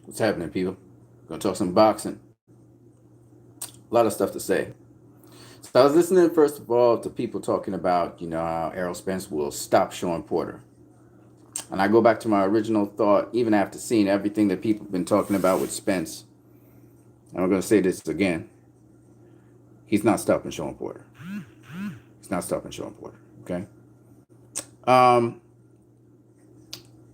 What's happening, people? Gonna talk some boxing. A lot of stuff to say. So I was listening first of all to people talking about, how Errol Spence will stop Sean Porter. And I go back to my original thought, even after seeing everything that people have been talking about with Spence. And I'm gonna say this again. He's not stopping Sean Porter. He's not stopping Sean Porter. Okay. Um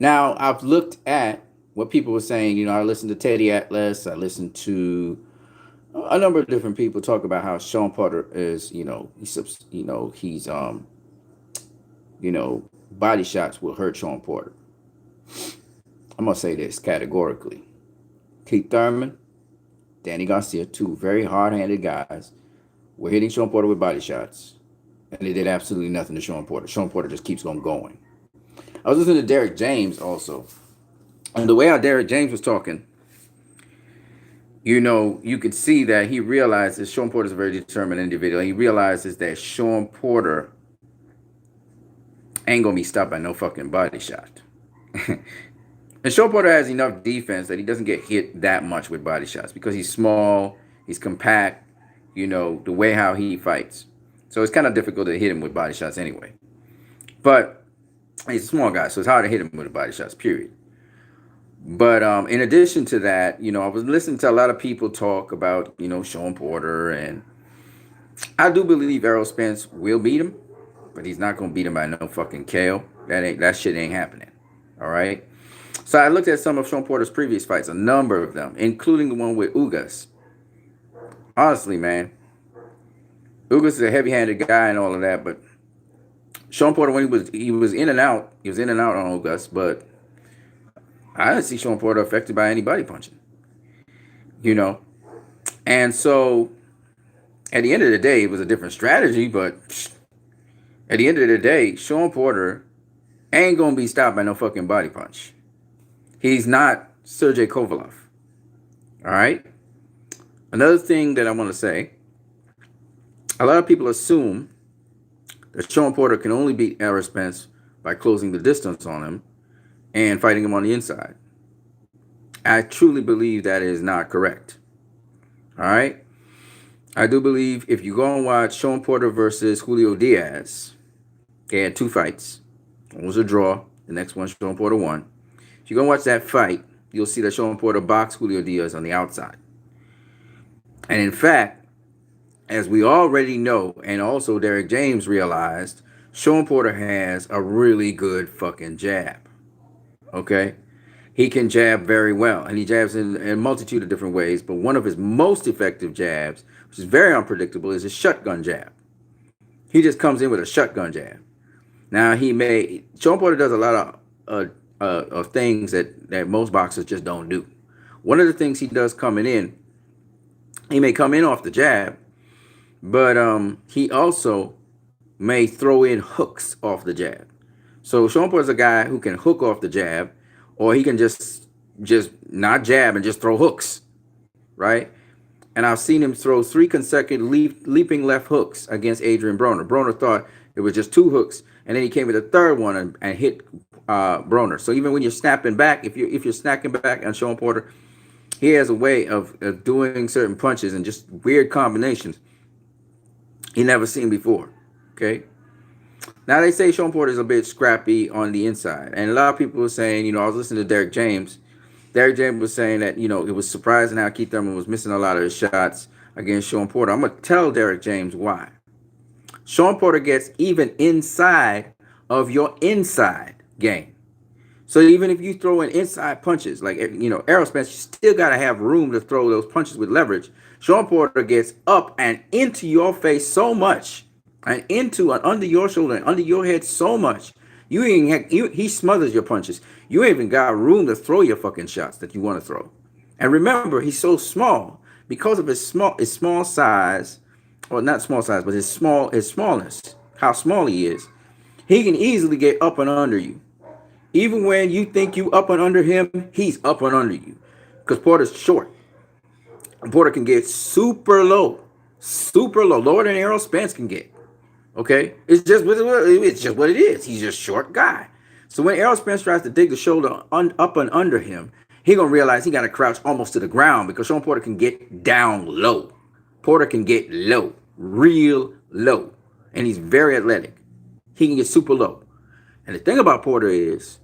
Now I've looked at what people were saying. I listened to Teddy Atlas. I listened to a number of different people talk about how Sean Porter is, you know, body shots will hurt Sean Porter. I'm gonna say this categorically. Keith Thurman, Danny Garcia, two very hard-handed guys, were hitting Sean Porter with body shots, and they did absolutely nothing to Sean Porter. Sean Porter just keeps on going. I was listening to Derek James also, and the way how Derek James was talking, you could see that he realizes Sean Porter is a very determined individual. He realizes that Sean Porter ain't gonna be stopped by no fucking body shot. And Sean Porter has enough defense that he doesn't get hit that much with body shots because he's small, he's compact, the way how he fights. So it's kind of difficult to hit him with body shots anyway. But he's a small guy, so it's hard to hit him with body shots, period. But in addition to that, I was listening to a lot of people talk about, Sean Porter, and I do believe Errol Spence will beat him, but he's not gonna beat him by no fucking KO. That shit ain't happening. All right. So I looked at some of Sean Porter's previous fights, a number of them, including the one with Ugas. Honestly, man, Ugas is a heavy-handed guy and all of that, but Sean Porter, when he was in and out, on Ugas, but I didn't see Sean Porter affected by any body punching. And so at the end of the day, it was a different strategy, but at the end of the day, Sean Porter ain't gonna be stopped by no fucking body punch. He's not Sergey Kovalev. All right. Another thing that I want to say, a lot of people assume that Sean Porter can only beat Errol Spence by closing the distance on him and fighting him on the inside. I truly believe that is not correct. All right. I do believe if you go and watch Sean Porter versus Julio Diaz, they had two fights. One was a draw. The next one, Sean Porter won. If you go and watch that fight, you'll see that Sean Porter boxed Julio Diaz on the outside. And in fact, as we already know, and also Derek James realized, Sean Porter has a really good fucking jab. Okay? He can jab very well, and he jabs in a multitude of different ways, but one of his most effective jabs, which is very unpredictable, is a shotgun jab. He just comes in with a shotgun jab. Now, Sean Porter does a lot of things that most boxers just don't do. One of the things he does coming in, he may come in off the jab, but he also may throw in hooks off the jab. So Sean Porter's a guy who can hook off the jab, or he can just not jab and just throw hooks, right? And I've seen him throw 3 consecutive leaping left hooks against Adrian Broner. Broner thought it was just 2 hooks, and then he came with a third one and hit Broner. So even when you're snapping back, if you're snacking back on Sean Porter, he has a way of doing certain punches and just weird combinations he never seen before. Okay. Now they say Sean Porter is a bit scrappy on the inside, and a lot of people were saying, I was listening to Derek James. Derek James was saying that, it was surprising how Keith Thurman was missing a lot of his shots against Sean Porter. I'm going to tell Derek James why. Sean Porter gets even inside of your inside game. So even if you throw in inside punches, like, Errol Spence, you still got to have room to throw those punches with leverage. Sean Porter gets up and into your face so much, and into and under your shoulder and under your head so much, he smothers your punches. You ain't even got room to throw your fucking shots that you want to throw. And remember, he's so small because of his small size, or not small size, but his smallness, how small he is. He can easily get up and under you. Even when you think you up and under him, he's up and under you. Because Porter's short. And Porter can get super low, lower than Errol Spence can get. Okay? It's just what it is. He's just a short guy. So when Errol Spence tries to dig the shoulder up and under him, he gonna realize he gotta crouch almost to the ground because Sean Porter can get down low. Porter can get low, real low, and he's very athletic. He can get super low. And the thing about Porter is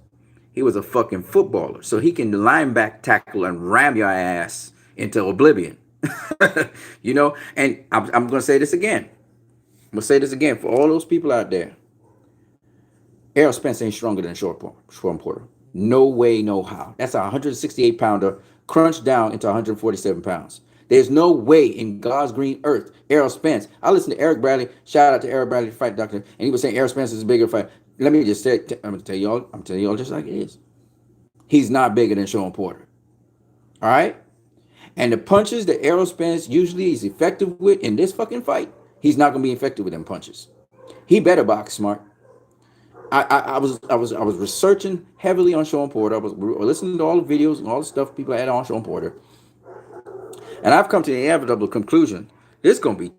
he was a fucking footballer, so he can lineback tackle and ram your ass into oblivion. You know, and I'm gonna say this again. I'm gonna say this again for all those people out there. Errol Spence ain't stronger than Sean Porter. No way, no how. That's a 168 pounder crunched down into 147 pounds. There's no way in God's green earth, Errol Spence. I listened to Eric Bradley. Shout out to Eric Bradley, fight doctor, and he was saying Errol Spence is a bigger fight. Let me just say, I'm gonna tell y'all just like it is. He's not bigger than Sean Porter. All right? And the punches that Errol Spence usually is effective with in this fucking fight, he's not gonna be effective with them punches. He better box smart. I was researching heavily on Sean Porter. I was listening to all the videos and all the stuff people had on Sean Porter. And I've come to the inevitable conclusion. This is going to be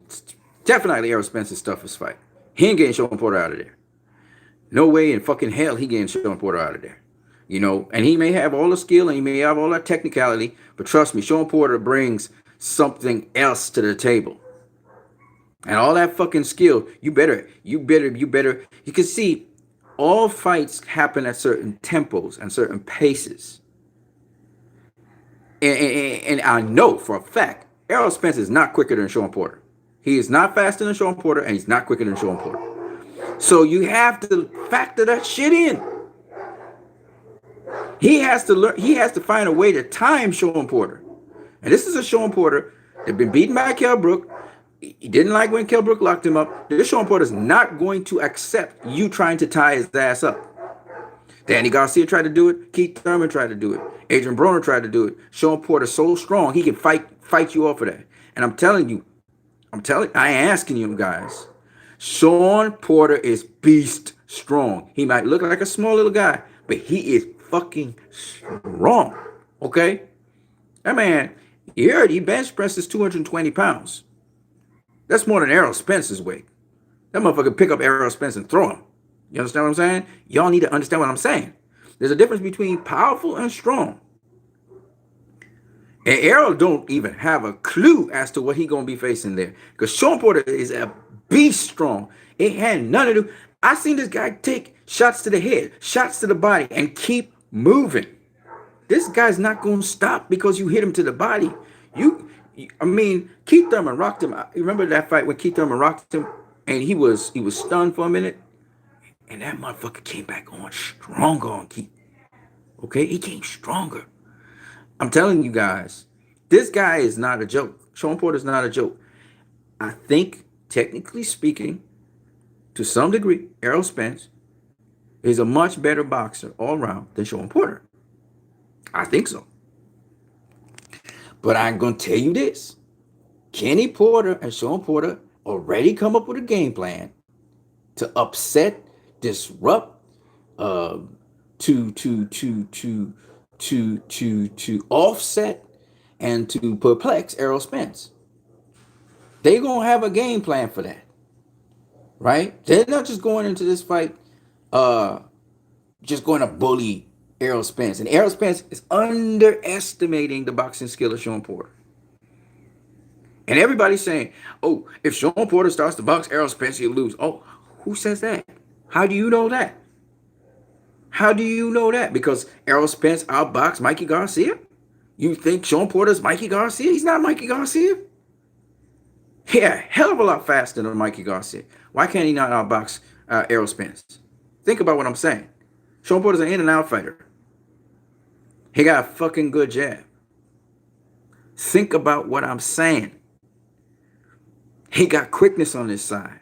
definitely Errol Spence's toughest fight. He ain't getting Sean Porter out of there. No way in fucking hell he getting Sean Porter out of there. You know, and he may have all the skill and he may have all that technicality, but trust me, Sean Porter brings something else to the table. And all that fucking skill, you better. You can see all fights happen at certain tempos and certain paces. And I know for a fact, Errol Spence is not quicker than Sean Porter. He is not faster than Sean Porter, and he's not quicker than Sean Porter. So you have to factor that shit in. He has to learn. He has to find a way to time Sean Porter. And this is a Sean Porter that been beaten by Kell Brook. He didn't like when Kell Brook locked him up. This Sean Porter is not going to accept you trying to tie his ass up. Danny Garcia tried to do it. Keith Thurman tried to do it. Adrian Broner tried to do it. Sean Porter's so strong, he can fight you off of that. And I am asking you guys, Sean Porter is beast strong. He might look like a small little guy, but he is fucking strong. Okay? That man, you heard he bench presses 220 pounds. That's more than Errol Spence's weight. That motherfucker pick up Errol Spence and throw him. You understand what I'm saying? Y'all need to understand what I'm saying. There's a difference between powerful and strong. And Errol don't even have a clue as to what he gonna be facing there. Because Sean Porter is a beast strong. It had none to do. I seen this guy take shots to the head, shots to the body, and keep moving. This guy's not gonna stop because you hit him to the body. Keith Thurman rocked him. You remember that fight when Keith Thurman rocked him and he was stunned for a minute? And that motherfucker came back on stronger on Keith. Okay? He came stronger. I'm telling you guys, this guy is not a joke. Sean Porter is not a joke. I think, technically speaking, to some degree, Errol Spence is a much better boxer all around than Sean Porter. I think so. But I'm going to tell you this. Kenny Porter and Sean Porter already come up with a game plan to upset, disrupt, to offset, and to perplex Errol Spence. They're going to have a game plan for that. Right? They're not just going into this fight just going to bully Errol Spence. And Errol Spence is underestimating the boxing skill of Sean Porter. And everybody's saying, oh, if Sean Porter starts to box Errol Spence, he'll lose. Oh, who says that? How do you know that? How do you know that? Because Errol Spence outboxed Mikey Garcia? You think Sean Porter's Mikey Garcia? He's not Mikey Garcia. Yeah, hell of a lot faster than Mikey Garcia. Why can't he not outbox Errol Spence? Think about what I'm saying. Sean Porter's an in and out fighter. He got a fucking good jab. Think about what I'm saying. He got quickness on his side.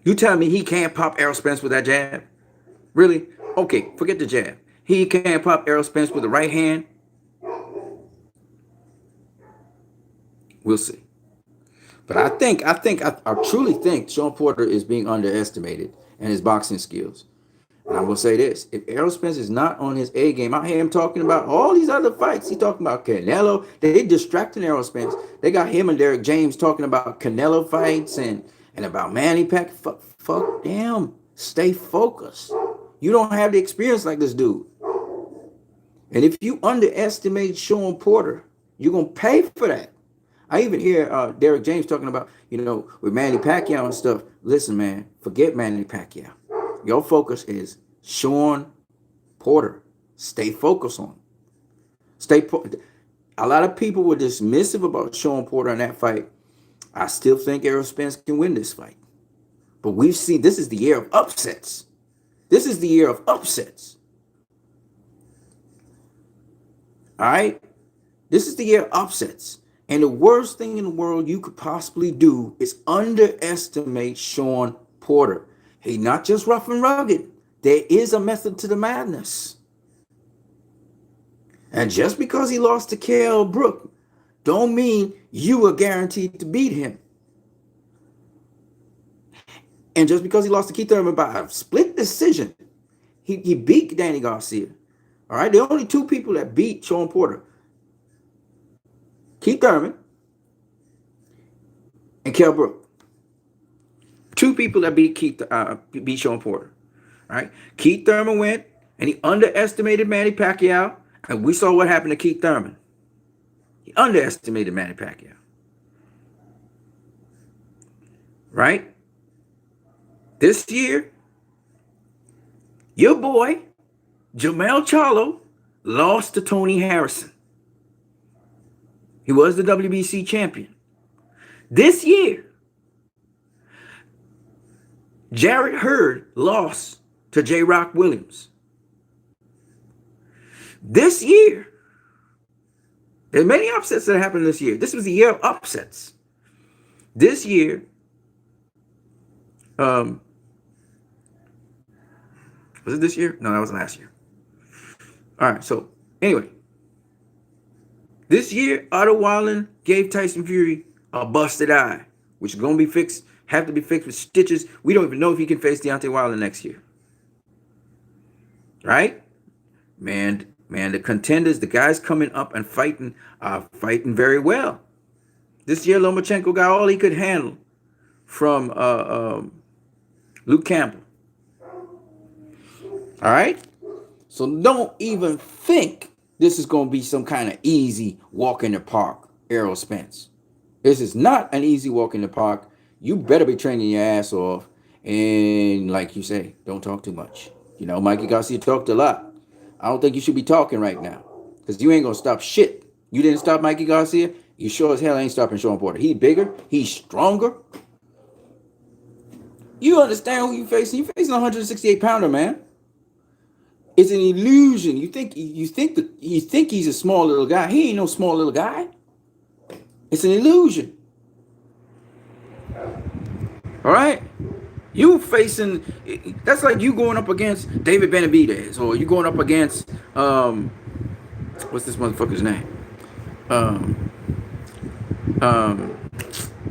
You tell me he can't pop Errol Spence with that jab? Really? Okay, forget the jab. He can't pop Errol Spence with the right hand? We'll see. But I truly think Sean Porter is being underestimated in his boxing skills. And I'm going to say this. If Errol Spence is not on his A game, I hear him talking about all these other fights. He's talking about Canelo. They distracting Errol Spence. They got him and Derek James talking about Canelo fights and about Manny Pacquiao. Fuck them. Stay focused. You don't have the experience like this dude. And if you underestimate Sean Porter, you're going to pay for that. I even hear Derek James talking about, with Manny Pacquiao and stuff. Listen, man, forget Manny Pacquiao. Your focus is Sean Porter. Stay focused on him. A lot of people were dismissive about Sean Porter in that fight. I still think Errol Spence can win this fight. But we've seen this is the year of upsets. This is the year of upsets. All right? This is the year of upsets. And the worst thing in the world you could possibly do is underestimate Sean Porter. He's not just rough and rugged. There is a method to the madness. And just because he lost to Kell Brook, don't mean you are guaranteed to beat him. And just because he lost to Keith Thurman by a split decision, he beat Danny Garcia. All right, the only two people that beat Sean Porter, Keith Thurman and Kell Brook. Two people that beat Sean Porter. All right, Keith Thurman went and he underestimated Manny Pacquiao, and we saw what happened to Keith Thurman. He underestimated Manny Pacquiao. Right? This year, your boy, Jermell Charlo, lost to Tony Harrison. He was the WBC champion. This year, Jarrett Hurd lost to J. Rock Williams. This year, there's many upsets that happened this year. This was the year of upsets. This year, was it this year? No, that was last year. All right, so anyway, this year, Otto Wallin gave Tyson Fury a busted eye, which is going to be fixed, have to be fixed with stitches. We don't even know if he can face Deontay Wilder next year. Right? Man, the contenders, the guys coming up and fighting, are fighting very well. This year, Lomachenko got all he could handle from Luke Campbell. All right? So don't even think this is going to be some kind of easy walk in the park, Errol Spence. This is not an easy walk in the park. You better be training your ass off. And like you say, don't talk too much. Mikey Garcia talked a lot. I don't think you should be talking right now, because you ain't going to stop shit. You didn't stop Mikey Garcia. You sure as hell ain't stopping Sean Porter. He bigger. He's stronger. You understand who you facing? You facing a 168-pounder, man. It's an illusion. You think he's a small little guy. He ain't no small little guy. It's an illusion. All right? You facing, that's like you going up against David Benavidez, or you going up against what's this motherfucker's name?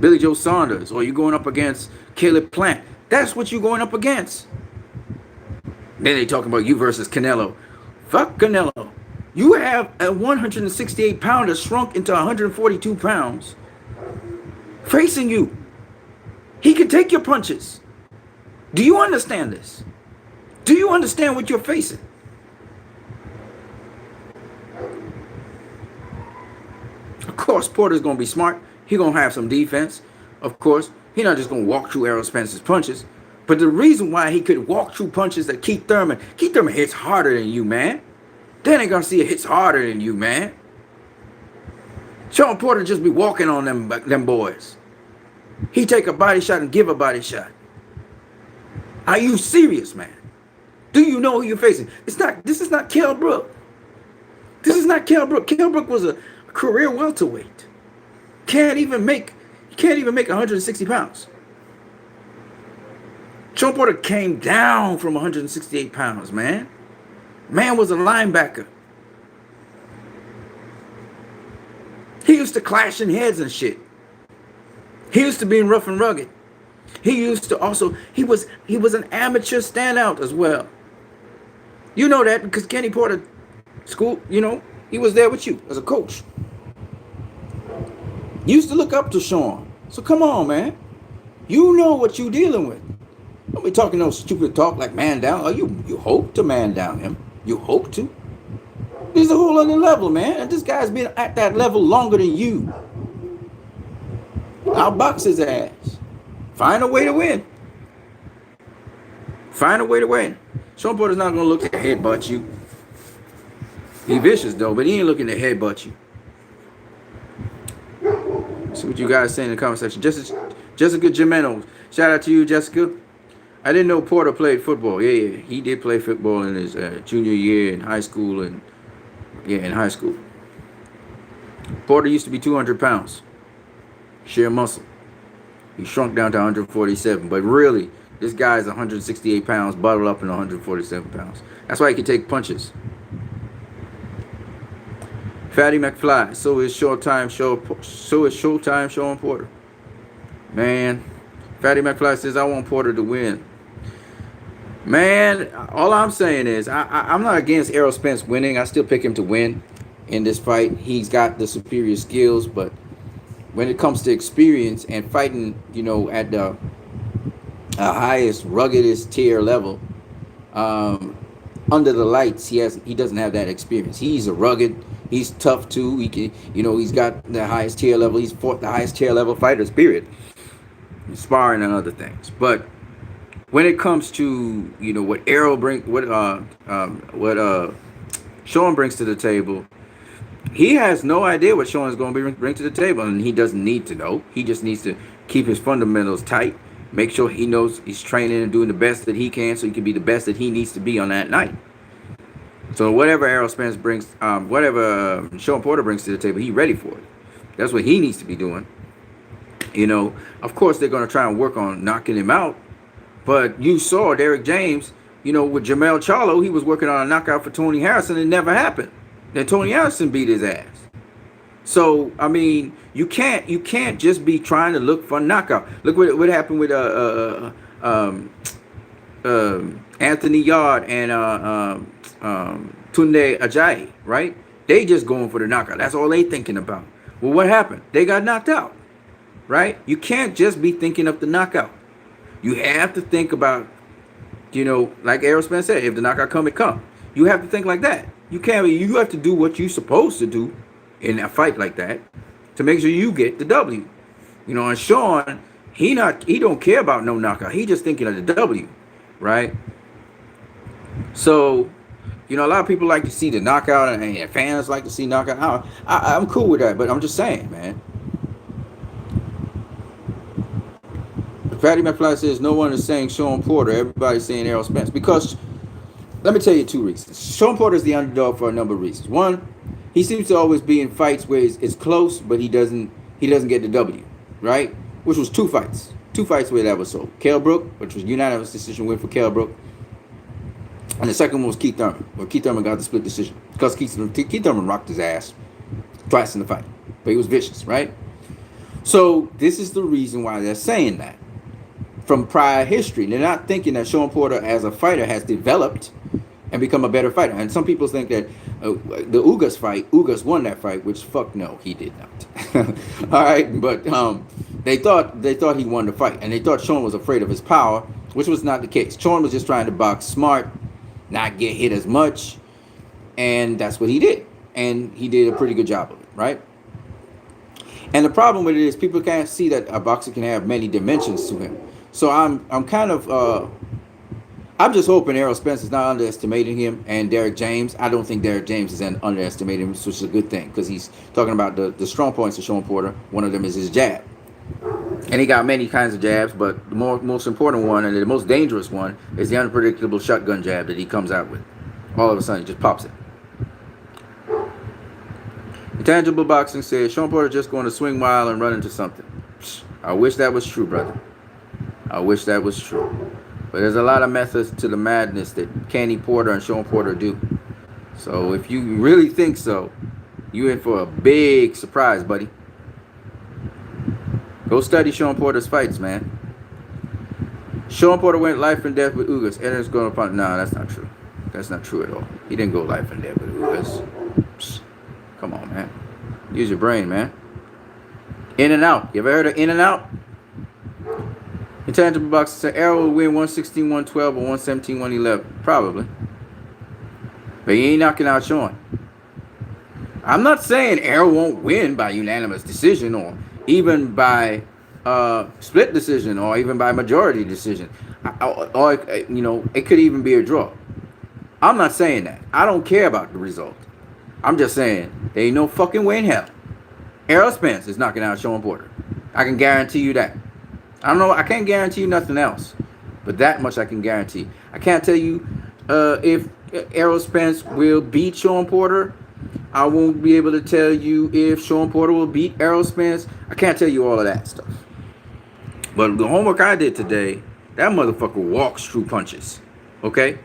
Billy Joe Saunders, or you going up against Caleb Plant. That's what you're going up against. Then they talking about you versus Canelo. Fuck Canelo. You have a 168-pounder shrunk into 142 pounds facing you. He can take your punches. Do you understand this? Do you understand what you're facing? Of course, Porter's going to be smart. He's going to have some defense. Of course, he's not just going to walk through Errol Spence's punches. But the reason why he could walk through punches that Keith Thurman hits harder than you, man. Danny Garcia hits harder than you, man. Sean Porter just be walking on them boys. He take a body shot and give a body shot. Are you serious, man? Do you know who you're facing? This is not Kell Brook. This is not Kell Brook. Kell Brook was a career welterweight. Can't even make 160 pounds. Sean Porter came down from 168 pounds, man. Man was a linebacker. He used to clashing heads and shit. He used to being rough and rugged. He used to also, he was an amateur standout as well. You know that because Kenny Porter school, he was there with you as a coach. You used to look up to Sean. So come on, man. You know what you're dealing with. Don't be talking no stupid talk like man down. Oh, you hope to man down him. You hope to. This is a whole other level, man. And this guy's been at that level longer than you. I'll box his ass. Find a way to win. Find a way to win. Sean Porter's not going to look to headbutt you. He vicious, though, but he ain't looking to headbutt you. See what you guys say in the comment section. Jessica Jimeno. Shout out to you, Jessica. I didn't know Porter played football. Yeah, he did play football in his junior year in high school. And in high school. Porter used to be 200 pounds. Sheer muscle. He shrunk down to 147. But really, this guy's 168 pounds, bottled up in 147 pounds. That's why he can take punches. Fatty McFly. So is Showtime Sean Porter. Man, Fatty McFly says, I want Porter to win. Man, all I'm saying is I'm not against Errol Spence winning. I still pick him to win in this fight. He's got the superior skills, but when it comes to experience and fighting, at the highest, ruggedest tier level, under the lights, he doesn't have that experience. He's a rugged. He's tough too. He can, he's got the highest tier level. He's fought the highest tier level fighters. Period. Sparring and other things, but when it comes to what Errol Sean brings to the table, he has no idea what Sean is going to bring to the table, and he doesn't need to know. He just needs to keep his fundamentals tight, make sure he knows he's training and doing the best that he can, so he can be the best that he needs to be on that night. So whatever Errol Spence brings, whatever Sean Porter brings to the table, he's ready for it. That's what he needs to be doing. Of course they're going to try and work on knocking him out. But you saw Derek James, with Jamel Charlo, he was working on a knockout for Tony Harrison. It never happened. Then Tony Harrison beat his ass. So, I mean, you can't just be trying to look for a knockout. Look what happened with Anthony Yard and Tunde Ajayi, right? They just going for the knockout. That's all they thinking about. Well, what happened? They got knocked out, right? You can't just be thinking of the knockout. You have to think about, like Errol Spence said, if the knockout come, it come. You have to think like that. You have to do what you're supposed to do in a fight like that to make sure you get the W. And Sean, he don't care about no knockout. He just thinking of the W, right? So, a lot of people like to see the knockout, and fans like to see knockout. I'm cool with that, but I'm just saying, man. Fatty McFly says no one is saying Sean Porter. Everybody's saying Errol Spence. Because, let me tell you two reasons. Sean Porter is the underdog for a number of reasons. One, he seems to always be in fights where it's close, but he doesn't get the W, right? Which was two fights where that was so. Kell Brook, which was unanimous decision win for Kell Brook. And the second one was Keith Thurman, where Keith Thurman got the split decision. Because Keith Thurman rocked his ass twice in the fight. But he was vicious, right? So this is the reason why they're saying that. From prior history. They're not thinking that Sean Porter as a fighter has developed and become a better fighter. And some people think that the Ugas won that fight, which fuck no, he did not. All right, but they thought he won the fight, and they thought Sean was afraid of his power, which was not the case. Sean was just trying to box smart, not get hit as much, and that's what he did. And he did a pretty good job of it, right? And the problem with it is people can't see that a boxer can have many dimensions to him. So I'm kind of I'm just hoping Errol Spence is not underestimating him, and Derek James. I don't think Derek James is underestimating him, which is a good thing because he's talking about the strong points of Sean Porter. One of them is his jab, and he got many kinds of jabs, but the most important one and the most dangerous one is the unpredictable shotgun jab that he comes out with. All of a sudden, he just pops it. Intangible Boxing says Sean Porter just going to swing wild and run into something. I wish that was true, brother. I wish that was true. But there's a lot of methods to the madness that Kenny Porter and Sean Porter do. So if you really think so, you're in for a big surprise, buddy. Go study Sean Porter's fights, man. Sean Porter went life and death with Ugas. Edwards going upon. No, that's not true. That's not true at all. He didn't go life and death with Ugas. Come on, man. Use your brain, man. In and out. You ever heard of in and out? Intangible Boxer said Errol will win 116-112 or 117-111. Probably. But he ain't knocking out Sean. I'm not saying Errol won't win by unanimous decision or even by split decision or even by majority decision. Or it could even be a draw. I'm not saying that. I don't care about the result. I'm just saying there ain't no fucking way in hell Errol Spence is knocking out Sean Porter. I can guarantee you that. I don't know. I can't guarantee you nothing else, but that much I can guarantee. I can't tell you if Errol Spence will beat Sean Porter. I won't be able to tell you if Sean Porter will beat Errol Spence. I can't tell you all of that stuff. But the homework I did today, that motherfucker walks through punches. Okay?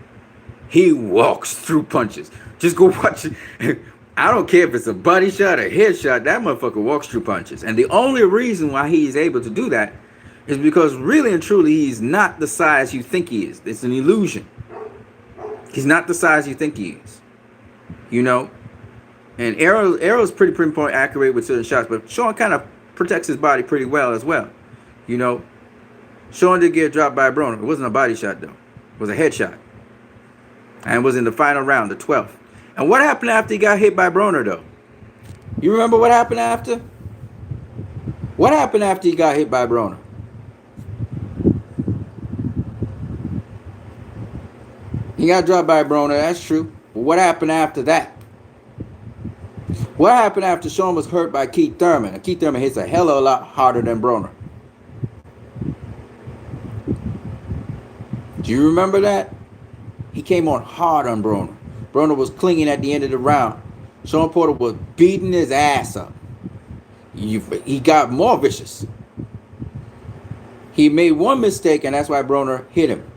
He walks through punches. Just go watch it. I don't care if it's a body shot or head shot. That motherfucker walks through punches. And the only reason why he's able to do that is because really and truly he's not the size you think he is. It's an illusion. He's not the size you think he is. You know? And Errol's pretty pinpoint accurate with certain shots, but Sean kind of protects his body pretty well as well. You know? Sean did get dropped by Broner. It wasn't a body shot though. It was a headshot. And it was in the final round, the 12th. And what happened after he got hit by Broner, though? You remember what happened after? What happened after he got hit by Broner? He got dropped by Broner, that's true. But what happened after that? What happened after Sean was hurt by Keith Thurman? And Keith Thurman hits a hell of a lot harder than Broner. Do you remember that? He came on hard on Broner. Broner was clinging at the end of the round. Sean Porter was beating his ass up. He got more vicious. He made one mistake, and that's why Broner hit him.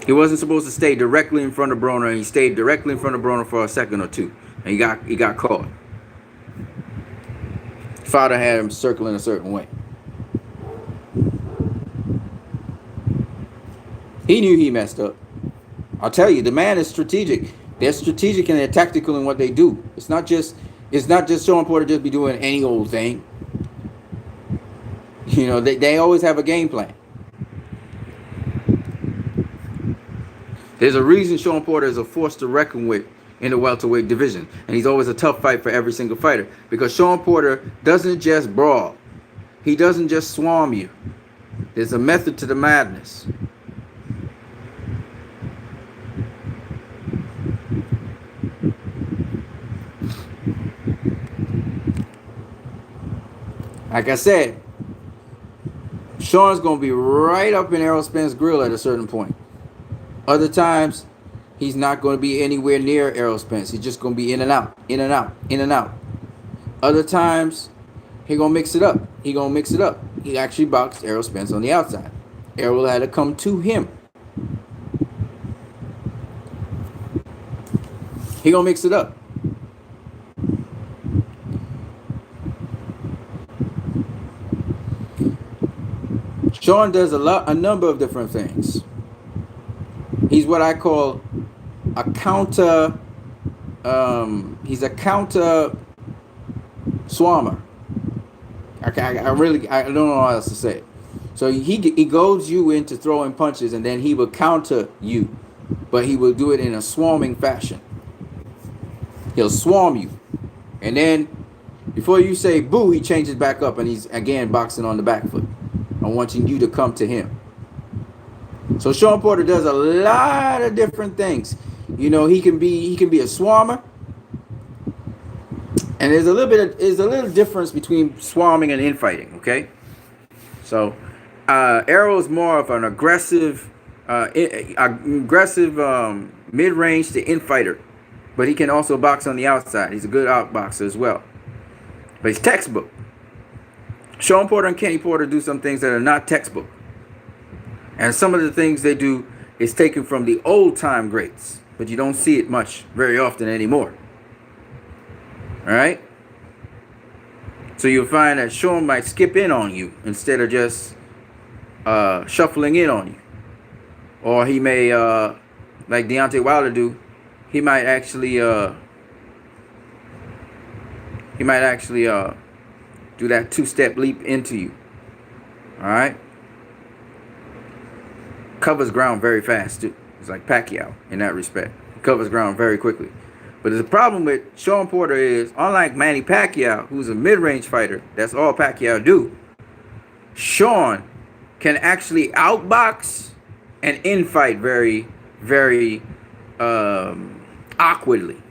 He wasn't supposed to stay directly in front of Broner, and he stayed directly in front of Broner for a second or two, and he got caught. Father had him circling a certain way. He knew he messed up. I'll tell you, the man is strategic. They're strategic and they're tactical in what they do. It's not just Sean Porter just be doing any old thing. You know, they always have a game plan. There's a reason Sean Porter is a force to reckon with in the welterweight division. And he's always a tough fight for every single fighter. Because Sean Porter doesn't just brawl. He doesn't just swarm you. There's a method to the madness. Like I said, Sean's going to be right up in Errol Spence's grill at a certain point. Other times, he's not going to be anywhere near Errol Spence. He's just going to be in and out, in and out, in and out. Other times, he's going to mix it up. He actually boxed Errol Spence on the outside. Errol had to come to him. He's going to mix it up. Sean does a number of different things. He's what I call a counter. He's a counter swarmer. I don't know how else to say it. So he goads you into throwing punches, and then he will counter you, but he will do it in a swarming fashion. He'll swarm you, and then before you say boo, he changes back up, and he's again boxing on the back foot. I'm wanting you to come to him. So Sean Porter does a lot of different things. You know, he can be a swarmer. And there's a little difference between swarming and infighting, okay? So Errol is more of an aggressive mid-range to infighter. But he can also box on the outside. He's a good outboxer as well. But he's textbook. Sean Porter and Kenny Porter do some things that are not textbook. And some of the things they do is taken from the old time greats. But you don't see it much very often anymore. All right? So you'll find that Sean might skip in on you instead of just shuffling in on you. Or he may, like Deontay Wilder do, he might actually do that two-step leap into you. All right? Covers ground very fast, too. It's like Pacquiao in that respect. covers ground very quickly. But the problem with Sean Porter is, unlike Manny Pacquiao, who's a mid-range fighter, that's all Pacquiao do, Sean can actually outbox and infight very, very awkwardly.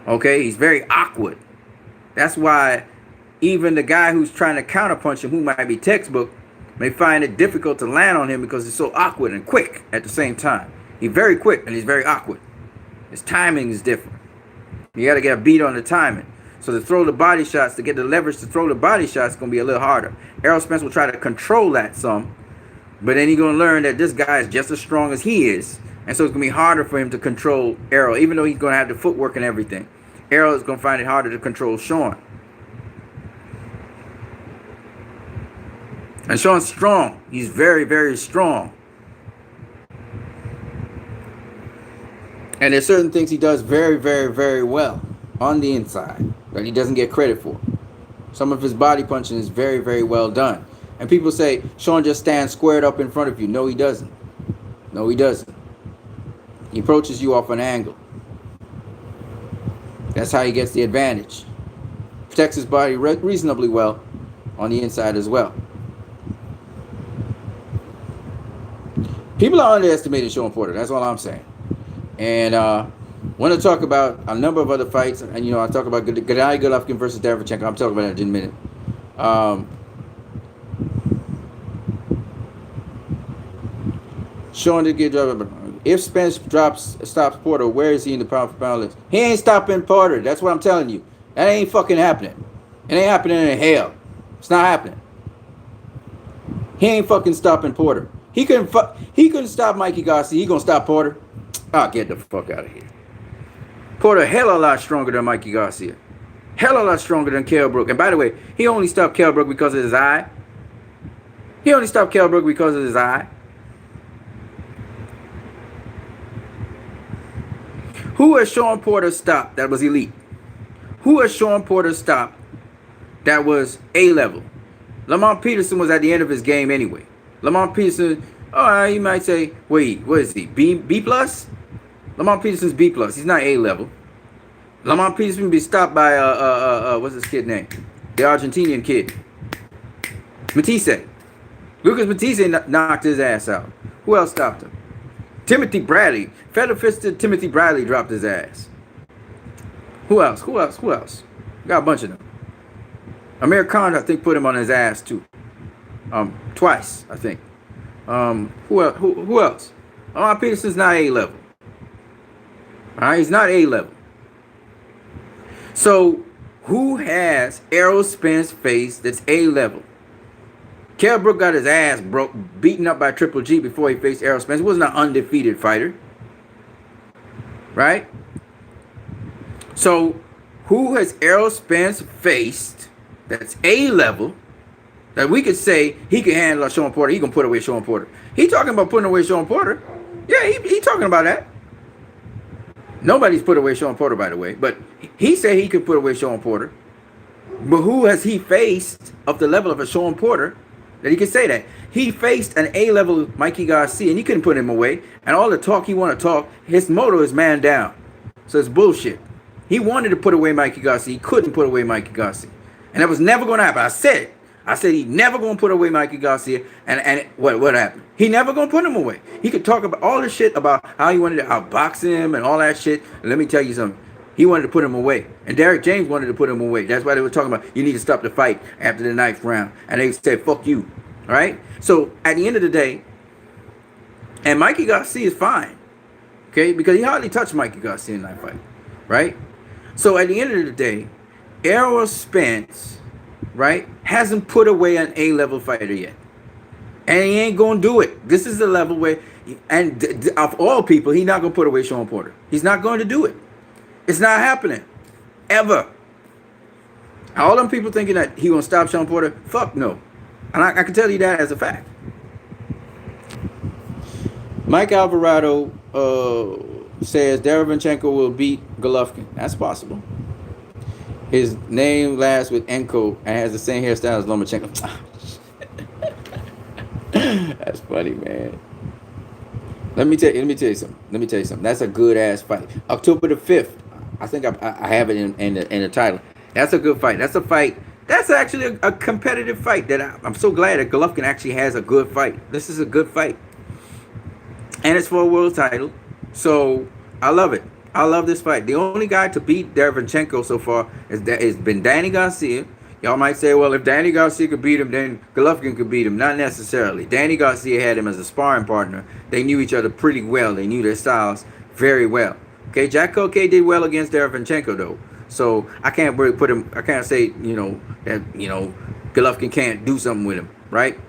Okay, he's very awkward. That's why even the guy who's trying to counterpunch him, who might be textbook, may find it difficult to land on him because he's so awkward and quick at the same time. He's very quick and he's very awkward. His timing is different. You got to get a beat on the timing. So to throw the body shots, to get the leverage to throw the body shots, is going to be a little harder. Errol Spence will try to control that some, but then he's going to learn that this guy is just as strong as he is. And so it's going to be harder for him to control Errol, even though he's going to have the footwork and everything. Errol is going to find it harder to control Sean. And Sean's strong. He's very, very strong. And there's certain things he does very, very, very well on the inside that he doesn't get credit for. Some of his body punching is very, very well done. And people say, Sean just stands squared up in front of you. No, he doesn't. No, he doesn't. He approaches you off an angle. That's how he gets the advantage. Protects his body reasonably well on the inside as well. People are underestimating Sean Porter. That's all I'm saying. And want to talk about a number of other fights. And, I'll talk about Gennady Golovkin versus Derevyanchenko. I'm talking about that in a minute. Sean did get dropped. If Spence stops Porter, where is he in the pound for pound list? He ain't stopping Porter. That's what I'm telling you. That ain't fucking happening. It ain't happening in hell. It's not happening. He ain't fucking stopping Porter. He couldn't stop Mikey Garcia. He gonna stop Porter? I'll get the fuck out of here. Porter hell a lot stronger than Mikey Garcia. Hell a lot stronger than Kell Brook. And by the way, he only stopped Kell Brook because of his eye. He only stopped Kell Brook because of his eye. Who has Sean Porter stopped that was elite? Who has Sean Porter stopped that was A-level? Lamont Peterson was at the end of his game anyway. Lamont Peterson, you might say, wait, what is he? B plus? Lamont Peterson's B plus. He's not A-level. Lamont Peterson be stopped by what's his kid name? The Argentinian kid. Matisse. Lucas Matisse knocked his ass out. Who else stopped him? Timothy Bradley. Feather-fisted Timothy Bradley dropped his ass. Who else? Got a bunch of them. Amir Khan, I think, put him on his ass too. Twice, I think. Who else? Lamont Peterson's not A-level. Alright, he's not A-level. So, who has Errol Spence face that's A-level? Kell Brook got his ass beaten up by Triple G before he faced Errol Spence. He wasn't an undefeated fighter. Right? So, who has Errol Spence faced that's A-level that we could say he can handle Sean Porter? He can put away Sean Porter. He talking about putting away Sean Porter. Yeah, he talking about that. Nobody's put away Sean Porter, by the way. But he said he could put away Sean Porter. But who has he faced of the level of a Sean Porter that he could say that? He faced an A-level Mikey Garcia, and he couldn't put him away. And all the talk he want to talk, his motto is man down. So it's bullshit. He wanted to put away Mikey Garcia. He couldn't put away Mikey Garcia. And that was never going to happen. I said he never going to put away Mikey Garcia. And what happened? He never going to put him away. He could talk about all this shit about how he wanted to outbox him and all that shit. And let me tell you something. He wanted to put him away. And Derek James wanted to put him away. That's why they were talking about you need to stop the fight after the 9th round. And they said, fuck you. All right? So at the end of the day, and Mikey Garcia is fine. Okay? Because he hardly touched Mikey Garcia in that fight. Right? So at the end of the day, Errol Spence, right, hasn't put away an A-level fighter yet. And he ain't going to do it. This is the level where, and of all people, he's not going to put away Sean Porter. He's not going to do it. It's not happening. Ever. All them people thinking that he going to stop Sean Porter, fuck no. And I can tell you that as a fact. Mike Alvarado says Derevyanchenko will beat Golovkin. That's possible. His name lasts with Enko and has the same hairstyle as Lomachenko. That's funny, man. Let me tell you something. Let me tell you something. That's a good ass fight. October the 5th. I think I have it in the title. That's a good fight. That's a fight. That's actually a competitive fight. I'm so glad that Golovkin actually has a good fight. This is a good fight, and it's for a world title. So I love it. I love this fight. The only guy to beat Derevyanchenko so far is been Danny Garcia. Y'all might say, well, if Danny Garcia could beat him, then Golovkin could beat him. Not necessarily. Danny Garcia had him as a sparring partner. They knew each other pretty well. They knew their styles very well. Okay, Jack Koke did well against Derevyanchenko though. So I can't really put him. I can't say that Golovkin can't do something with him, right?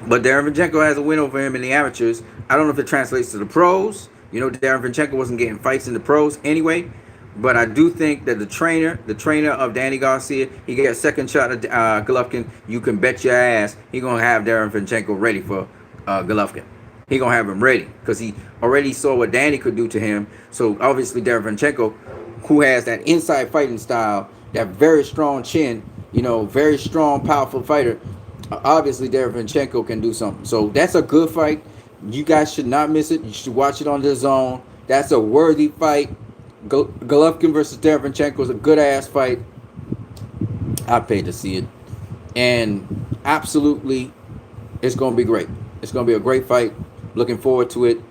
But Derevyanchenko has a win over him in the amateurs. I don't know if it translates to the pros. Derevyanchenko wasn't getting fights in the pros anyway. But I do think that the trainer of Danny Garcia, he gets a second shot at Golovkin. You can bet your ass he gonna have Derevyanchenko ready for Golovkin. He gonna have him ready because he already saw what Danny could do to him. So obviously Derevyanchenko, who has that inside fighting style, that very strong chin, very strong, powerful fighter. Obviously Derevyanchenko can do something. So that's a good fight. You guys should not miss it. You should watch it on the zone. That's a worthy fight. Golovkin versus Derevyanchenko is a good ass fight. I paid to see it, and absolutely, it's gonna be great. It's gonna be a great fight. Looking forward to it.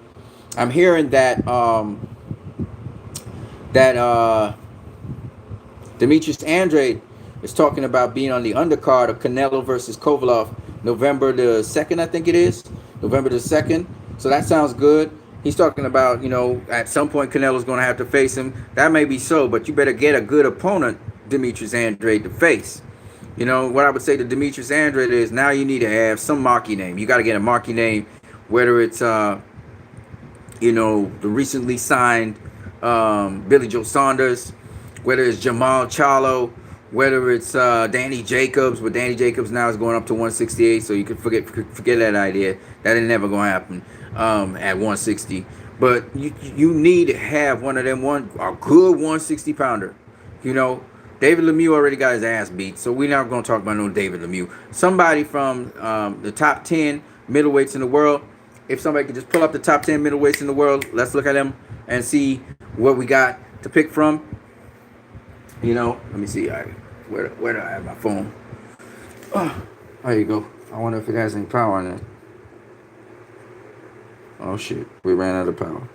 I'm hearing that Demetrius Andrade is talking about being on the undercard of Canelo versus Kovalev, November the 2nd, I think it is. November the 2nd. So that sounds good. He's talking about, at some point Canelo's going to have to face him. That may be so, but you better get a good opponent, Demetrius Andrade, to face. What I would say to Demetrius Andrade is now you need to have some marquee name. You got to get a marquee name, whether it's, the recently signed Billy Joe Saunders, whether it's Jamal Charlo, whether it's Danny Jacobs, but Danny Jacobs now is going up to 168, so you can forget that idea. That ain't never going to happen at 160. But you need to have one of them, a good 160 pounder. David Lemieux already got his ass beat, so we're not going to talk about no David Lemieux. Somebody from the top 10 middleweights in the world. If somebody could just pull up the top 10 middleweights in the world, let's look at them and see what we got to pick from. Let me see. Where do I have my phone? Oh, there you go. I wonder if it has any power on it. Oh shit, we ran out of power.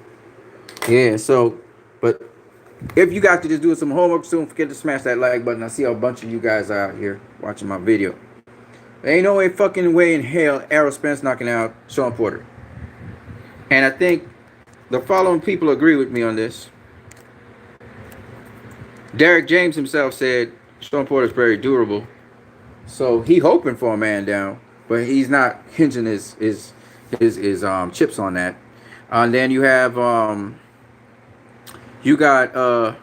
Yeah, so, but if you guys could just do some homework soon, forget to smash that like button. I see a bunch of you guys out here watching my video. There ain't no fucking way in hell Errol Spence knocking out Sean Porter. And I think the following people agree with me on this. Derek James himself said Sean Porter's very durable, so he hoping for a man down, but he's not hinging his chips on that. And then you have you got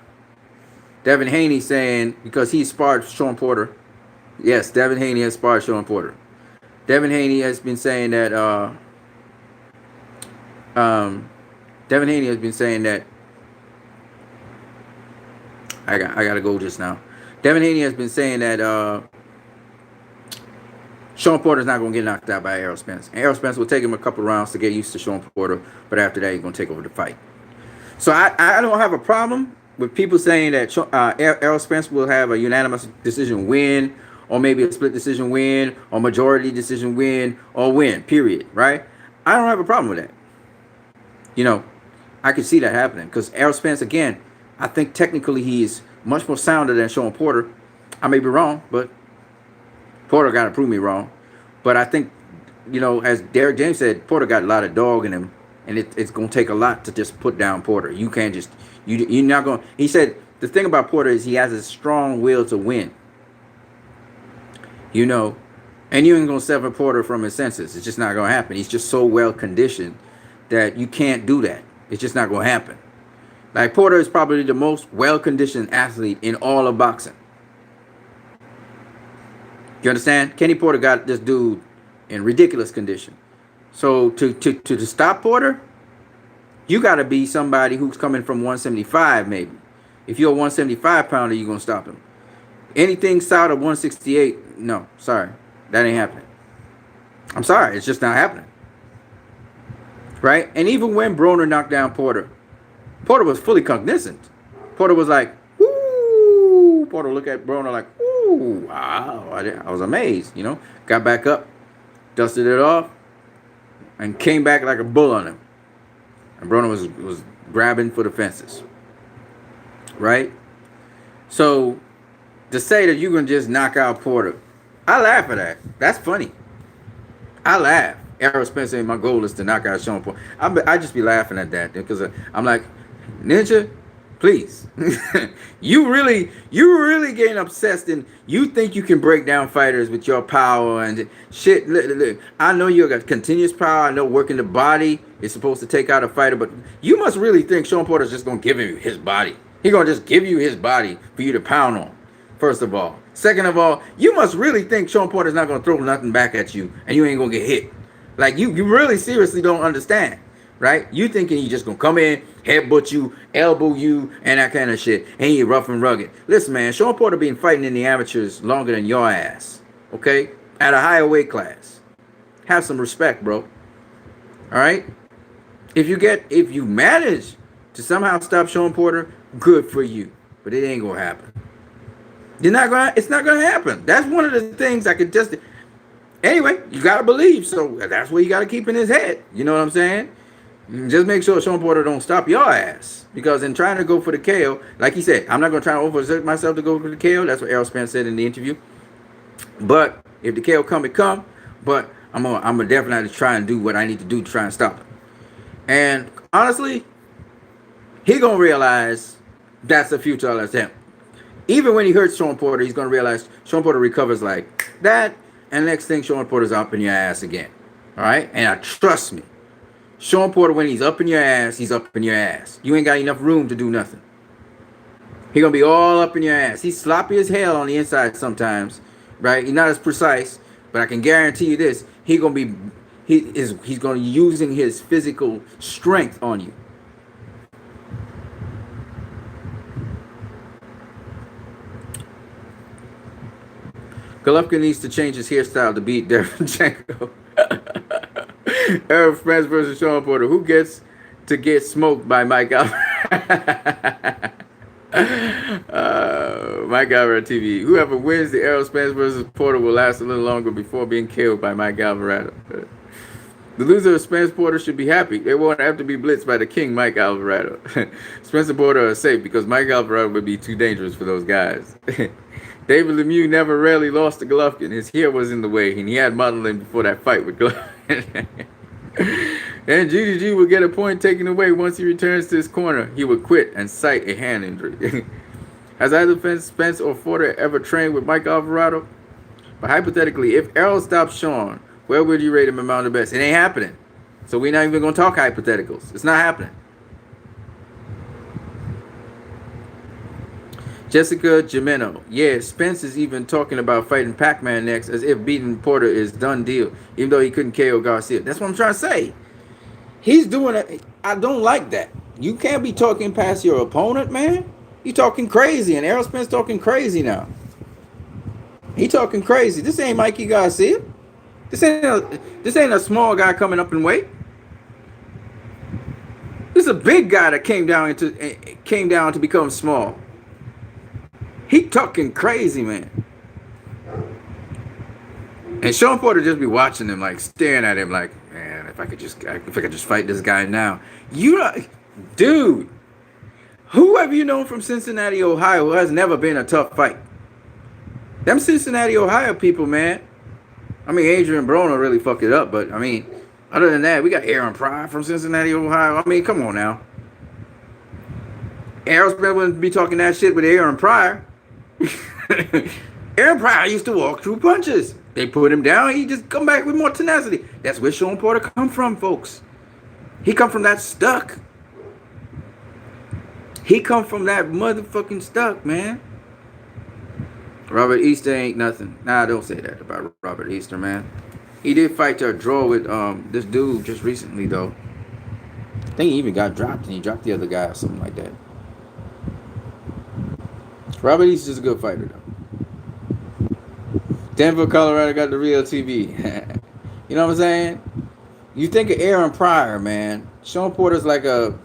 Devin Haney saying, because he sparred Sean Porter. Yes, Devin Haney has sparred Sean Porter. Devin Haney has been saying that Devin Haney has been saying that I gotta go just now. Devin Haney has been saying that Sean Porter's not going to get knocked out by Errol Spence. Errol Spence will take him a couple rounds to get used to Sean Porter, but after that, he's going to take over the fight. So I don't have a problem with people saying that Errol Spence will have a unanimous decision win, or maybe a split decision win, or majority decision win, or win, period, right? I don't have a problem with that. I can see that happening because Errol Spence, again, I think technically he is much more sounder than Sean Porter. I may be wrong, but Porter got to prove me wrong. But I think, as Derek James said, Porter got a lot of dog in him, and it's going to take a lot to just put down Porter. You can't just, you're not going to, he said, the thing about Porter is he has a strong will to win. And you ain't going to sever Porter from his senses. It's just not going to happen. He's just so well conditioned that you can't do that. It's just not going to happen. Like, Porter is probably the most well-conditioned athlete in all of boxing. You understand? Kenny Porter got this dude in ridiculous condition. So to stop Porter, you got to be somebody who's coming from 175 maybe. If you're a 175 pounder, you're going to stop him. Anything south of 168, no, sorry. That ain't happening. I'm sorry. It's just not happening. right? And even when Broner knocked down Porter, Porter was fully cognizant. Porter was like, "Woo!" Porter looked at Broner like, "Ooh, wow!" I was amazed. Got back up, dusted it off, and came back like a bull on him. And Broner was grabbing for the fences, right? So to say that you can just knock out Porter, I laugh at that. That's funny. I laugh. Errol Spence saying my goal is to knock out Sean Porter. I just be laughing at that because I'm like, Ninja, please. you really getting obsessed and you think you can break down fighters with your power and shit. Look, I know you got continuous power. I know working the body is supposed to take out a fighter, but you must really think Sean Porter's just gonna give you his body. He's gonna just give you his body for you to pound on. First of all. Second of all, you must really think Sean Porter's not gonna throw nothing back at you and you ain't gonna get hit. Like you really seriously don't understand, right? You thinking he just gonna come in, headbutt you, elbow you, and that kind of shit, and he rough and rugged. Listen, man, Sean Porter been fighting in the amateurs longer than your ass, okay? At a higher weight class. Have some respect, bro. All right? If you manage to somehow stop Sean Porter, good for you, but it ain't gonna happen. It's not gonna happen. That's one of the things I could just. Anyway, you gotta believe, so that's what you gotta keep in his head. You know what I'm saying? Just make sure Sean Porter don't stop your ass. Because in trying to go for the KO, like he said, I'm not going to try to overexert myself to go for the KO. That's what Errol Spence said in the interview. But if the KO come, it come. But I'm gonna definitely try and do what I need to do to try and stop him. And honestly, he going to realize that's a futile attempt. Even when he hurts Sean Porter, he's going to realize Sean Porter recovers like that. And next thing, Sean Porter's up in your ass again. All right? And trust me. Sean Porter, when he's up in your ass, he's up in your ass. You ain't got enough room to do nothing. He's going to be all up in your ass. He's sloppy as hell on the inside sometimes, right? He's not as precise, but I can guarantee you this. He's going to be using his physical strength on you. Golovkin needs to change his hairstyle to beat Derevyanchenko. Errol Spence versus Sean Porter. Who gets to get smoked by Mike Alvarado? Mike Alvarado TV. Whoever wins the Errol Spence versus Porter will last a little longer before being killed by Mike Alvarado. The loser of Spence Porter should be happy. They won't have to be blitzed by the king, Mike Alvarado. Spence and Porter are safe because Mike Alvarado would be too dangerous for those guys. David Lemieux never rarely lost to Golovkin. His hair was in the way, and he had modeling before that fight with Golovkin. And GGG will get a point taken away once he returns to his corner. He would quit and cite a hand injury. Has either Spence or Porter ever trained with Mike Alvarado? But hypothetically, if Errol stops Sean, where would you rate him among the best? It ain't happening. So we're not even going to talk hypotheticals. It's not happening. Jessica Jimeno. Yeah, Spence is even talking about fighting Pac-Man next as if beating Porter is done deal, even though he couldn't KO Garcia. That's what I'm trying to say. He's doing it. I don't like that. You can't be talking past your opponent, man. You talking crazy, and Errol Spence talking crazy now. He talking crazy. This ain't Mikey Garcia. This ain't a small guy coming up in weight. This is a big guy that came down to become small. He talking crazy, man. And Sean Porter just be watching him, like staring at him, like, man, if I could just fight this guy now. Dude, who have you known from Cincinnati, Ohio, who has never been a tough fight? Them Cincinnati, Ohio people, man. I mean, Adrian Broner really fucked it up, but I mean, other than that, we got Aaron Pryor from Cincinnati, Ohio. I mean, come on now. Errol Spence wouldn't be talking that shit with Aaron Pryor. Aaron Pryor used to walk through punches. They put him down. He just come back with more tenacity. That's where Sean Porter come from, folks. He come from that stuck. He come from that motherfucking stuck, man. Robert Easter ain't nothing. Nah, don't say that about Robert Easter, man. He did fight to a draw with this dude just recently, though. I think he even got dropped, and he dropped the other guy or something like that. Robert Easter's a good fighter, though. Denver, Colorado got the real TV. You know what I'm saying? You think of Aaron Pryor, man. Sean Porter's like a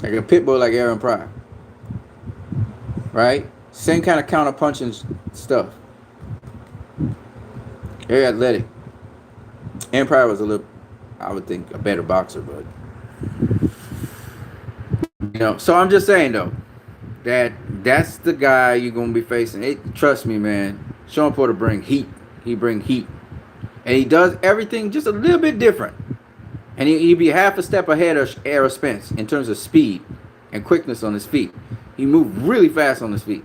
pit bull, like Aaron Pryor, right? Same kind of counter punching stuff. Very athletic. Aaron Pryor was a little, I would think, a better boxer, but So I'm just saying though that's the guy you're gonna be facing. Trust me, man. Sean Porter bring heat. He bring heat, and he does everything just a little bit different. And he'd be half a step ahead of Errol Spence in terms of speed and quickness on his feet. He moved really fast on his feet,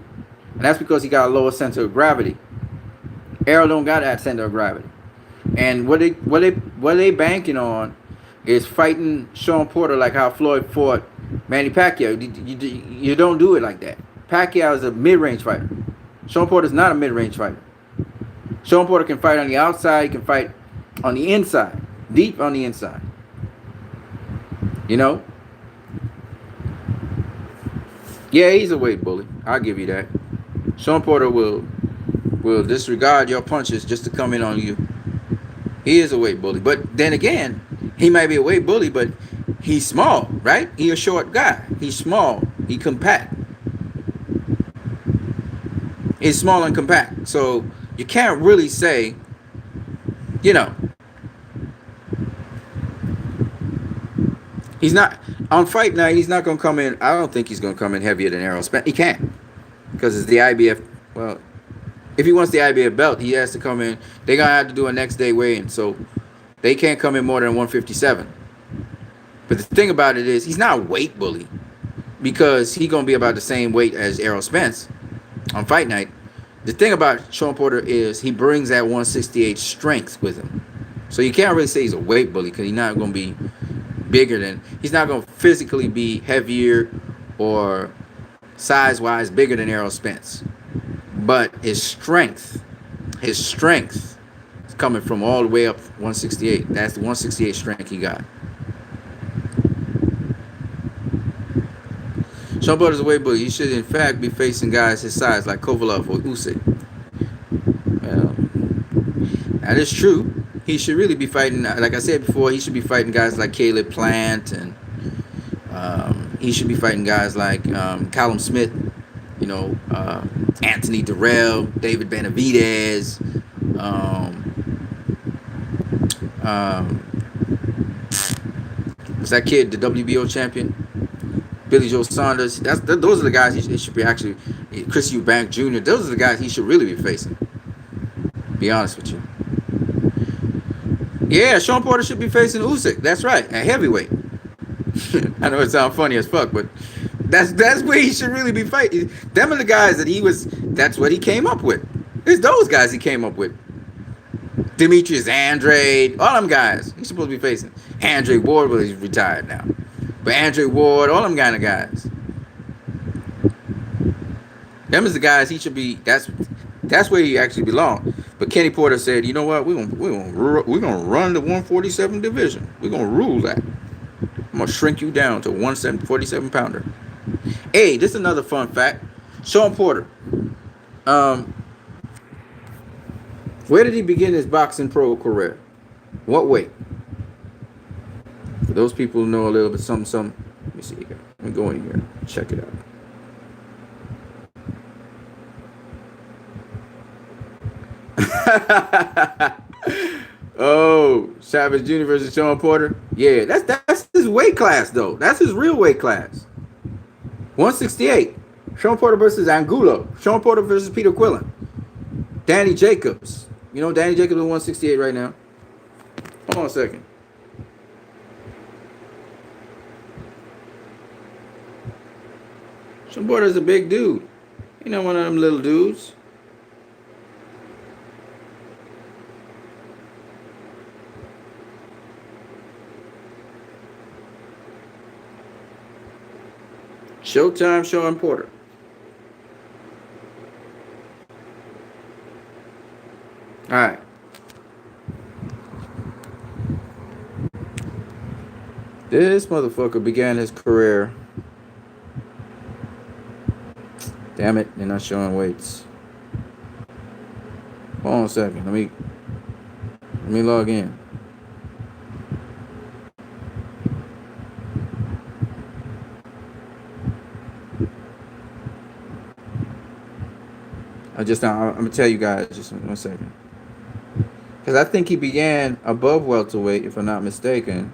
and that's because he got a lower center of gravity. Errol don't got that center of gravity, and what they banking on is fighting Sean Porter like how Floyd fought Manny Pacquiao. You don't do it like that. Pacquiao is a mid-range fighter. Sean Porter is not a mid-range fighter. Sean Porter can fight on the outside. He can fight on the inside, deep on the inside. Yeah, he's a weight bully. I'll give you that. Sean Porter will disregard your punches just to come in on you. He is a weight bully. But then again, he might be a weight bully, but he's small, right? He's a short guy. He's small. He's compact. He's small and compact. So you can't really say, he's not on fight night. He's not going to come in. I don't think he's going to come in heavier than Errol Spence. He can't, because it's the IBF. Well, if he wants the IBF belt, he has to come in. They're going to have to do a next day weigh-in. So they can't come in more than 157. But the thing about it is, he's not a weight bully, because he's going to be about the same weight as Errol Spence on fight night. The thing about Sean Porter is he brings that 168 strength with him. So you can't really say he's a weight bully, because he's not going to be bigger than, he's not going to physically be heavier or size-wise bigger than Errol Spence. But his strength is coming from all the way up 168. That's the 168 strength he got. Sean Porter's a weight bully. He should, in fact, be facing guys his size like Kovalev or Usyk. Well, that is true. He should really be fighting, like I said before, he should be fighting guys like Caleb Plant, and he should be fighting guys like Callum Smith, Anthony Durrell, David Benavidez, what's that kid, the WBO champion? Billy Joe Saunders. Those are the guys he should be actually. Chris Eubank Jr. Those are the guys he should really be facing. Be honest with you. Yeah, Sean Porter should be facing Usyk. That's right, at heavyweight. I know it sounds funny as fuck, but that's where he should really be fighting. Them are the guys that that's what he came up with. It's those guys he came up with. Demetrius Andrade, all them guys he's supposed to be facing. Andre Ward, but he's retired now. But Andre Ward, all them kind of guys. Them is the guys he should be. That's where he actually belongs. But Kenny Porter said, you know what? We're gonna run the 147 division. We're gonna rule that. I'm gonna shrink you down to 147 pounder. Hey, this is another fun fact. Sean Porter. Where did he begin his boxing pro career? What weight? For those people who know a little bit something. Let me see here. Let me go in here. Check it out. Oh, Chavez Jr. versus Sean Porter. Yeah, that's his weight class though. That's his real weight class. 168. Sean Porter versus Angulo. Sean Porter versus Peter Quillen. Danny Jacobs. Danny Jacobs is 168 right now. Hold on a second. Sean Porter's a big dude. He not one of them little dudes. Showtime, Sean Porter. All right. This motherfucker began his career. Damn it, they're not showing weights. Hold on a second. Let me log in. I'm gonna tell you guys just 1 second, because I think he began above welterweight, if I'm not mistaken.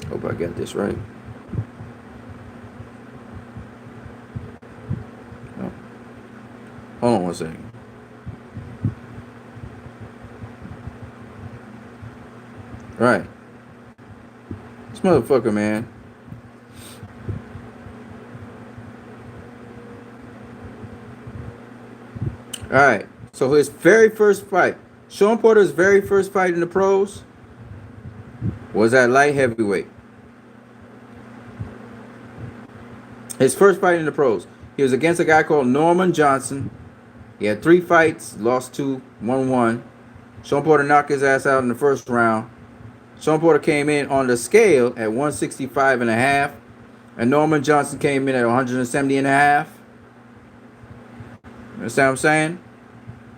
Hope I got this right. No. Hold on 1 second. Right. This motherfucker, man. All right. So his very first fight, Sean Porter's very first fight in the pros, was at light heavyweight. His first fight in the pros, he was against a guy called Norman Johnson. He had 3 fights, lost 2, won 1. Sean Porter knocked his ass out in the first round. Sean Porter came in on the scale at 165 and a half, and Norman Johnson came in at 170 and a half. You understand what I'm saying?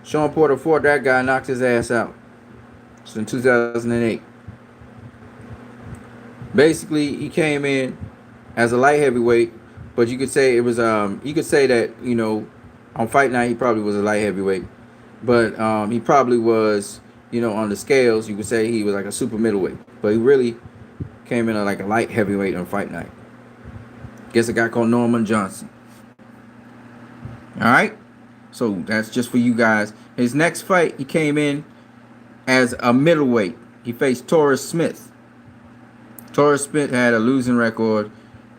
Sean Porter fought that guy, knocked his ass out. It's in 2008. Basically, he came in as a light heavyweight, but you could say it was you could say that, you know, on fight night he probably was a light heavyweight, but he probably was, you know, on the scales you could say he was like a super middleweight, but he really came in like a light heavyweight on fight night against a guy called Norman Johnson. All right, so that's just for you guys. His next fight, he came in as a middleweight. He faced Torres Smith. Torres Smith had a losing record.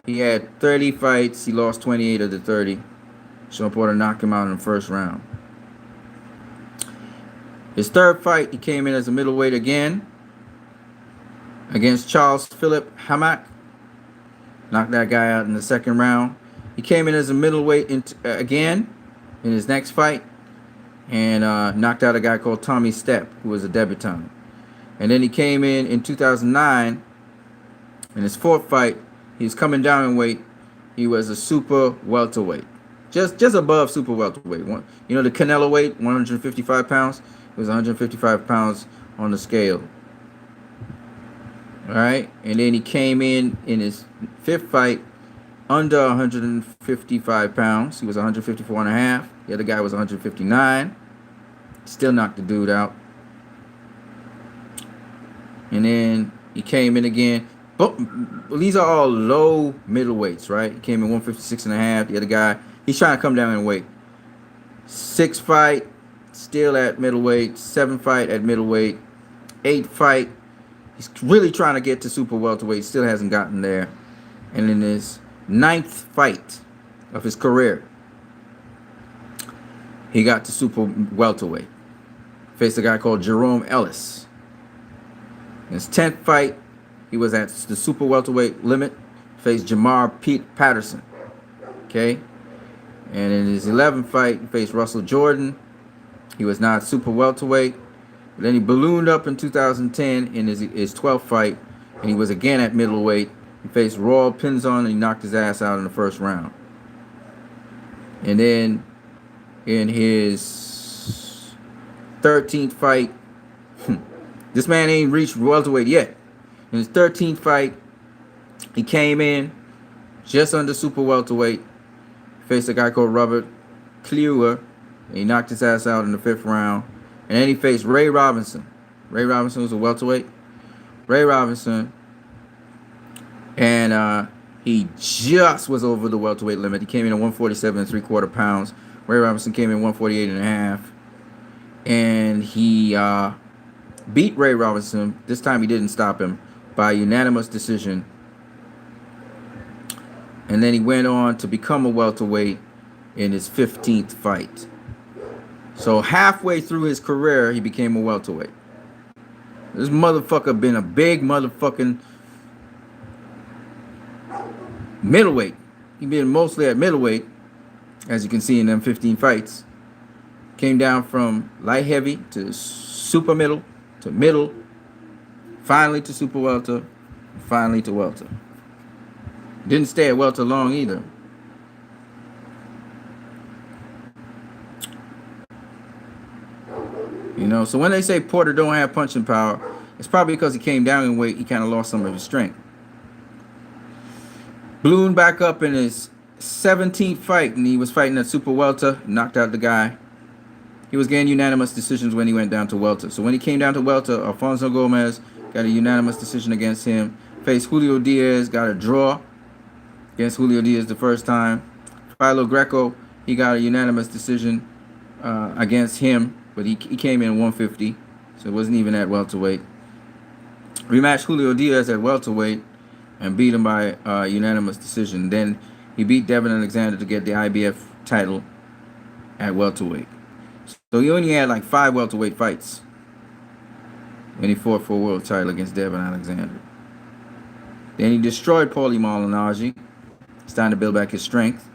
He had 30 fights. He lost 28 of the 30. Sean Porter knocked him out in the first round. His third fight, he came in as a middleweight again against Charles Philip Hamak. Knocked that guy out in the second round. He came in as a middleweight again in his next fight and knocked out a guy called Tommy Stepp, who was a debutant. And then he came in 2009. In his fourth fight, he was coming down in weight. He was a super welterweight, just above super welterweight. You know the Canelo weight, 155 pounds. It was 155 pounds on the scale. All right, and then he came in his fifth fight under 155 pounds. He was 154 and a half. The other guy was 159. Still knocked the dude out. And then he came in again. But these are all low middleweights, right? He came in 156 and a half. The other guy, he's trying to come down in weight. 6 fight, still at middleweight. 7 fight at middleweight. 8 fight, he's really trying to get to super welterweight. Still hasn't gotten there. And in his 9th fight of his career, he got to super welterweight. Faced a guy called Jerome Ellis. In his 10th fight, he was at the super welterweight limit. Faced Jamar Patterson. Okay. And in his 11th fight, he faced Russell Jordan. He was not super welterweight. But then he ballooned up in 2010 in his 12th fight. And he was again at middleweight. He faced Royal Pinzon and he knocked his ass out in the first round. And then in his 13th fight, this man ain't reached welterweight yet. In his 13th fight, he came in just under super welterweight. Faced a guy called Robert Kluwer. And he knocked his ass out in the 5th round. And then he faced Ray Robinson. Ray Robinson was a welterweight. Ray Robinson. And he just was over the welterweight limit. He came in at 147 3/4 pounds. Ray Robinson came in 148 and a half. And he beat Ray Robinson. This time he didn't stop him. By unanimous decision. And then he went on to become a welterweight in his 15th fight. So halfway through his career, he became a welterweight. This motherfucker been a big motherfucking middleweight. He been mostly at middleweight, as you can see in them 15 fights. Came down from light heavy to super middle to middle. Finally to super welter, finally to welter. Didn't stay at welter long either. You know, so when they say Porter don't have punching power, it's probably because he came down in weight, he kind of lost some of his strength. Ballooned back up in his 17th fight, and he was fighting at super welter, knocked out the guy. He was getting unanimous decisions when he went down to welter. So when he came down to welter, Alfonso Gomez got a unanimous decision against him. Faced Julio Diaz, got a draw against Julio Diaz the first time. Philo Greco, he got a unanimous decision against him, but he came in 150, so it wasn't even at welterweight. Rematched Julio Diaz at welterweight and beat him by unanimous decision. Then he beat Devin Alexander to get the IBF title at welterweight. So he only had like 5 welterweight fights when he fought for a world title against Devin Alexander. Then he destroyed Paulie Malignaggi. He's trying to build back his strength.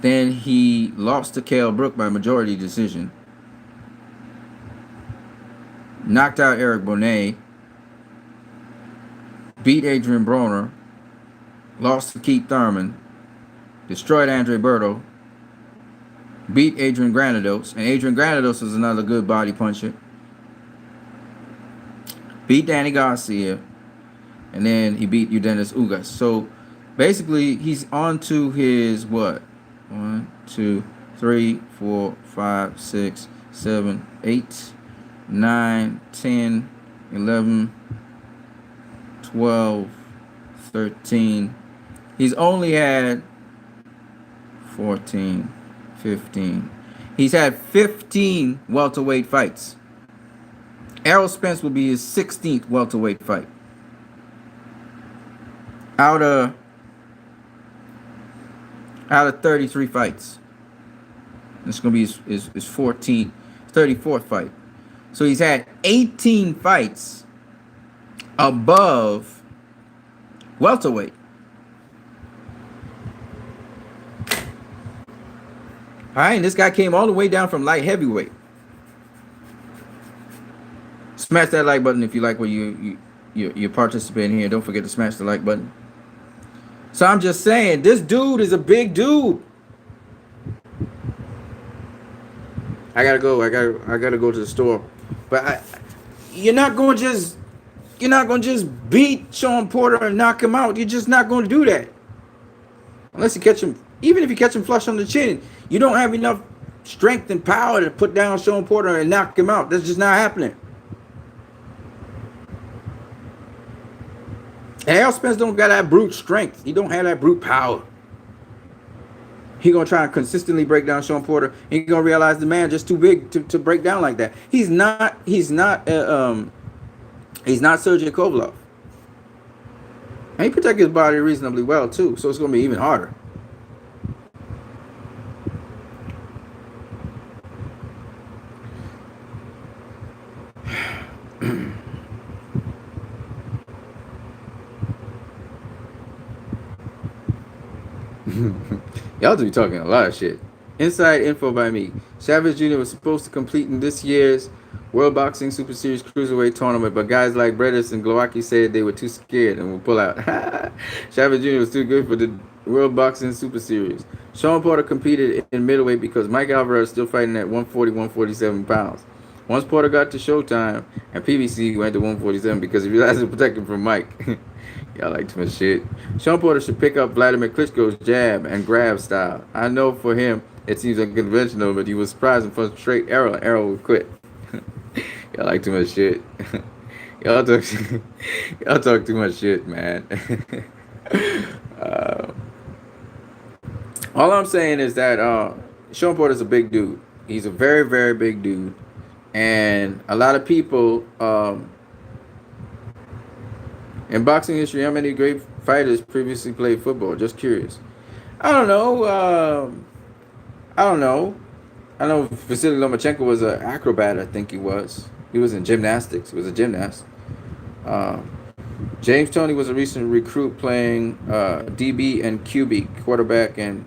Then he lost to Cale Brook by majority decision. Knocked out Eric Bonet. Beat Adrian Broner. Lost to Keith Thurman. Destroyed Andre Berto. Beat Adrian Granados. And Adrian Granados is another good body puncher. Beat Danny Garcia. And then he beat Eudenis Ugas. So basically, he's on to his what? 1, 2, 3, 4, 5, 6, 7, 8, 9, 10, 11, 12, 13. He's only had 14, 15. He's had 15 welterweight fights. Errol Spence will be his 16th welterweight fight. Out of 33 fights. This is going to be his 34th fight. So he's had 18 fights above welterweight. All right, and this guy came all the way down from light heavyweight. Smash that like button if you like what you're participating here. Don't forget to smash the like button. So I'm just saying, this dude is a big dude. I gotta go. I gotta go to the store. But you're not gonna just beat Sean Porter and knock him out. You're just not gonna do that. Unless you catch him, even if you catch him flush on the chin, you don't have enough strength and power to put down Sean Porter and knock him out. That's just not happening. And Errol Spence don't got that brute strength. He don't have that brute power. He gonna try and consistently break down Sean Porter. He gonna realize the man just too big to break down like that. He's not Sergey Kovalev. And he protects his body reasonably well too. So it's gonna be even harder. Y'all do be talking a lot of shit. Inside info by me. Chavez Jr. was supposed to complete in this year's World Boxing Super Series Cruiserweight Tournament, but guys like Bredis and Golovkin said they were too scared and would pull out. Chavez Jr. was too good for the World Boxing Super Series. Sean Porter competed in middleweight because Mike Alvarez is still fighting at 140, 147 pounds. Once Porter got to Showtime and PBC went to 147 because he realized to protect him from Mike. Y'all like too much shit. Sean Porter should pick up Vladimir Klitschko's jab and grab style. I know for him it seems unconventional, but he was surprised and from straight arrow. Arrow would quit. Y'all like too much shit. y'all talk too much shit, man. All I'm saying is that Sean Porter's a big dude. He's a very, very big dude. And a lot of people in boxing history, how many great fighters previously played football? Just curious. I don't know. I know Vasily Lomachenko was an acrobat, I think he was. He was in gymnastics. He was a gymnast. James Toney was a recent recruit playing DB and QB, quarterback and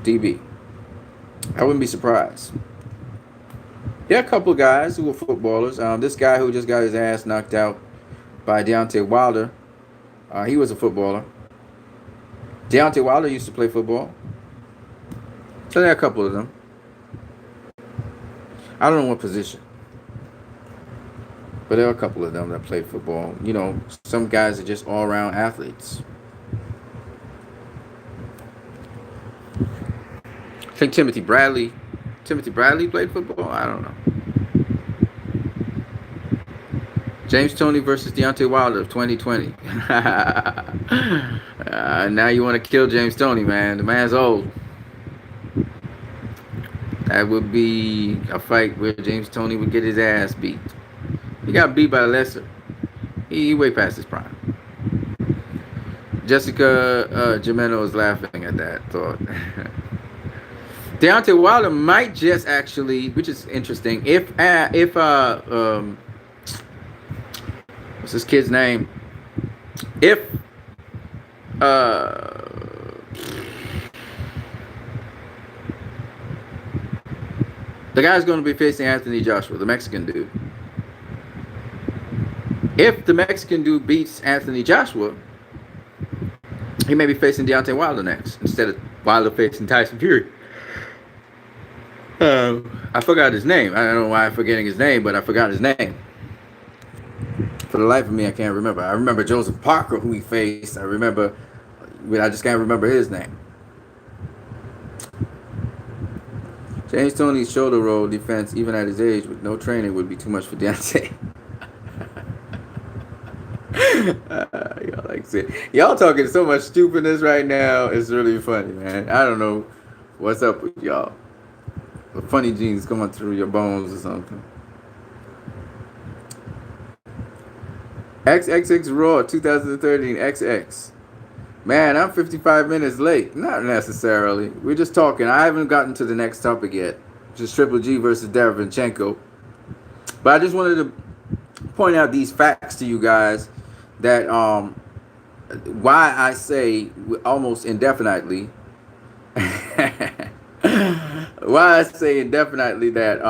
DB. I wouldn't be surprised. There are a couple of guys who were footballers. This guy who just got his ass knocked out by Deontay Wilder, he was a footballer. Deontay Wilder used to play football. So there are a couple of them. I don't know what position. But there are a couple of them that played football. You know, some guys are just all around athletes. I think Timothy Bradley played football. I don't know. James Toney versus Deontay Wilder of 2020. Now you want to kill James Toney, man. The man's old. That would be a fight where James Toney would get his ass beat. He got beat by Lesser. He way past his prime. Jessica Jimeno is laughing at that thought. Deontay Wilder might just actually, which is interesting, if what's this kid's name? If the guy's going to be facing Anthony Joshua, the Mexican dude. If the Mexican dude beats Anthony Joshua, he may be facing Deontay Wilder next, instead of Wilder facing Tyson Fury. I forgot his name. I don't know why I'm forgetting his name, but I forgot his name. For the life of me, I can't remember. I remember Joseph Parker, who he faced. I just can't remember his name. James Toney's shoulder roll defense, even at his age, with no training, would be too much for Deontay. Y'all talking so much stupidness right now. It's really funny, man. I don't know what's up with y'all. The funny genes coming through your bones or something. XXX Raw 2013 XX. Man, I'm 55 minutes late. Not necessarily. We're just talking. I haven't gotten to the next topic yet. Just Triple G versus Derevyanchenko. But I just wanted to point out these facts to you guys that why I say almost indefinitely why I say indefinitely that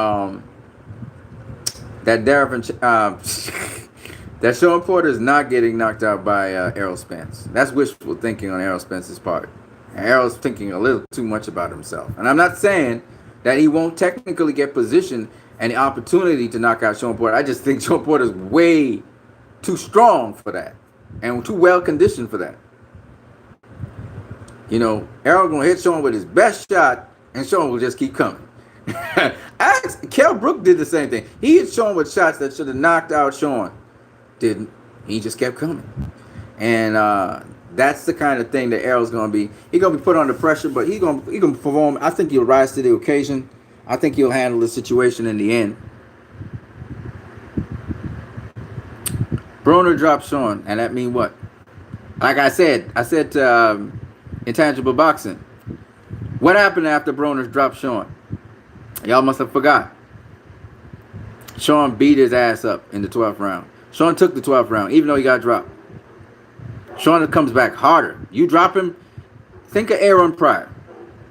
that Sean Porter is not getting knocked out by Errol Spence. That's wishful thinking on Errol Spence's part. And Errol's thinking a little too much about himself. And I'm not saying that he won't technically get position and the opportunity to knock out Sean Porter. I just think Sean Porter's way too strong for that and too well conditioned for that. You know, Errol gonna hit Sean with his best shot, and Sean will just keep coming. Kell Brook did the same thing. He hit Sean with shots that should have knocked out Sean. Didn't. He just kept coming. And that's the kind of thing that Errol's gonna be. He's gonna be put under pressure, but he's gonna perform. I think he'll rise to the occasion. I think he'll handle the situation in the end. Broner dropped Sean, and that mean what? Like I said Intangible Boxing. What happened after Broner dropped Sean? Y'all must have forgot. Sean beat his ass up in the 12th round. Sean took the 12th round, even though he got dropped. Sean comes back harder. You drop him, think of Aaron Pryor.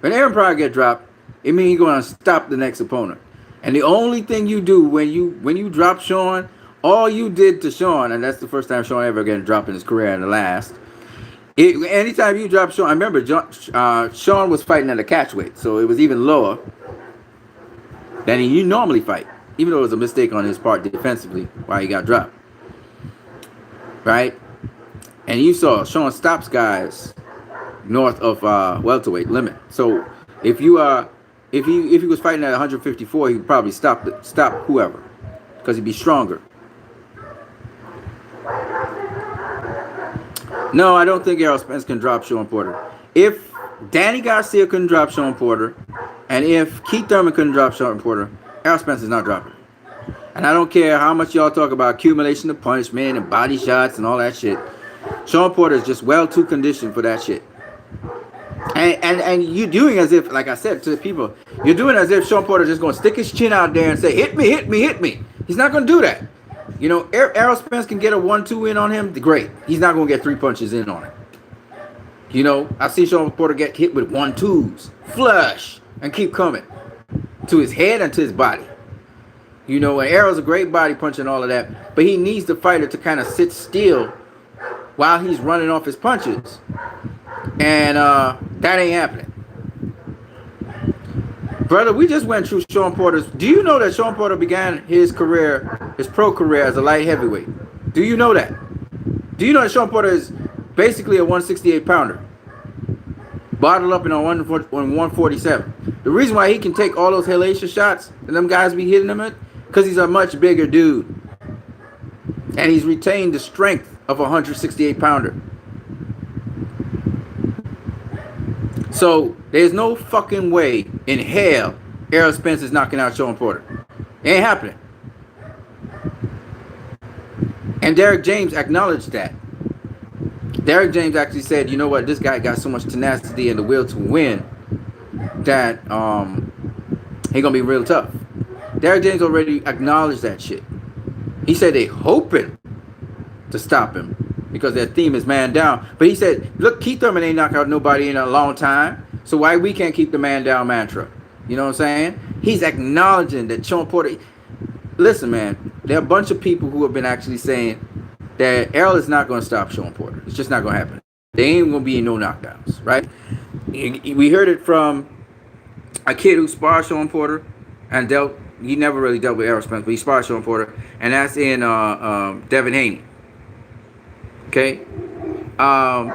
When Aaron Pryor get dropped, it means he's going to stop the next opponent. And the only thing you do when you drop Sean, all you did to Sean, and that's the first time Sean ever getting dropped in his career and the last. Anytime you drop Sean, I remember Sean was fighting at a catch weight, so it was even lower than he normally fight, even though it was a mistake on his part defensively while he got dropped. Right? And you saw Sean stops guys north of welterweight limit. So if he was fighting at 154, he would probably stop whoever, because he'd be stronger. No, I don't think Errol Spence can drop Sean Porter. If Danny Garcia couldn't drop Sean Porter, and if Keith Thurman couldn't drop Sean Porter, Errol Spence is not dropping. And I don't care how much y'all talk about accumulation of punishment and body shots and all that shit. Sean Porter is just well too conditioned for that shit. And you're doing as if, like I said to the people, you're doing as if Sean Porter is just going to stick his chin out there and say, hit me, hit me, hit me. He's not going to do that. You know, Errol Spence can get a 1-2 in on him. Great. He's not going to get 3 punches in on him. You know, I see Sean Porter get hit with 1-2s, flush, and keep coming to his head and to his body. You know, and Errol's a great body punch and all of that, but he needs the fighter to kind of sit still while he's running off his punches. And that ain't happening. Brother, we just went through Sean Porter's. Do you know that Sean Porter began his career, his pro career, as a light heavyweight? Do you know that? Do you know that Sean Porter is basically a 168 pounder, bottled up in a 147? The reason why he can take all those hellacious shots and them guys be hitting him at, because he's a much bigger dude, and he's retained the strength of a 168 pounder. So there's no fucking way in hell Errol Spence is knocking out Sean Porter. It ain't happening. And Derek James acknowledged that. Derek James actually said, you know what, this guy got so much tenacity and the will to win that he gonna be real tough. Derek James already acknowledged that shit. He said they hoping to stop him because their theme is man down. But he said, look, Keith Thurman ain't knocked out nobody in a long time. So why we can't keep the man down mantra? You know what I'm saying? He's acknowledging that Sean Porter. Listen, man, there are a bunch of people who have been actually saying that Errol is not going to stop Sean Porter. It's just not going to happen. There ain't going to be no knockdowns, right? We heard it from a kid who sparred Sean Porter and he never really dealt with Errol Spence, but he sparred Sean Porter, and that's in Devin Haney. Okay, I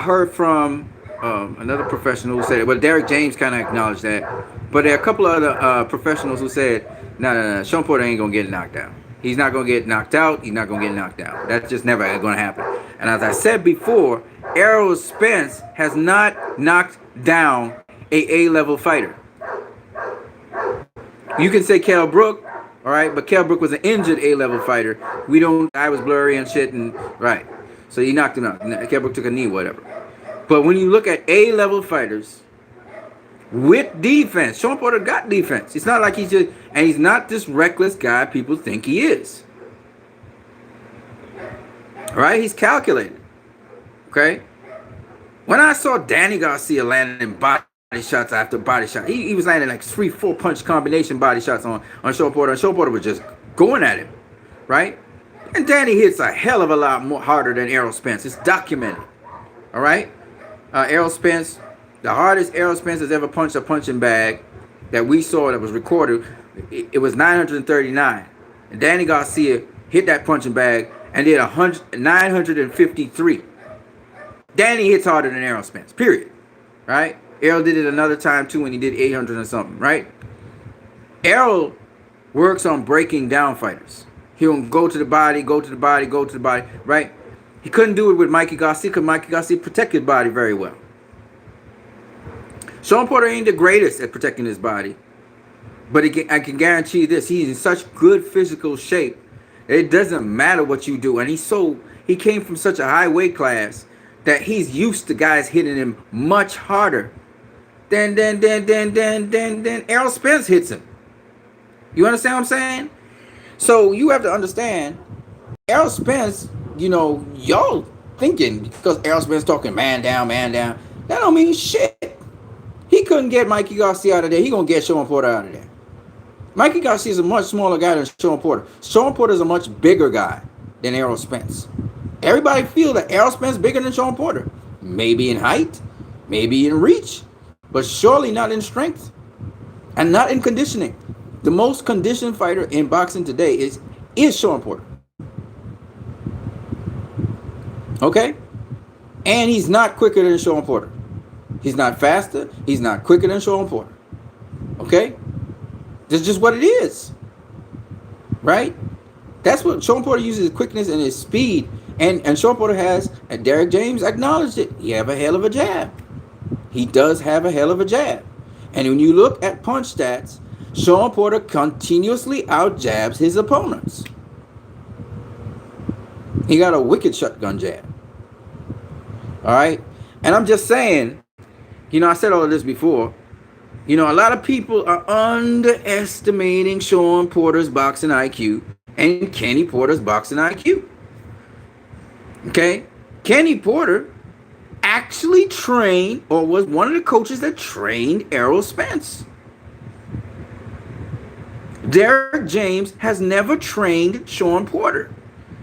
heard from another professional who said it. Well, Derek James kind of acknowledged that, but there are a couple of other professionals who said, no, Sean Porter ain't gonna get knocked down. He's not gonna get knocked out. He's not gonna get knocked down. That's just never gonna happen. And as I said before, Errol Spence has not knocked down a A-level fighter. You can say Kell Brook. All right, but Kell Brook was an injured A-level fighter. I was blurry and shit, and right. So he knocked him out. Kell Brook took a knee, whatever. But when you look at A-level fighters with defense, Sean Porter got defense. It's not like he's not this reckless guy people think he is. All right, he's calculated. Okay. When I saw Danny Garcia landing body shots after body shot. He was landing like 3-4 punch combination body shots on Sean Porter. And Sean Porter was just going at him, right? And Danny hits a hell of a lot more harder than Errol Spence. It's documented, all right? Errol Spence, the hardest Errol Spence has ever punched a punching bag that we saw that was recorded, it was 939. And Danny Garcia hit that punching bag and did 953. Danny hits harder than Errol Spence, period, right? Errol did it another time too when he did 800 and something, right? Errol works on breaking down fighters. He'll go to the body, right? He couldn't do it with Mikey Garcia because Mikey Garcia protected his body very well. Sean Porter ain't the greatest at protecting his body, but I can guarantee you this: he's in such good physical shape that it doesn't matter what you do. And he came from such a high weight class that he's used to guys hitting him much harder than Errol Spence hits him. You understand what I'm saying? So you have to understand, Errol Spence, y'all thinking because Errol Spence talking man down, that don't mean shit. He couldn't get Mikey Garcia out of there. He gonna get Sean Porter out of there. Mikey Garcia is a much smaller guy than Sean Porter. Sean Porter is a much bigger guy than Errol Spence. Everybody feel that Errol Spence is bigger than Sean Porter. Maybe in height, maybe in reach, but surely not in strength and not in conditioning. The most conditioned fighter in boxing today is Sean Porter. Okay? And he's not quicker than Sean Porter. He's not faster. He's not quicker than Sean Porter. Okay? That's just what it is. Right? That's what Sean Porter uses, his quickness and his speed. And Sean Porter has, and Derek James acknowledged it, he have a hell of a jab. He does have a hell of a jab. And when you look at punch stats, Sean Porter continuously out-jabs his opponents. He got a wicked shotgun jab. All right? And I'm just saying, I said all of this before. A lot of people are underestimating Sean Porter's boxing IQ and Kenny Porter's boxing IQ. Okay? Kenny Porter actually trained or was one of the coaches that trained Errol Spence. Derek James has never trained Sean Porter.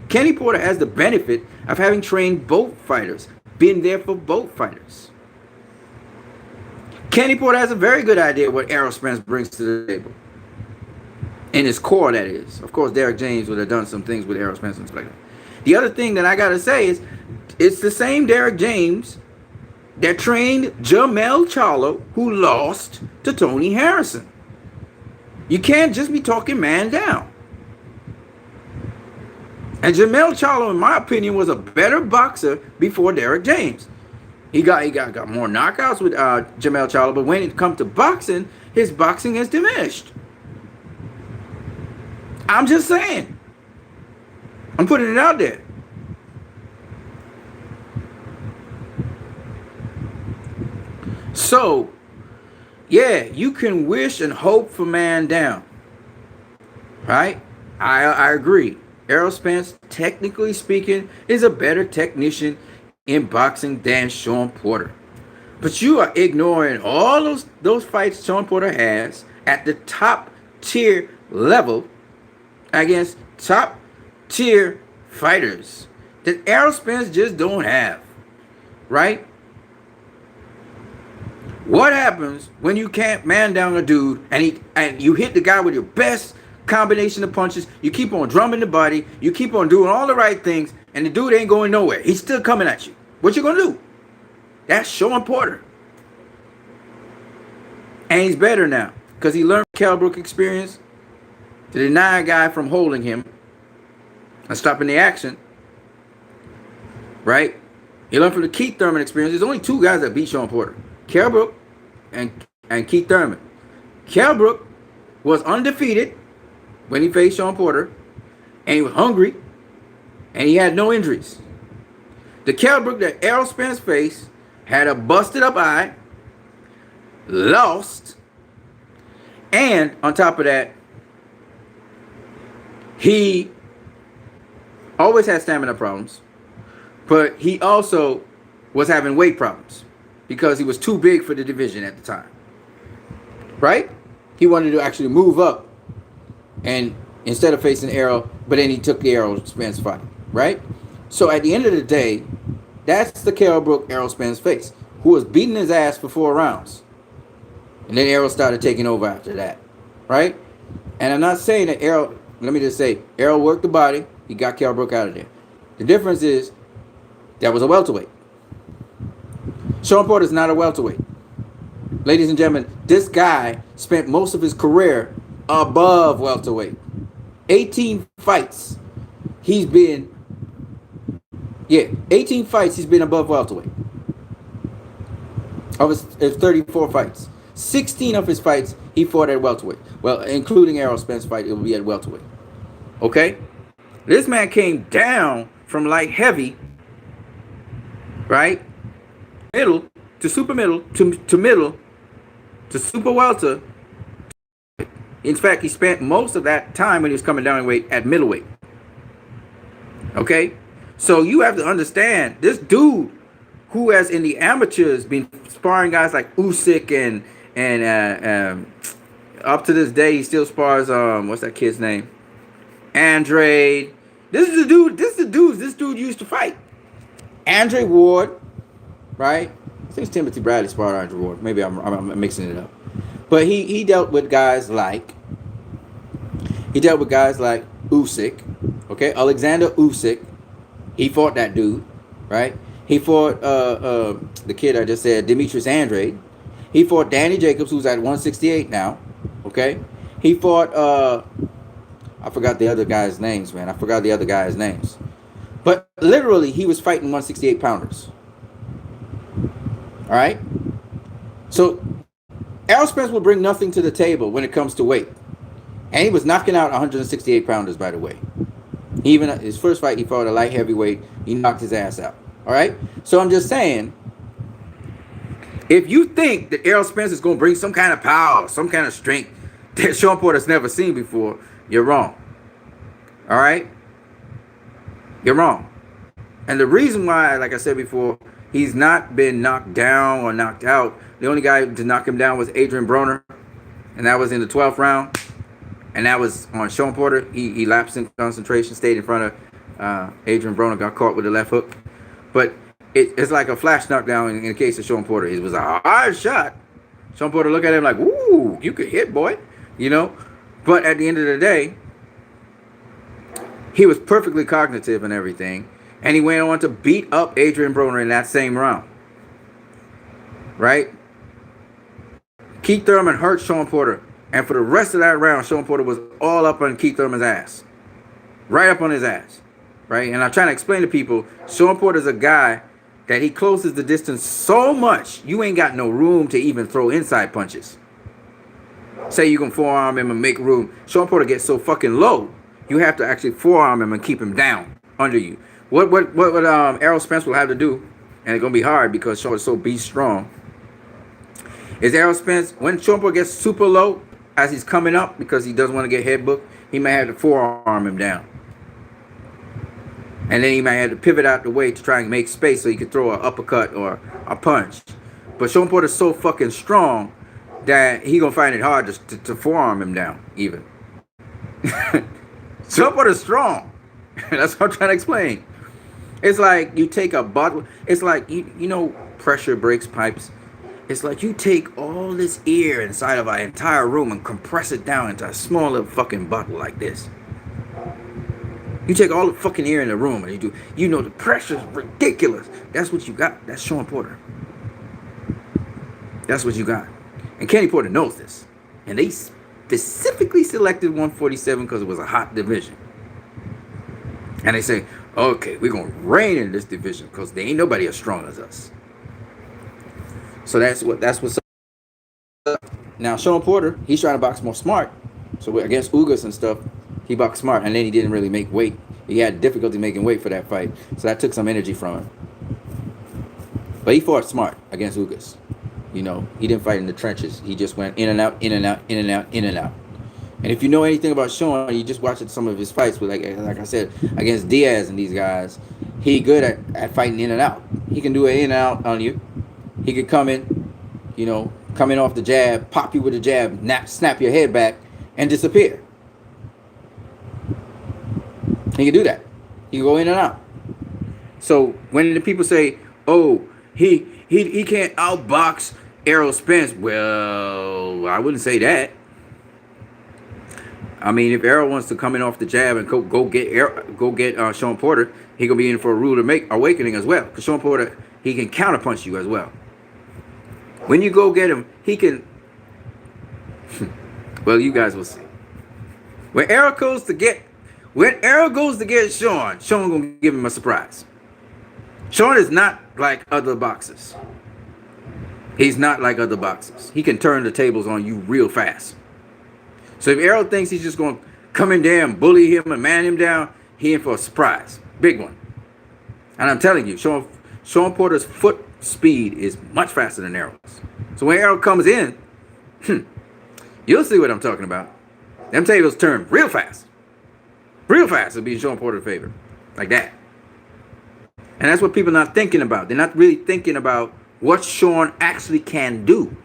Kenny Porter has the benefit of having trained both fighters, been there for both fighters. Kenny Porter has a very good idea what Errol Spence brings to the table. In his core, that is. Of course, Derek James would have done some things with Errol Spence and stuff like that. The other thing that I got to say is, it's the same Derek James that trained Jermell Charlo, who lost to Tony Harrison. You can't just be talking man down. And Jermell Charlo, in my opinion, was a better boxer before Derek James. He got more knockouts with Jermell Charlo, but when it comes to boxing, his boxing has diminished. I'm just saying. I'm putting it out there. So, yeah, you can wish and hope for man down. Right? I agree. Errol Spence, technically speaking, is a better technician in boxing than Sean Porter. But you are ignoring all those fights Sean Porter has at the top tier level against top tier fighters that Errol Spence just don't have. Right? What happens when you can't man down a dude and you hit the guy with your best combination of punches, you keep on drumming the body, you keep on doing all the right things, and the dude ain't going nowhere. He's still coming at you. What you gonna do? That's Sean Porter. And he's better now because he learned Kell Brook experience to deny a guy from holding him and stopping the action. Right? He learned from the Keith Thurman experience. There's only two guys that beat Sean Porter. Kell Brook and Keith Thurman. Kell Brook was undefeated when he faced Sean Porter, and he was hungry, and he had no injuries. The Kell Brook that Errol Spence faced had a busted up eye, lost, and on top of that, he always had stamina problems, but he also was having weight problems because he was too big for the division at the time. Right? He wanted to actually move up and instead of facing Errol, but then he took the Errol Spence fight. Right? So at the end of the day, that's the Kell Brook Errol Spence face, who was beating his ass for 4 rounds. And then Errol started taking over after that. Right? And I'm not saying that Errol, let me just say, Errol worked the body. He got Kell Brook out of there. The difference is that was a welterweight. Sean Porter is not a welterweight. Ladies and gentlemen, this guy spent most of his career above welterweight. 18 fights. He's been, 18 fights he's been above welterweight. Of his 34 fights. 16 of his fights he fought at welterweight. Well, including Errol Spence fight, it will be at welterweight. Okay? This man came down from light heavy, right? Middle to super middle to middle to super welter. In fact, he spent most of that time when he was coming down in weight at middleweight. Okay? So you have to understand, this dude who has in the amateurs been sparring guys like Usyk and up to this day he still spars what's that kid's name? Andre. This is the dude this dude used to fight. Andre Ward, right? I think it's Timothy Bradley sparred Andre Ward. Maybe I'm mixing it up. But he dealt with guys like Usyk, okay? Alexander Usyk. He fought that dude, right? He fought the kid I just said, Demetrius Andrade. He fought Danny Jacobs, who's at 168 now, okay? He fought I forgot the other guys' names, man. But literally, he was fighting 168 pounders. All right? So, Errol Spence will bring nothing to the table when it comes to weight. And he was knocking out 168 pounders, by the way. Even his first fight, he fought a light heavyweight. He knocked his ass out. All right? So, I'm just saying, if you think that Errol Spence is going to bring some kind of power, some kind of strength that Sean Porter's never seen before, you're wrong. All right? You're wrong. And the reason why, like I said before, he's not been knocked down or knocked out. The only guy to knock him down was Adrian Broner. And that was in the 12th round. And that was on Sean Porter. He lapsed in concentration, stayed in front of Adrian Broner, got caught with the left hook. But it's like a flash knockdown in the case of Sean Porter. It was a hard shot. Sean Porter look at him like, "Ooh, you could hit, boy," you know. But at the end of the day, he was perfectly cognitive and everything, and he went on to beat up Adrian Broner in that same round. Right? Keith Thurman hurt Sean Porter, and for the rest of that round, Sean Porter was all up on Keith Thurman's ass, right up on his ass. Right? And I'm trying to explain to people, Sean Porter's a guy that he closes the distance so much, you ain't got no room to even throw inside punches. Say you can forearm him and make room. Sean Porter gets so fucking low, you have to actually forearm him and keep him down under you. What Errol Spence will have to do, and it's gonna be hard because Sean is so beast strong, is Errol Spence, when Sean Porter gets super low as he's coming up because he doesn't want to get head booked, he might have to forearm him down. And then he might have to pivot out the way to try and make space so he could throw an uppercut or a punch. But Sean Porter's so fucking strong that he gonna find it hard to forearm him down, even. Sean Porter's strong. That's what I'm trying to explain. It's like you take a bottle. It's like, you know, pressure breaks pipes. It's like you take all this air inside of our entire room and compress it down into a small little fucking bottle like this. You take all the fucking air in the room and you know the pressure's ridiculous. That's what you got. That's Sean Porter. That's what you got. And Kenny Porter knows this. And they specifically selected 147 because it was a hot division. And they say, okay, we're going to reign in this division because there ain't nobody as strong as us. So that's what's up. Now, Sean Porter, he's trying to box more smart. So against Ugas and stuff, he boxed smart, and then he didn't really make weight. He had difficulty making weight for that fight, so that took some energy from him. But he fought smart against Ugas. You know, he didn't fight in the trenches. He just went in and out, in and out, in and out, in and out. And if you know anything about Sean, you just watch some of his fights with, like I said, against Diaz and these guys. He good at fighting in and out. He can do an in and out on you. He could come in, you know, come in off the jab, pop you with a jab, snap your head back, and disappear. He can do that. He can go in and out. So when the people say, "Oh, he can't outbox Errol Spence," well, I wouldn't say that. I mean, if Errol wants to come in off the jab and go get Sean Porter, he gonna be in for a rude awakening as well. Because Sean Porter, he can counterpunch you as well. When you go get him, he can. Well, you guys will see. When Errol goes to get Sean gonna give him a surprise. Sean is not like other boxers. He's not like other boxers. He can turn the tables on you real fast. So if Errol thinks he's just gonna come in there and bully him and man him down, he in for a surprise, big one. And I'm telling you, Sean Porter's foot speed is much faster than Errol's. So when Errol comes in, you'll see what I'm talking about. Them tables turn real fast. Real fast. It'll be in Sean Porter's favor. Like that. And that's what people are not thinking about. They're not really thinking about what Sean actually can do.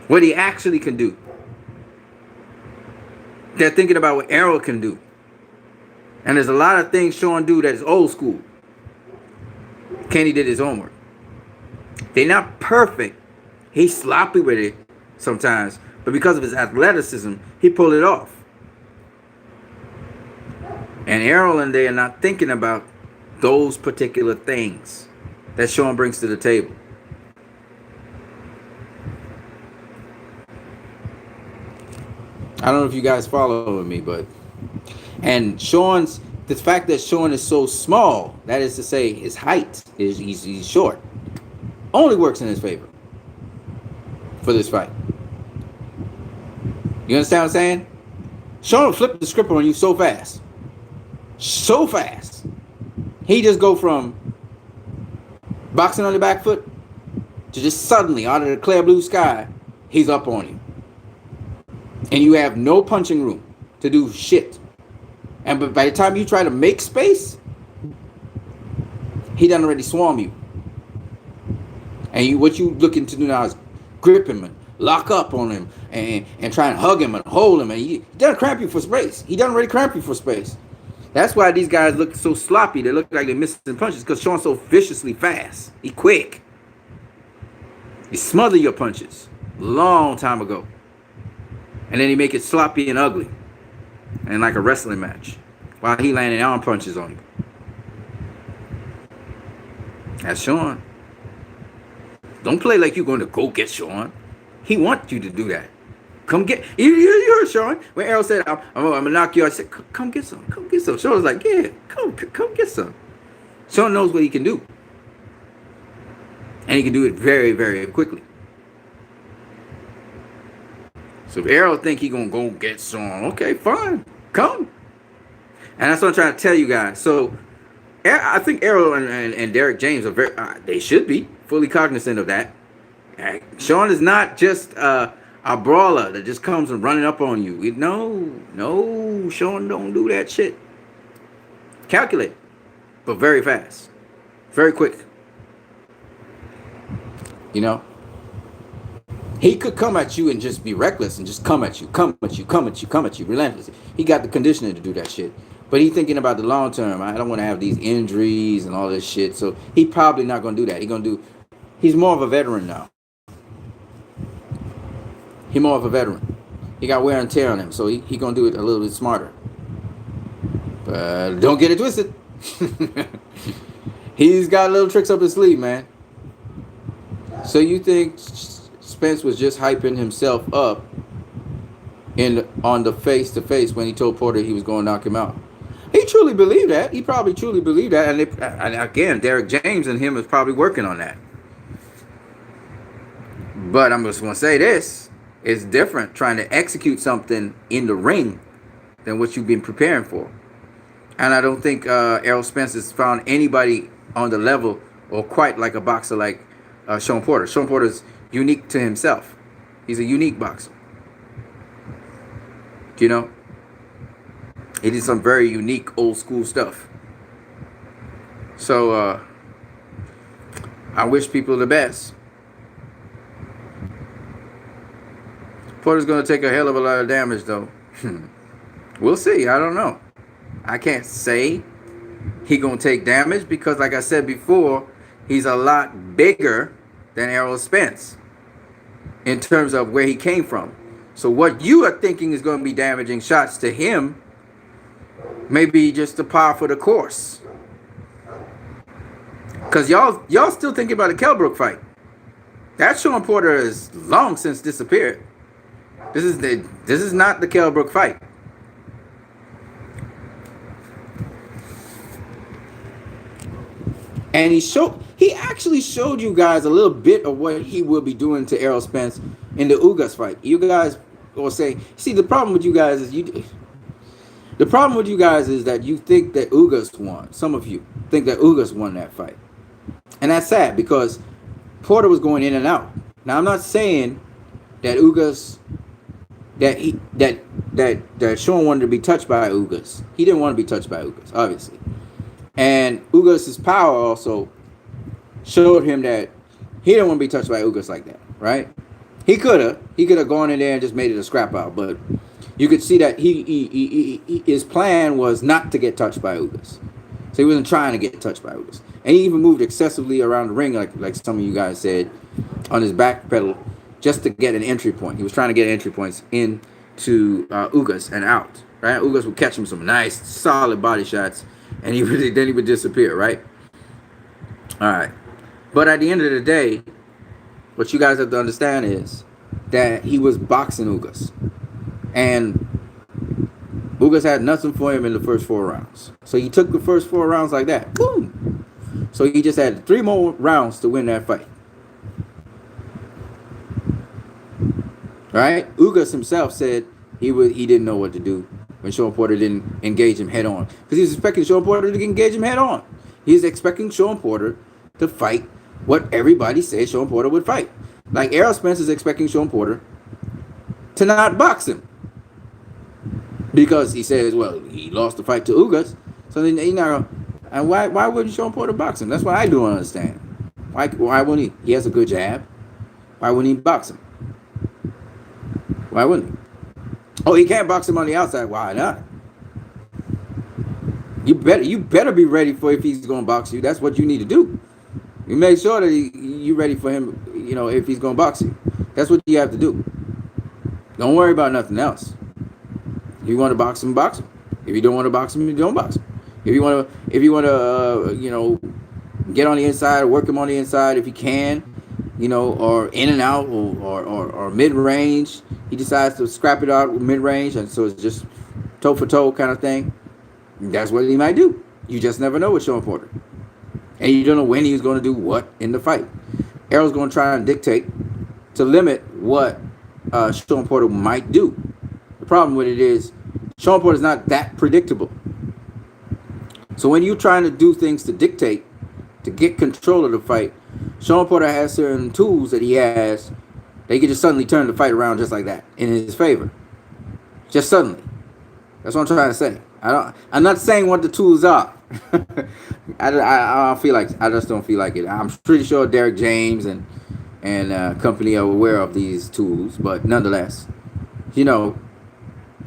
What he actually can do. They're thinking about what Errol can do. And there's a lot of things Sean do that is old school. Kenny did his homework. They're not perfect. He's sloppy with it sometimes. But because of his athleticism, he pulled it off. And Errol and they are not thinking about those particular things that Sean brings to the table. I don't know if you guys follow me, but the fact that Sean is so small, that is to say his height, he's short, only works in his favor for this fight. You understand what I'm saying? Sean will flip the script on you so fast. So fast. He just go from boxing on the back foot to just suddenly, out of the clear blue sky, he's up on you. And you have no punching room to do shit. And by the time you try to make space, he done already swarm you. And what you looking to do now is grip him and lock up on him and try and hug him and hold him. And he done cramp you for space. He done already cramp you for space. That's why these guys look so sloppy. They look like they're missing punches because Sean's so viciously fast. He quick. He smother your punches long time ago. And then he make it sloppy and ugly. And like a wrestling match. While he landing arm punches on you. That's Sean. Don't play like you're going to go get Sean. He wants you to do that. Come get. You heard Sean when Errol said, "I'm gonna knock you out." I said, "Come get some. Come get some." Sean was like, "Yeah, come get some." Sean knows what he can do, and he can do it very, very quickly. So if Errol think he gonna go get Sean, okay, fine, come. And that's what I'm trying to tell you guys. So I think Errol and Derek James are very. They should be fully cognizant of that. Sean is not just a brawler that just comes and running up on you. No, Sean don't do that shit. Calculate, but very fast, very quick. You know, he could come at you and just be reckless and just come at you relentlessly. He got the conditioning to do that shit. But he's thinking about the long term. I don't want to have these injuries and all this shit. So he probably not going to do that. He's more of a veteran now. He's more of a veteran. He got wear and tear on him. So he going to do it a little bit smarter. But don't get it twisted. He's got little tricks up his sleeve, man. So you think Spence was just hyping himself up on the face-to-face when he told Porter he was going to knock him out? He truly believed that. He probably truly believed that. And again, Derek James and him is probably working on that. But I'm just going to say this. It's different trying to execute something in the ring than what you've been preparing for. And I don't think Errol Spence has found anybody on the level or quite like a boxer like Sean Porter. Sean Porter's unique to himself. He's a unique boxer. You know? He did some very unique old school stuff. So I wish people the best. Porter's going to take a hell of a lot of damage, though. We'll see. I don't know. I can't say he going to take damage because, like I said before, he's a lot bigger than Errol Spence in terms of where he came from. So what you are thinking is going to be damaging shots to him may be just the par for the course. Because y'all still thinking about the Kell fight. That Sean Porter is long since disappeared. This is not the Kell fight. And he actually showed you guys a little bit of what he will be doing to Errol Spence in the Ugas fight. You guys will say, see, the problem with you guys is that you think that Ugas won. Some of you think that Ugas won that fight. And that's sad because Porter was going in and out. Now I'm not saying that Ugas that Sean wanted to be touched by Ugas. He didn't want to be touched by Ugas, obviously. And Ugas' power also showed him that he didn't want to be touched by Ugas like that, right? He could have gone in there and just made it a scrap out, but you could see that his plan was not to get touched by Ugas. So he wasn't trying to get touched by Ugas. And he even moved excessively around the ring, like some of you guys said, on his back pedal, just to get an entry point. He was trying to get entry points into Ugas and out, right? Ugas would catch him some nice, solid body shots, and then he would disappear, right? All right. But at the end of the day, what you guys have to understand is that he was boxing Ugas. And Ugas had nothing for him in the first 4 rounds. So he took the first 4 rounds like that. Boom. So he just had 3 more rounds to win that fight. Right? Ugas himself said he didn't know what to do when Sean Porter didn't engage him head on. Because he was expecting Sean Porter to engage him head on. He was expecting Sean Porter to fight what everybody said Sean Porter would fight. Like Errol Spence is expecting Sean Porter to not box him. Because he says, well, he lost the fight to Ugas. So then and why wouldn't Sean Porter box him? That's what I don't understand. Why wouldn't he? He has a good jab. Why wouldn't he box him? Why wouldn't he? Oh, he can't box him on the outside. Why not? You better be ready for if he's going to box you. That's what you need to do. You make sure that you're ready for him. if he's gonna box you. That's what you have to do. Don't worry about nothing else. If you want to box him, box him. If you don't want to box him, you don't box him. If you want to get on the inside, work him on the inside if you can, or in and out, or mid range. He decides to scrap it out with mid range, and so it's just toe for toe kind of thing. That's what he might do. You just never know with Sean Porter, and you don't know when he's going to do what in the fight. Errol's going to try and dictate to limit what Sean Porter might do. The problem with it is Sean Porter is not that predictable. So when you're trying to do things to dictate, to get control of the fight, Sean Porter has certain tools that he has. They can just suddenly turn the fight around just like that in his favor. Just suddenly. That's what I'm trying to say. I'm not saying what the tools are. I just don't feel like it. I'm pretty sure Derek James and company are aware of these tools, but nonetheless, I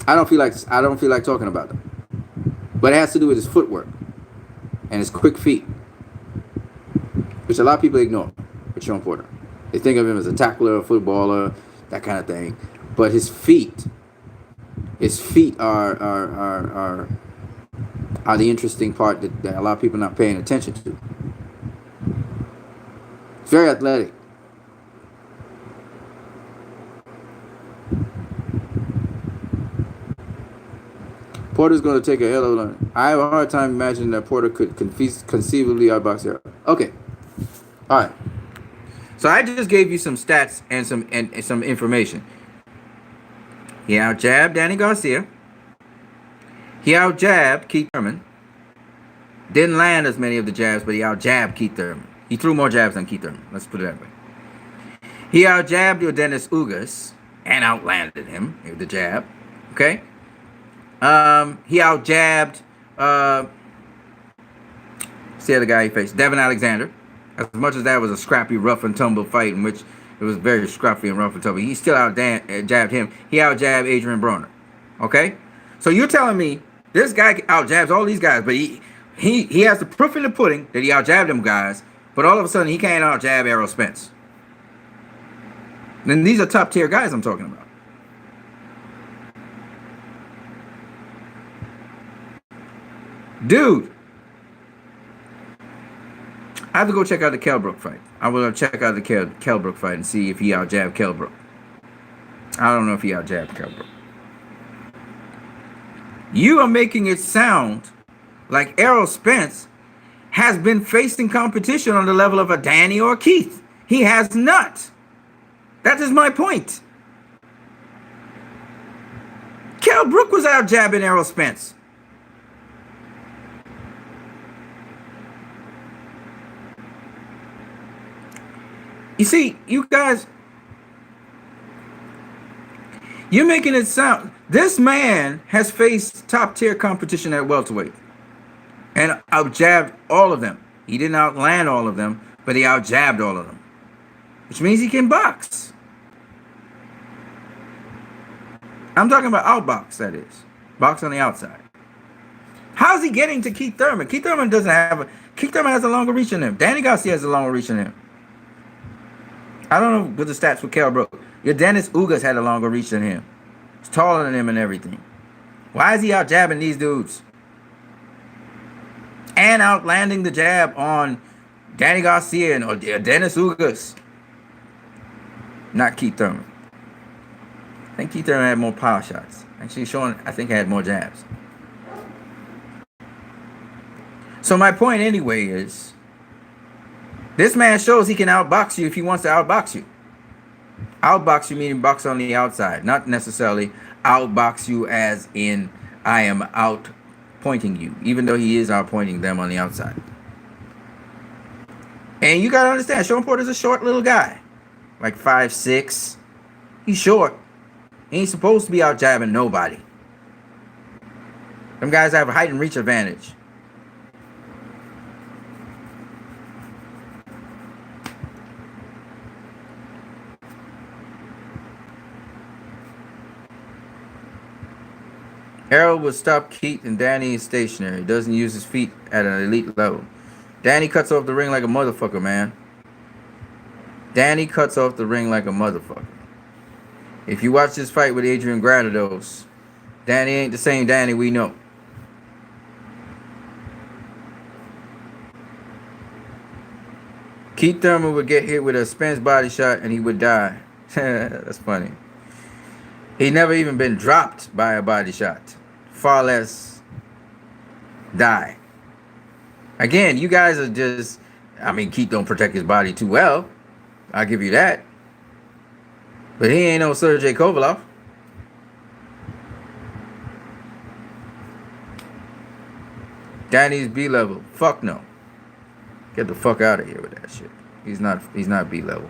don't feel like talking about them. But it has to do with his footwork and his quick feet, which a lot of people ignore with Sean Porter. They think of him as a tackler, a footballer, that kind of thing. But his feet are the interesting part that a lot of people are not paying attention to. It's very athletic. Porter's going to take a hell of a learn. I have a hard time imagining that Porter could conceivably outbox Errol. Okay. All right. So I just gave you some stats and some information. He out-jabbed Danny Garcia. He out-jabbed Keith Thurman. Didn't land as many of the jabs, but he out-jabbed Keith Thurman. He threw more jabs than Keith Thurman. Let's put it that way. He out-jabbed Dennis Ugas and outlanded him with the jab. Okay? He out-jabbed, what's the other guy he faced? Devin Alexander. As much as that was a scrappy, rough and tumble fight in which it was very scrappy and rough and tumble, he still out-jabbed him. He out-jabbed Adrian Broner. Okay? So you're telling me this guy out-jabs all these guys, but he has the proof in the pudding that he out-jabbed them guys, but all of a sudden he can't out-jab Errol Spence. And these are top-tier guys I'm talking about. Dude, I have to go check out the Kell Brook fight. I will check out the Kell Brook fight and see if he out-jabbed Kell Brook. I don't know if he out-jabbed Kell Brook. You are making it sound like Errol Spence has been facing competition on the level of a Danny or a Keith. He has not. That is my point. Kell Brook was out-jabbing Errol Spence. You see, you guys, you're making it sound. This man has faced top-tier competition at welterweight and out-jabbed all of them. He didn't outland all of them, but he out-jabbed all of them, which means he can box. I'm talking about outbox, that is. Box on the outside. How's he getting to Keith Thurman? Keith Thurman has a longer reach than him. Danny Garcia has a longer reach than him. I don't know what the stats with Kell Brook. Your Dennis Ugas had a longer reach than him. He's taller than him and everything. Why is he out jabbing these dudes? And outlanding the jab on Danny Garcia and or Dennis Ugas. Not Keith Thurman. I think Keith Thurman had more power shots. Actually, Sean, I think, had more jabs. So my point anyway is, this man shows he can outbox you if he wants to outbox you. Outbox you meaning box on the outside, not necessarily outbox you as in I am out pointing you, even though he is out pointing them on the outside. And you got to understand, Sean Porter's a short little guy, like 5'6". He's short. He ain't supposed to be out jabbing nobody. Them guys have a height and reach advantage. Errol would stop Keith and Danny is stationary. He doesn't use his feet at an elite level. Danny cuts off the ring like a motherfucker, man. Danny cuts off the ring like a motherfucker. If you watch this fight with Adrian Granados, Danny ain't the same Danny we know. Keith Thurman would get hit with a Spence body shot and he would die. That's funny. He never even been dropped by a body shot, far less die. Again, you guys are just, I mean, Keith don't protect his body too well. I'll give you that. But he ain't no Sergey Kovalev. Danny's B level. Fuck no. Get the fuck out of here with that shit. He's not B level.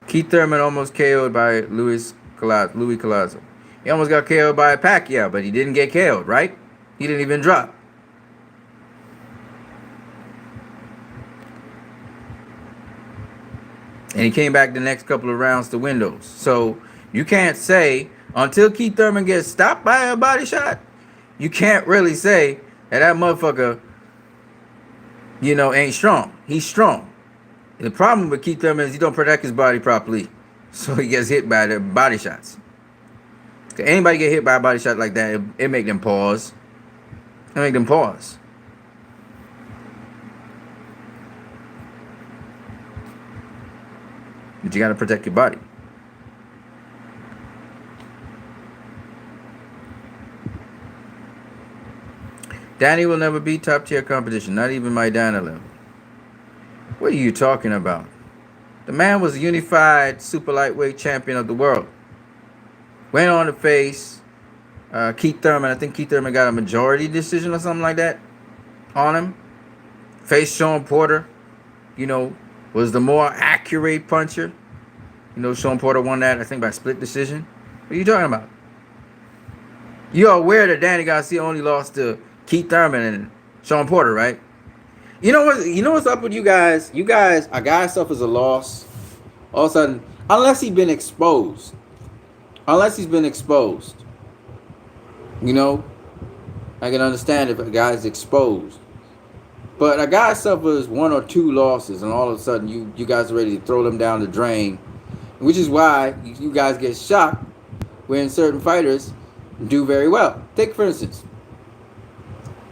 Keith Thurman almost KO'd by Louis Collazo. He almost got KO'd by Pacquiao, but he didn't get KO'd, right? He didn't even drop. And he came back the next couple of rounds to win those. So you can't say, until Keith Thurman gets stopped by a body shot, you can't really say that motherfucker, ain't strong. He's strong. And the problem with Keith Thurman is he don't protect his body properly. So he gets hit by the body shots. Anybody get hit by a body shot like that, it make them pause. But you got to protect your body. Danny will never beat top tier competition, not even Maidana level. What are you talking about? The man was a unified super lightweight champion of the world. Went on to face Keith Thurman. I think Keith Thurman got a majority decision or something like that on him. Faced Sean Porter, was the more accurate puncher. Sean Porter won that, I think, by split decision. What are you talking about? You're aware that Danny Garcia only lost to Keith Thurman and Sean Porter, right? You know what's up with you guys? You guys, a guy suffers a loss, all of a sudden, unless he's been exposed. I can understand if a guy's exposed. But a guy suffers 1 or 2 losses, and all of a sudden you guys are ready to throw them down the drain, which is why you guys get shocked when certain fighters do very well. Take, for instance,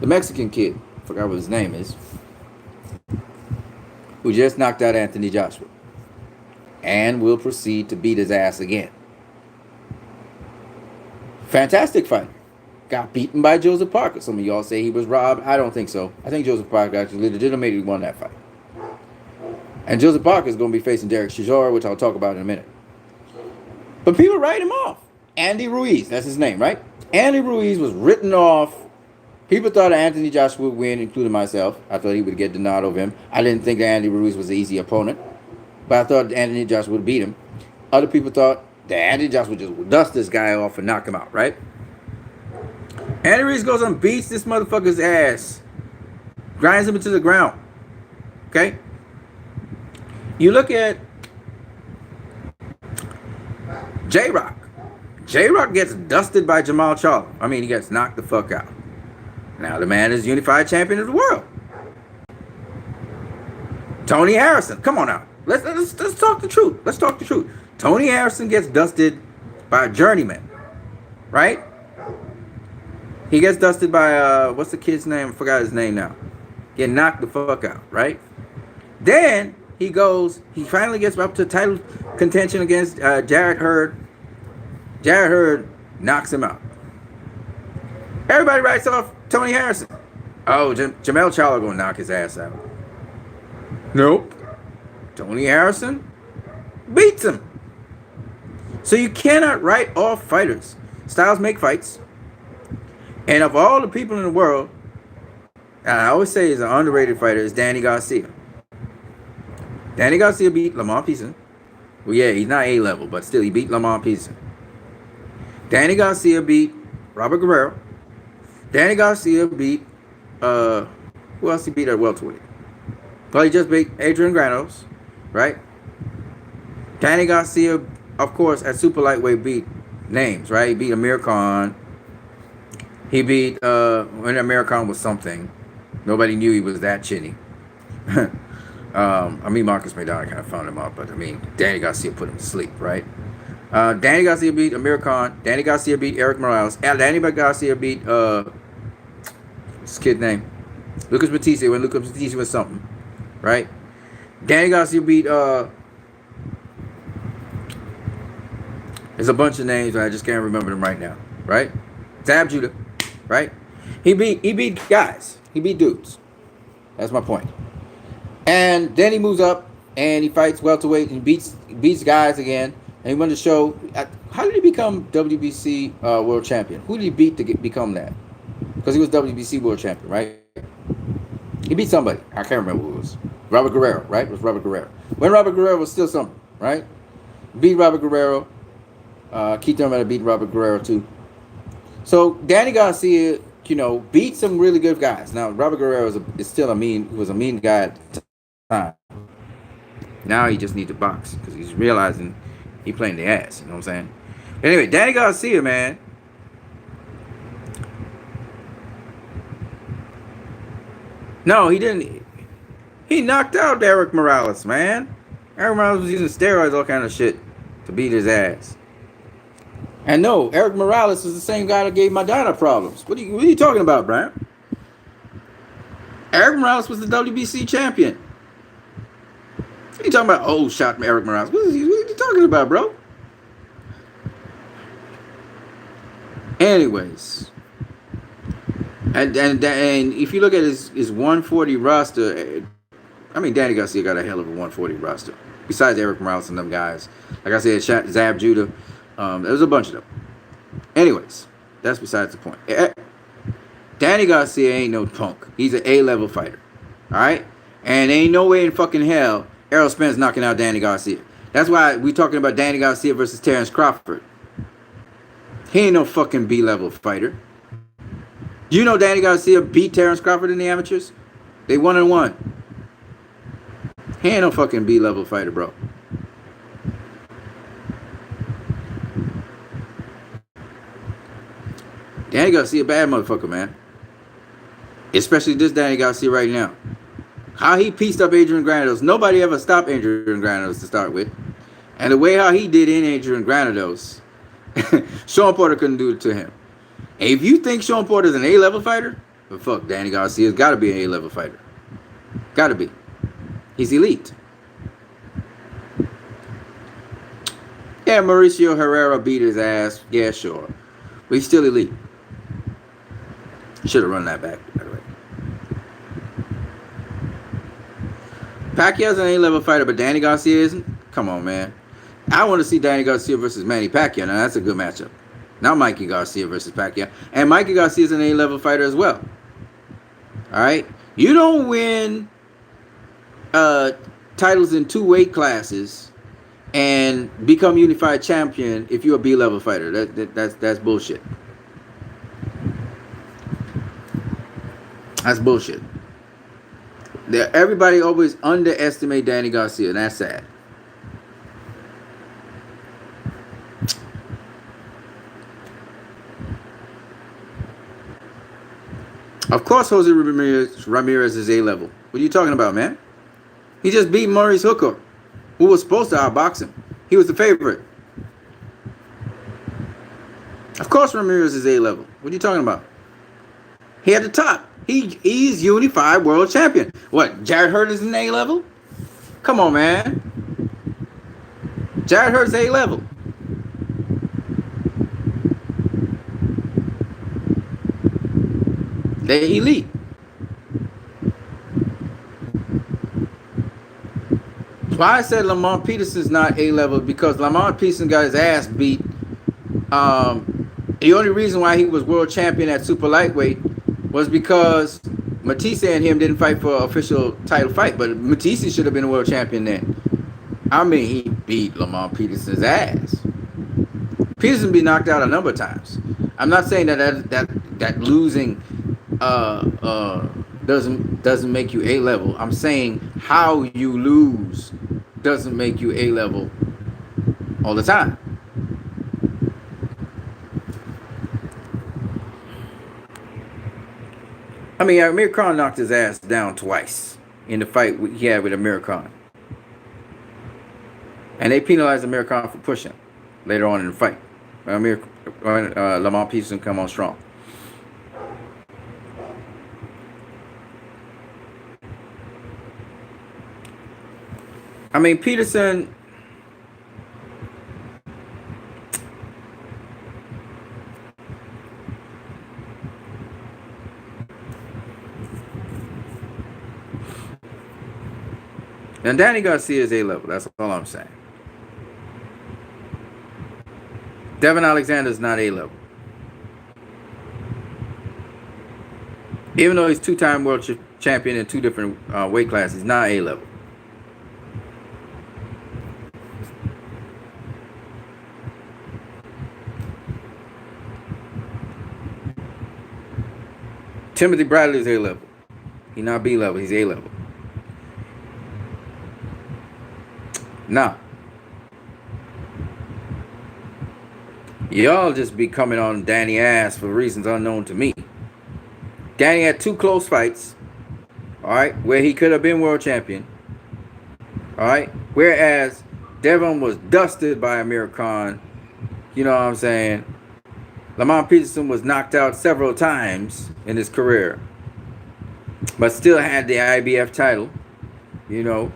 the Mexican kid, forgot what his name is, who just knocked out Anthony Joshua and will proceed to beat his ass again. Fantastic fight. Got beaten by Joseph Parker. Some of y'all say he was robbed. I don't think so. I think Joseph Parker actually legitimately won that fight. And Joseph Parker is going to be facing Derek Chisora, which I'll talk about in a minute. But people write him off. Andy Ruiz, that's his name, right? Andy Ruiz was written off. People thought Anthony Joshua would win, including myself. I thought he would get the nod over him. I didn't think that Andy Ruiz was an easy opponent. But I thought Anthony Joshua would beat him. Other people thought that Anthony Joshua would just dust this guy off and knock him out, right? Andy Ruiz goes and beats this motherfucker's ass. Grinds him into the ground. Okay? You look at J-Rock. J-Rock gets dusted by Jamal Charlo. I mean, he gets knocked the fuck out. Now the man is unified champion of the world. Tony Harrison. Come on now. Let's talk the truth. Let's talk the truth. Tony Harrison gets dusted by a journeyman. Right? He gets dusted by, what's the kid's name? I forgot his name now. Get knocked the fuck out, right? Then he finally gets up to title contention against Jarrett Hurd. Jarrett Hurd knocks him out. Everybody writes off Tony Harrison. Oh, Jamel Charlo gonna knock his ass out. Nope. Tony Harrison beats him. So you cannot write off fighters. Styles make fights. And of all the people in the world, I always say is an underrated fighter is Danny Garcia. Danny Garcia beat Lamont Pearson. Well, yeah, he's not A-level, but still he beat Lamont Pearson. Danny Garcia beat Robert Guerrero. Danny Garcia beat, who else he beat at welterweight? Well, he just beat Adrian Granados, right? Danny Garcia, of course, at super lightweight beat names, right? He beat Amir Khan. He beat, when Amir Khan was something. Nobody knew he was that chinny. I mean, Marcus McDonald kind of found him out, but I mean, Danny Garcia put him to sleep, right? Danny Garcia beat Amir Khan. Danny Garcia beat Eric Morales. Danny Garcia beat what's his kid's name? Lucas Batista when Lucas Batista was something, right? Danny Garcia beat there's a bunch of names, but I just can't remember them right now, right? Zab Judah, right? He beat guys. He beat dudes. That's my point. And then he moves up and he fights welterweight and beats guys again. And he won the show. How did he become WBC world champion? Who did he beat to become that? Because he was WBC world champion, right? He beat somebody. I can't remember who it was. Robert Guerrero, right? It was Robert Guerrero. When Robert Guerrero was still something, right? Beat Robert Guerrero. Keith Thurman beat Robert Guerrero too. So Danny Garcia, beat some really good guys. Now Robert Guerrero is still was a mean guy at the time. Now he just needs to box because he's realizing he playing the ass. You know what I'm saying? Anyway, Danny Garcia, man. No, he didn't. He knocked out Eric Morales, man. Eric Morales was using steroids, all kind of shit, to beat his ass. And no, Eric Morales is the same guy that gave Madonna problems. What are you talking about, Brian? Eric Morales was the WBC champion. What are you talking about? Oh, shot Eric Morales. What are you talking about, bro? Anyways. And if you look at his 140 roster, I mean, Danny Garcia got a hell of a 140 roster. Besides Eric Morales and them guys. Like I said, Zab Judah. There's a bunch of them. Anyways, that's besides the point. Danny Garcia ain't no punk. He's an A-level fighter. All right? And ain't no way in fucking hell Errol Spence knocking out Danny Garcia. That's why we talking about Danny Garcia versus Terrence Crawford. He ain't no fucking B-level fighter. You know Danny Garcia beat Terrence Crawford in the amateurs? They 1-1. He ain't no fucking B-level fighter, bro. Danny Garcia, bad motherfucker, man. Especially this Danny Garcia right now. How he pieced up Adrian Granados. Nobody ever stopped Adrian Granados to start with. And the way how he did in Adrian Granados, Sean Porter couldn't do it to him. And if you think Sean Porter's an A-level fighter, well, fuck, Danny Garcia's got to be an A-level fighter. Got to be. He's elite. Yeah, Mauricio Herrera beat his ass. Yeah, sure. But he's still elite. Should have run that back, by the way. Pacquiao's an A-level fighter, but Danny Garcia isn't? Come on, man. I want to see Danny Garcia versus Manny Pacquiao. Now, that's a good matchup. Now Mikey Garcia versus Pacquiao. And Mikey Garcia is an A-level fighter as well. All right? You don't win titles in 2 weight classes and become unified champion if you're a B-level fighter. That's bullshit. That's bullshit. Everybody always underestimate Danny Garcia, and that's sad. Of course, Jose Ramirez is A-level. What are you talking about, man? He just beat Maurice Hooker, who was supposed to outbox him. He was the favorite. Of course, Ramirez is A-level. What are you talking about? He at the top. He's unified world champion. What, Jarrett Hurd is an A-level? Come on, man. Jarrett Hurd's A-level. They're elite. Why I said Lamont Peterson's not A-level, because Lamont Peterson got his ass beat. The only reason why he was world champion at super lightweight was because Matisse and him didn't fight for an official title fight, but Matisse should have been a world champion then. I mean, he beat Lamont Peterson's ass. Peterson be knocked out a number of times. I'm not saying that losing doesn't make you A-level. I'm saying how you lose doesn't make you A-level all the time. I mean, Amir Khan knocked his ass down twice. in the fight he had with Amir Khan. And they penalized Amir Khan for pushing later on in the fight. Lamont Peterson come on strong. I mean, Peterson, and Danny Garcia is A-level. That's all I'm saying. Devin Alexander is not A-level. Even though he's two-time world champion in two different weight classes, he's not A-level. Timothy Bradley is A-level. He's not B-level. He's A-level. Nah. Y'all just be coming on Danny ass for reasons unknown to me. Danny had two close fights, all right, where he could have been world champion, all right, whereas Devon was dusted by Amir Khan. You know what I'm saying? Lamont Peterson was knocked out several times in his career, but still had the IBF title. You know,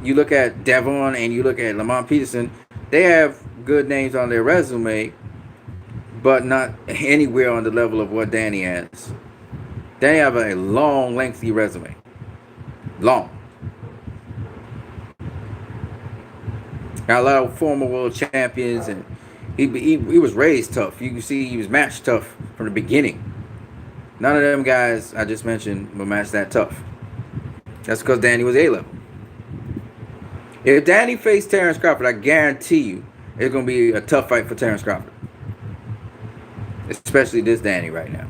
you look at Devon and you look at Lamont Peterson, they have good names on their resume, but not anywhere on the level of what Danny has. Danny have a long, lengthy resume. Long. Got a lot of former world champions, and he was raised tough. You can see he was matched tough from the beginning. None of them guys I just mentioned were matched that tough. That's because Danny was A-level. If Danny faced Terrence Crawford, I guarantee you it's going to be a tough fight for Terrence Crawford. Especially this Danny right now.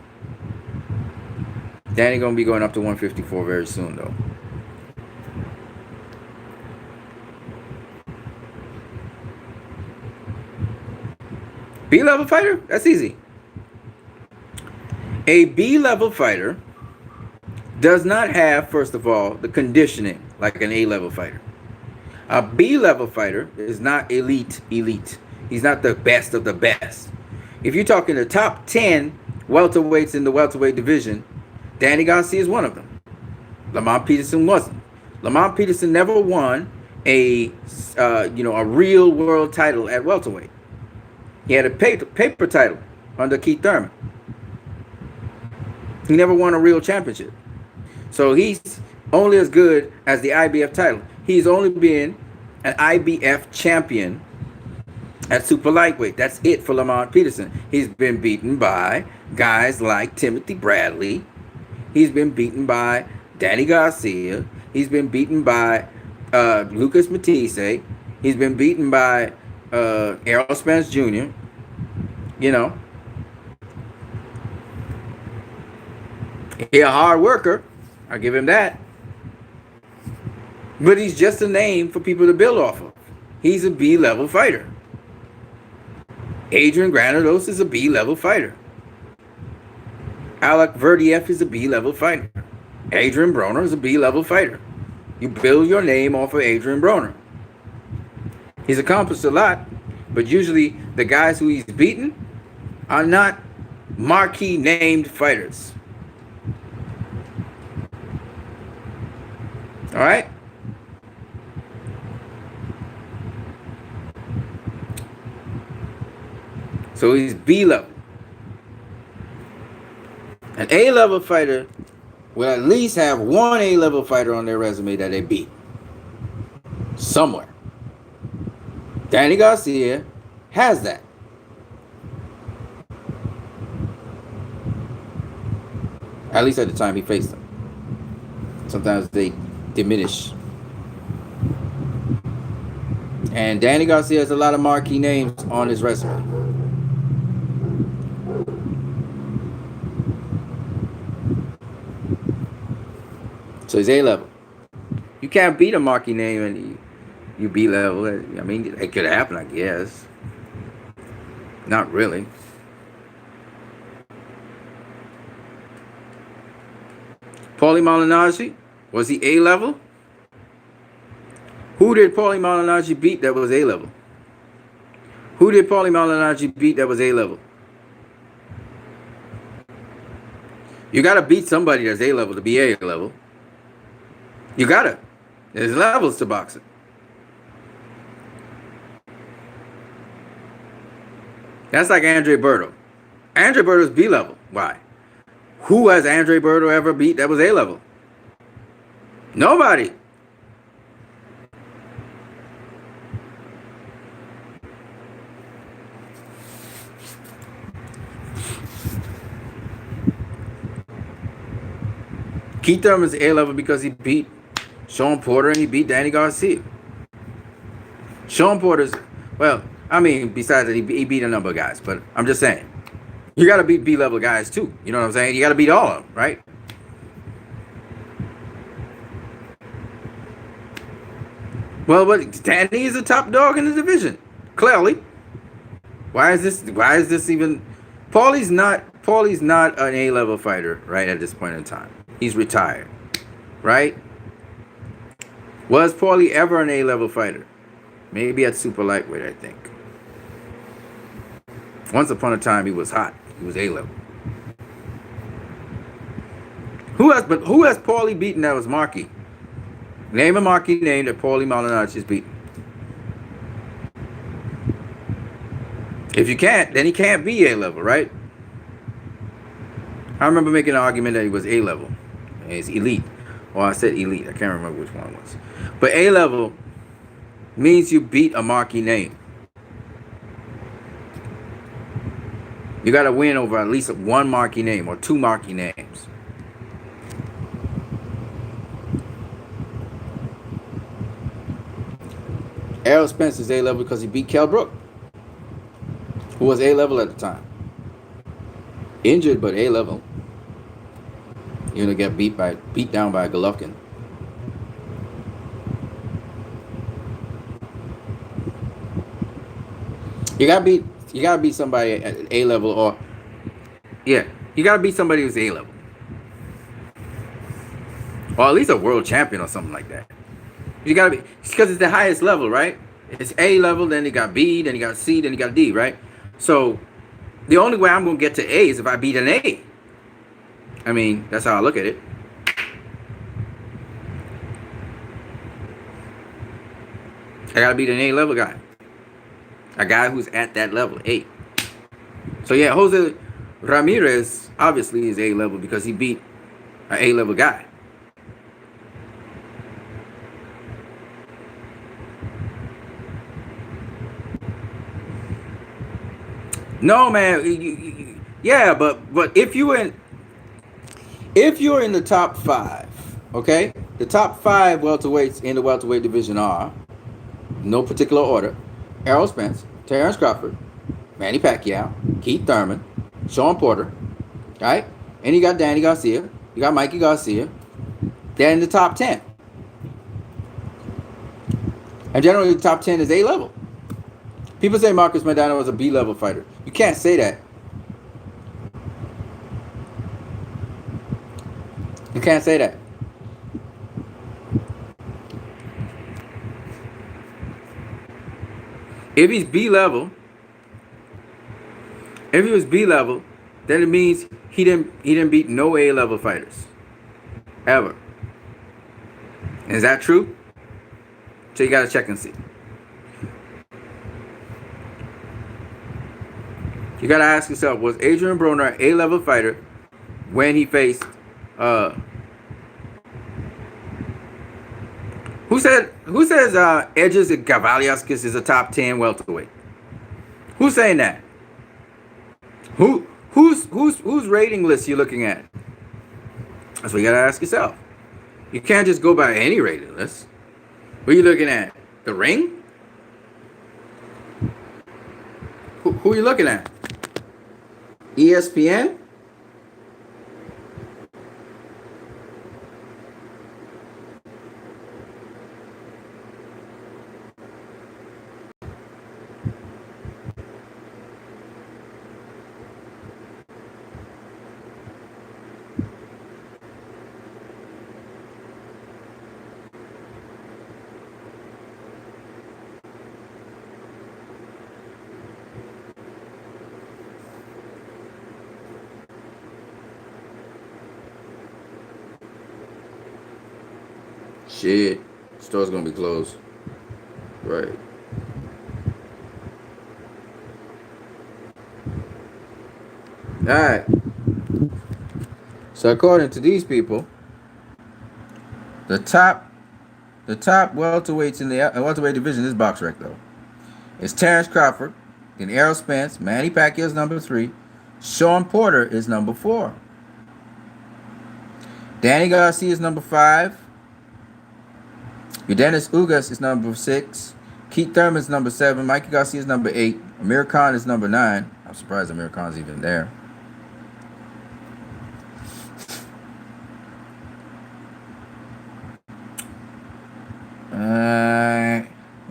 Danny going to be going up to 154 very soon, though. B-level fighter? That's easy. A B-level fighter does not have, first of all, the conditioning like an A-level fighter. A B-level fighter is not elite. He's not the best of the best. If you're talking the top 10 welterweights in the welterweight division, Danny Garcia is one of them. Lamont Peterson wasn't. Lamont Peterson never won a real world title at welterweight. He had a paper title under Keith Thurman. He never won a real championship. So he's only as good as the IBF title. He's only been an IBF champion at super lightweight. That's it for Lamont Peterson. He's been beaten by guys like Timothy Bradley. He's been beaten by Danny Garcia. He's been beaten by Lucas Matisse. He's been beaten by Errol Spence Jr. You know. He's a hard worker. I'll give him that. But he's just a name for people to build off of. He's a B-level fighter. Adrian Granados is a B-level fighter. Alec Verdieff is a B-level fighter. Adrian Broner is a B-level fighter. You build your name off of Adrian Broner. He's accomplished a lot, but usually the guys who he's beaten are not marquee named fighters. All right? So he's B-level. An A-level fighter will at least have one A-level fighter on their resume that they beat. Somewhere. Danny Garcia has that. At least at the time he faced them. Sometimes they diminish. And Danny Garcia has a lot of marquee names on his resume. So he's A-level. You can't beat a marquee name and you B-level. I mean, it could happen, I guess. Not really. Paulie Malignaggi Was he A level? Who did Paulie Malignaggi beat that was A level? Who did Paulie Malignaggi beat that was A level? You gotta beat somebody that's A level to be A level. You gotta. There's levels to boxing. That's like Andre Berto. Andre Berto's B level. Why? Who has Andre Berto ever beat that was A level? Nobody. Keith Thurman's A level because he beat Sean Porter and he beat Danny Garcia. Sean Porter's, well, I mean, besides that, he beat a number of guys, but I'm just saying, you got to beat B level guys too. You know what I'm saying? You got to beat all of them, right? Well, but Danny is a top dog in the division, clearly. Why is this even? Paulie's not an A level fighter right at this point in time. He's retired, right? Was Paulie ever an A level fighter? Maybe at super lightweight, I think. Once upon a time, he was hot. He was A level. Who has Paulie beaten that was marquee? Name a marquee name that Paulie Malignaggi has beaten. If you can't, then he can't be A level, right? I remember making an argument that he was A level. He's elite. Well, I said elite. I can't remember which one it was. But A level means you beat a marquee name. You got to win over at least one marquee name or two marquee names. Errol Spence is A level because he beat Kell Brook, who was A level at the time. Injured, but A level. You're gonna get beat down by Golovkin. You gotta beat somebody at A level, or yeah, you gotta beat somebody who's A level, or at least a world champion or something like that. You gotta be, because it's the highest level, right? It's A level, then you got B, then you got C, then you got D, right? So the only way I'm gonna get to A is if I beat an A. I mean, that's how I look at it. I gotta beat an A level guy. A guy who's at that level, A. So yeah, Jose Ramirez obviously is A level because he beat an A level guy. No, man. Yeah, but if you're in the top 5, okay? The top 5 welterweights in the welterweight division are, no particular order, Errol Spence, Terrence Crawford, Manny Pacquiao, Keith Thurman, Sean Porter, right? And you got Danny Garcia, you got Mikey Garcia. They're in the top 10. And generally the top 10 is A level. People say Marcus Maidana was a B level fighter. You can't say that. You can't say that. If he's B level, if he was B level, then it means he didn't beat no A level fighters ever. Is that true? So you gotta check and see. You gotta ask yourself: was Adrian Broner an A level fighter when he faced? Who says Edges and Gavaliaskis is a top 10 welterweight? Who's saying that? Whose rating list you looking at? That's what you gotta ask yourself. You can't just go by any rating list. What are you looking at? The Ring? Who are you looking at? ESPN? Shit. Store's gonna be closed. Right. Alright. So according to these people, the top welterweights in the welterweight division is box rec though. It's Terrence Crawford, then Errol Spence, Manny Pacquiao is number 3, Sean Porter is number 4, Danny Garcia is number 5, Yordenis Ugas is number 6, Keith Thurman is number 7, Mikey Garcia is number 8, Amir Khan is number 9. I'm surprised Amir Khan's even there.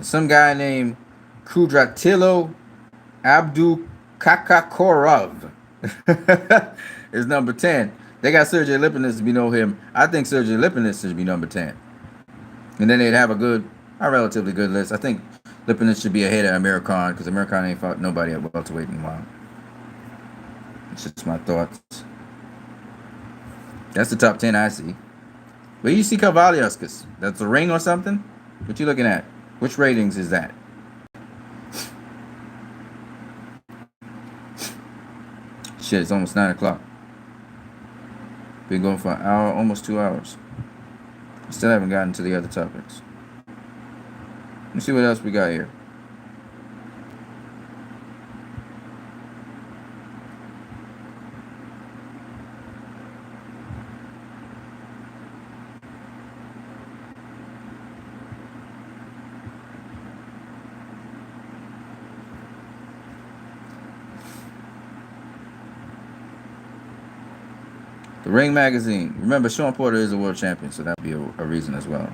Some guy named Kudratilo Abdul Kakakorov is number 10. They got Sergey Lipinets to be know him. I think Sergey Lipinets should be number 10. And then they'd have a relatively good list. I think Lipinets should be ahead of Amir Khan because Amir Khan ain't fought nobody at welterweight in a while. It's just my thoughts. That's the top 10 I see. Where you see Kavaliauskas? That's a ring or something? What you looking at? Which ratings is that? Shit, it's almost 9 o'clock. Been going for an hour, almost 2 hours. Still haven't gotten to the other topics. Let's see what else we got here. The Ring Magazine. Remember, Sean Porter is a world champion, so that'd be a reason as well.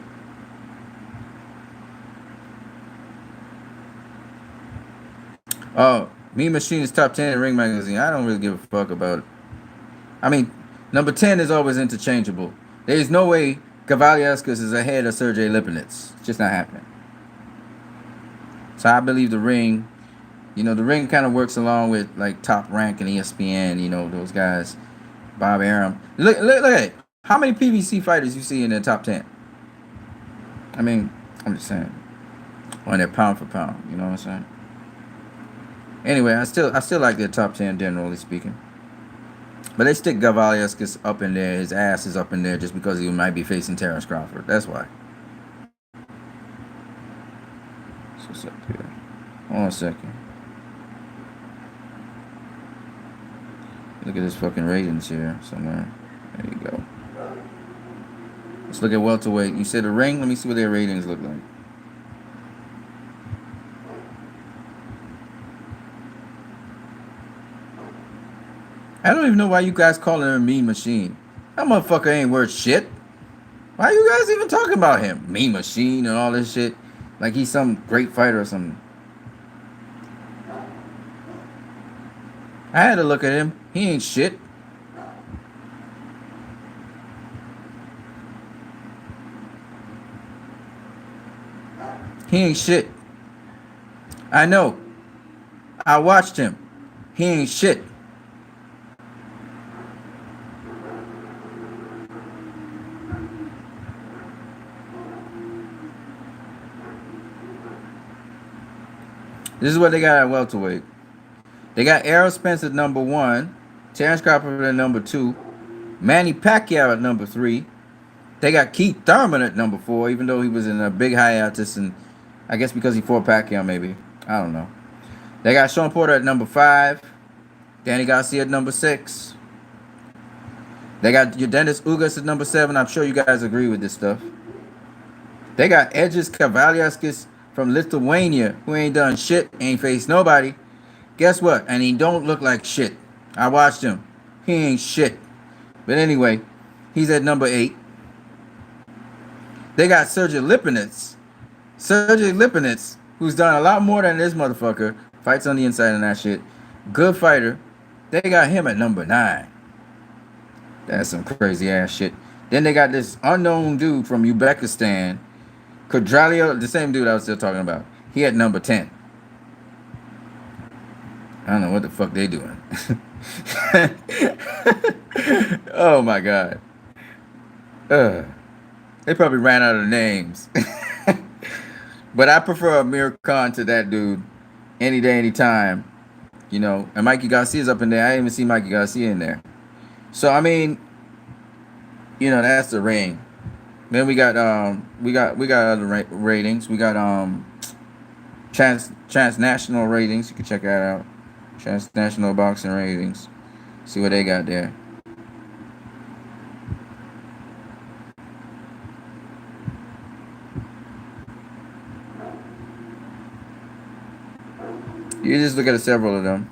Oh, Mean Machine is top 10 in Ring Magazine. I don't really give a fuck about it. I mean, number 10 is always interchangeable. There's no way Kavaliauskas is ahead of Sergey Lipinets. It's just not happening. So I believe the Ring, the Ring kind of works along with like Top Rank and ESPN, those guys. Bob Arum. Look at it. How many PBC fighters you see in the top 10? I mean, I'm just saying. On their pound for pound. You know what I'm saying? Anyway, I still like their top 10 generally speaking. But they stick Kavaliauskas up in there. His ass is up in there just because he might be facing Terrence Crawford. That's why. What's up here? Hold on a second. Look at his fucking ratings here somewhere. There you go. Let's look at welterweight. You said the Ring? Let me see what their ratings look like. I don't even know why you guys calling him a Mean Machine. That motherfucker ain't worth shit. Why are you guys even talking about him? Mean Machine and all this shit. Like he's some great fighter or something. I had to look at him. He ain't shit. He ain't shit. I know. I watched him. He ain't shit. This is what they got at welterweight. They got Errol Spence at number 1, Terrence Crawford at number 2, Manny Pacquiao at number 3. They got Keith Thurman at number 4, even though he was in a big hiatus, and I guess because he fought Pacquiao maybe. I don't know. They got Sean Porter at number 5, Danny Garcia at number 6. They got Yordenis Ugas at number 7. I'm sure you guys agree with this stuff. They got Edges Kavaliauskas from Lithuania, who ain't done shit, ain't faced nobody. Guess what? And he don't look like shit. I watched him. He ain't shit. But anyway, he's at number 8. They got Sergey Lipinets. Sergey Lipinets, who's done a lot more than this motherfucker. Fights on the inside and that shit. Good fighter. They got him at number 9. That's some crazy ass shit. Then they got this unknown dude from Uzbekistan. Kudralio, the same dude I was still talking about. He at number 10. I don't know what the fuck they doing. Oh my god. They probably ran out of names. But I prefer Amir Khan to that dude any day, any time. You know, and Mikey Garcia's up in there. I didn't even see Mikey Garcia in there. So I mean, you know, that's the ring. Then we got other ratings. We got transnational ratings. You can check that out. Transnational boxing ratings. See what they got there. You just look at several of them.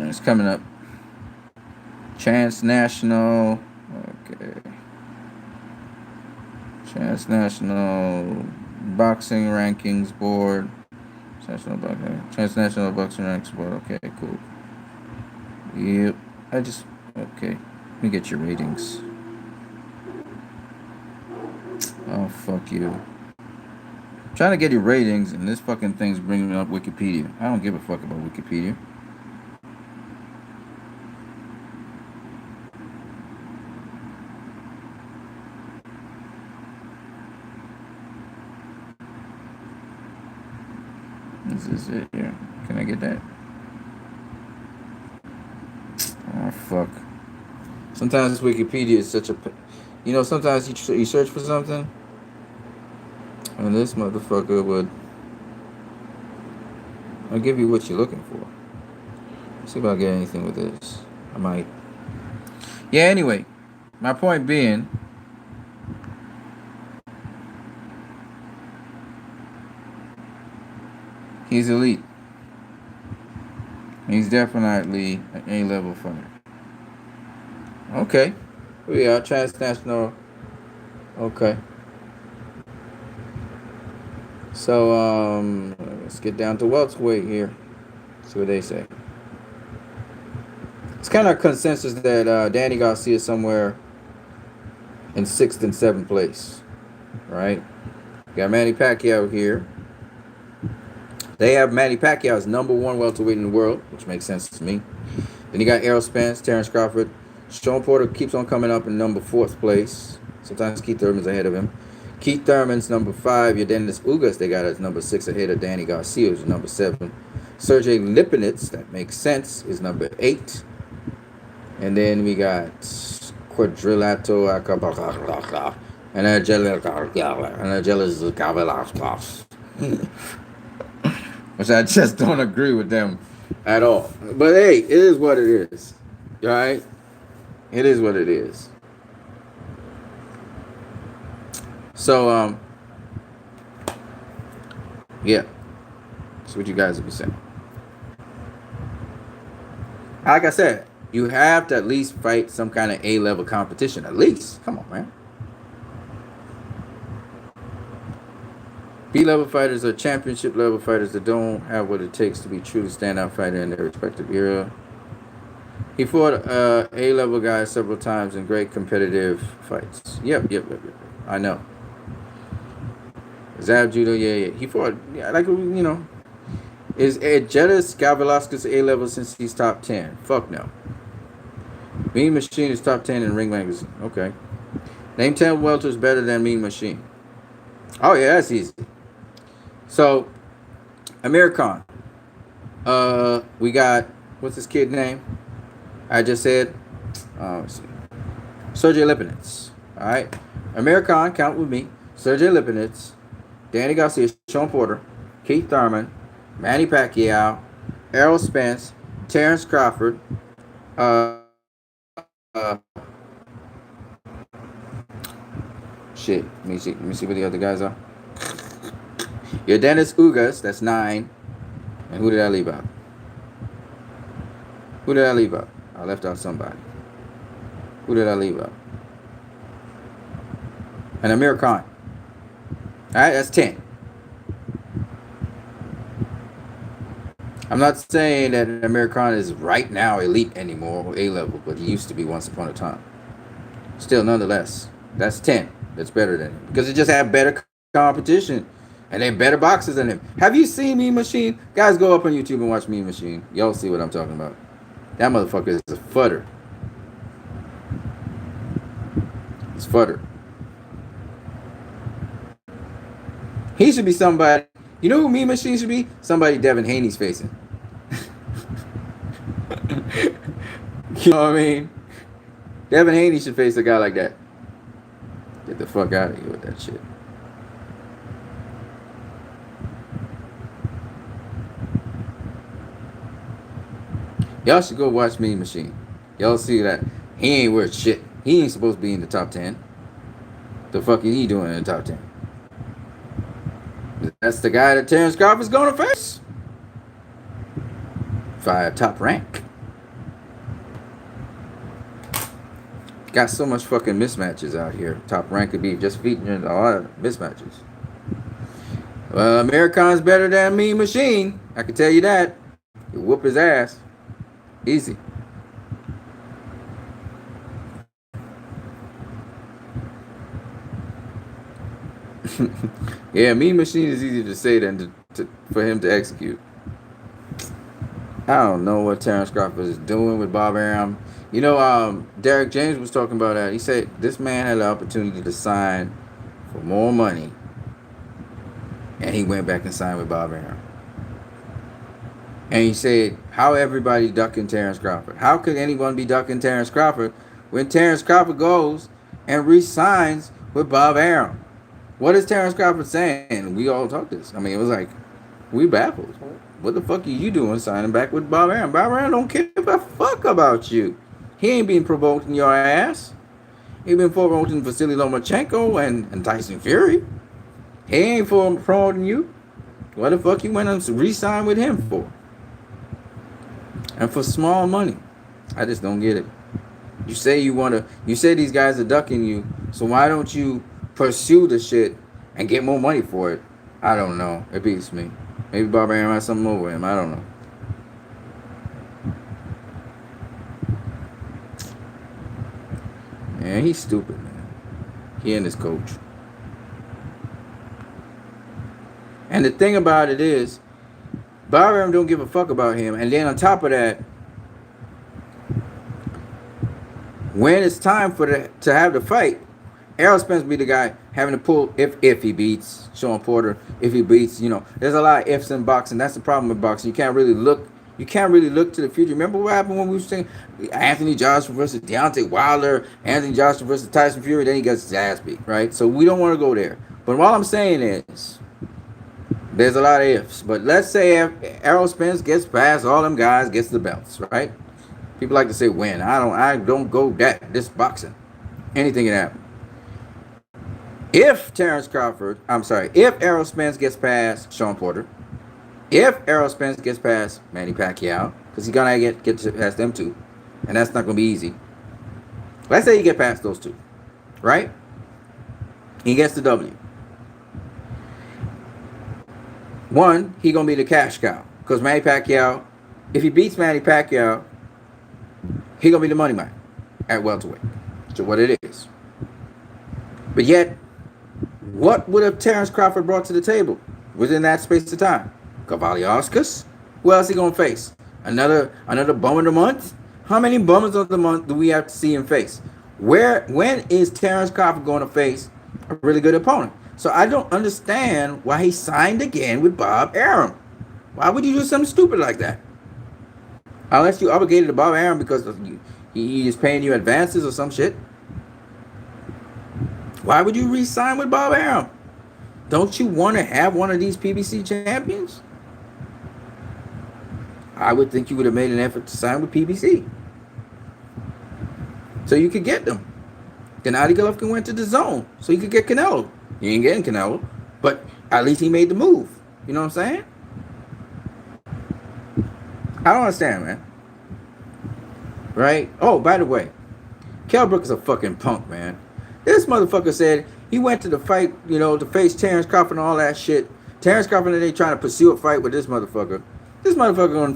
It's coming up. Transnational. Okay. Transnational Boxing Rankings Board. Transnational Boxing Rankings Board. Okay, cool. Yep. Okay. Let me get your ratings. Oh, fuck you. I'm trying to get your ratings, and this fucking thing's bringing up Wikipedia. I don't give a fuck about Wikipedia. This is it here. Can I get that? Oh, fuck. Sometimes this Wikipedia is such a... You know, sometimes you search for something, and this motherfucker would... I'll give you what you're looking for. See if I get anything with this. I might. Yeah, anyway. My point being... He's elite. He's definitely an A-level fighter. Okay. We are transnational. Okay. So, let's get down to welterweight here. See what they say. It's kind of consensus that Danny Garcia is somewhere in 6th and 7th place. Right? Got Manny Pacquiao here. They have Manny Pacquiao as number 1 welterweight in the world, which makes sense to me. Then you got Errol Spence, Terrence Crawford. Sean Porter keeps on coming up in number 4th place. Sometimes Keith Thurman's ahead of him. Keith Thurman's number 5. Yordenis Ugas, they got as number 6 ahead of Danny Garcia, who's number 7. Sergey Lipinets, that makes sense, is number 8. And then we got Quadrilato and Angelis Gavilas. Which I just don't agree with them at all. But hey, it is what it is. Alright? It is what it is. So, yeah. That's what you guys will be saying. Like I said, you have to at least fight some kind of A-level competition. At least. Come on, man. B-level fighters are championship-level fighters that don't have what it takes to be truly standout fighter in their respective era. He fought A-level guys several times in great competitive fights. Yep. I know. Zab Judo, yeah. He fought, like, you know. Is Jedis Gavilaskas A-level since he's top 10? Fuck no. Mean Machine is top 10 in Ring Magazine. Okay. Name 10 welters better than Mean Machine. Oh, yeah, that's easy. So, Amir Khan. We got, what's his kid name? I just said, let's see. Sergey Lipinets. All right. Amir Khan, count with me. Sergey Lipinets, Danny Garcia, Sean Porter, Keith Thurman, Manny Pacquiao, Errol Spence, Terrence Crawford, shit. Let me see what the other guys are. Yordenis Ugas, that's 9. And who did I leave out? I left out somebody. Who did I leave out? and Amir Khan. All right, that's 10. I'm not saying that Amir Khan is right now elite anymore or A-level, but he used to be once upon a time. Still, nonetheless, that's 10. That's better than him because it just had better competition and then better boxers than him. Have you seen Mean Machine? Guys, go up on YouTube and watch Mean Machine. Y'all see what I'm talking about. That motherfucker is a futter. It's futter. He should be somebody. You know who Mean Machine should be? Somebody Devin Haney's facing. You know what I mean? Devin Haney should face a guy like that. Get the fuck out of here with that shit. Y'all should go watch Mean Machine. Y'all see that he ain't worth shit. He ain't supposed to be in the top 10. The fuck is he doing in the top 10? That's the guy that Terrence Crawford's going to face. Via top rank. Got so much fucking mismatches out here. Top rank could be just featuring a lot of mismatches. Well, Americon's better than Mean Machine. I can tell you that. You whoop his ass. Easy. Yeah, Mean Machine is easier to say than for him to execute. I don't know what Terrence Crawford is doing with Bob Arum. You know, Derek James was talking about that. He said this man had the opportunity to sign for more money, and he went back and signed with Bob Arum. And he said, how everybody ducking Terrence Crawford? How could anyone be ducking Terrence Crawford when Terrence Crawford goes and re-signs with Bob Arum? What is Terrence Crawford saying? We all talked this. I mean, it was like, we baffled. What the fuck are you doing signing back with Bob Arum? Bob Arum don't give a fuck about you. He ain't been promoting your ass. He been promoting Vasily Lomachenko and Tyson Fury. He ain't promoting you. What the fuck you went and re-signed with him for? And for small money. I just don't get it. You say these guys are ducking you, so why don't you pursue the shit and get more money for it? I don't know. It beats me. Maybe Bob Arum has something over him. I don't know. Man, he's stupid, man. He and his coach. And the thing about it is, Bob Arum don't give a fuck about him. And then on top of that, when it's time to have the fight, Errol Spence be the guy having to pull if he beats Sean Porter, if he beats, there's a lot of ifs in boxing. That's the problem with boxing. You can't really look to the future. Remember what happened when we were saying Anthony Joshua versus Deontay Wilder, Anthony Joshua versus Tyson Fury, then he gets his ass beat, right? So we don't want to go there. But what I'm saying is, there's a lot of ifs. But let's say Errol Spence gets past all them guys, gets the belts, right? People like to say win. I don't go this boxing. Anything can happen. If Errol Spence gets past Sean Porter, if Errol Spence gets past Manny Pacquiao, because he's gonna get past them two, and that's not gonna be easy. Let's say you get past those two, right? He gets the W. One, he gonna be the cash cow, because Manny Pacquiao, if he beats Manny Pacquiao, he gonna be the money man at welterweight. So what it is. But yet, what would have Terrence Crawford brought to the table within that space of time? Kavaliauskas? Who else he gonna face? Another bum of the month? How many bummers of the month do we have to see him face? When is Terrence Crawford going to face a really good opponent? So I don't understand why he signed again with Bob Arum. Why would you do something stupid like that? Unless you obligated to Bob Arum because he is paying you advances or some shit. Why would you re-sign with Bob Arum? Don't you want to have one of these PBC champions? I would think you would have made an effort to sign with PBC. So you could get them. Gennady Golovkin went to the zone so you could get Canelo. He ain't getting Canelo, but at least he made the move. You know what I'm saying? I don't understand, man. Right? Oh, by the way, Kell Brook is a fucking punk, man. This motherfucker said He went to the fight, to face Terrence Crawford and all that shit. Terrence Crawford and they trying to pursue a fight with this motherfucker. This motherfucker gonna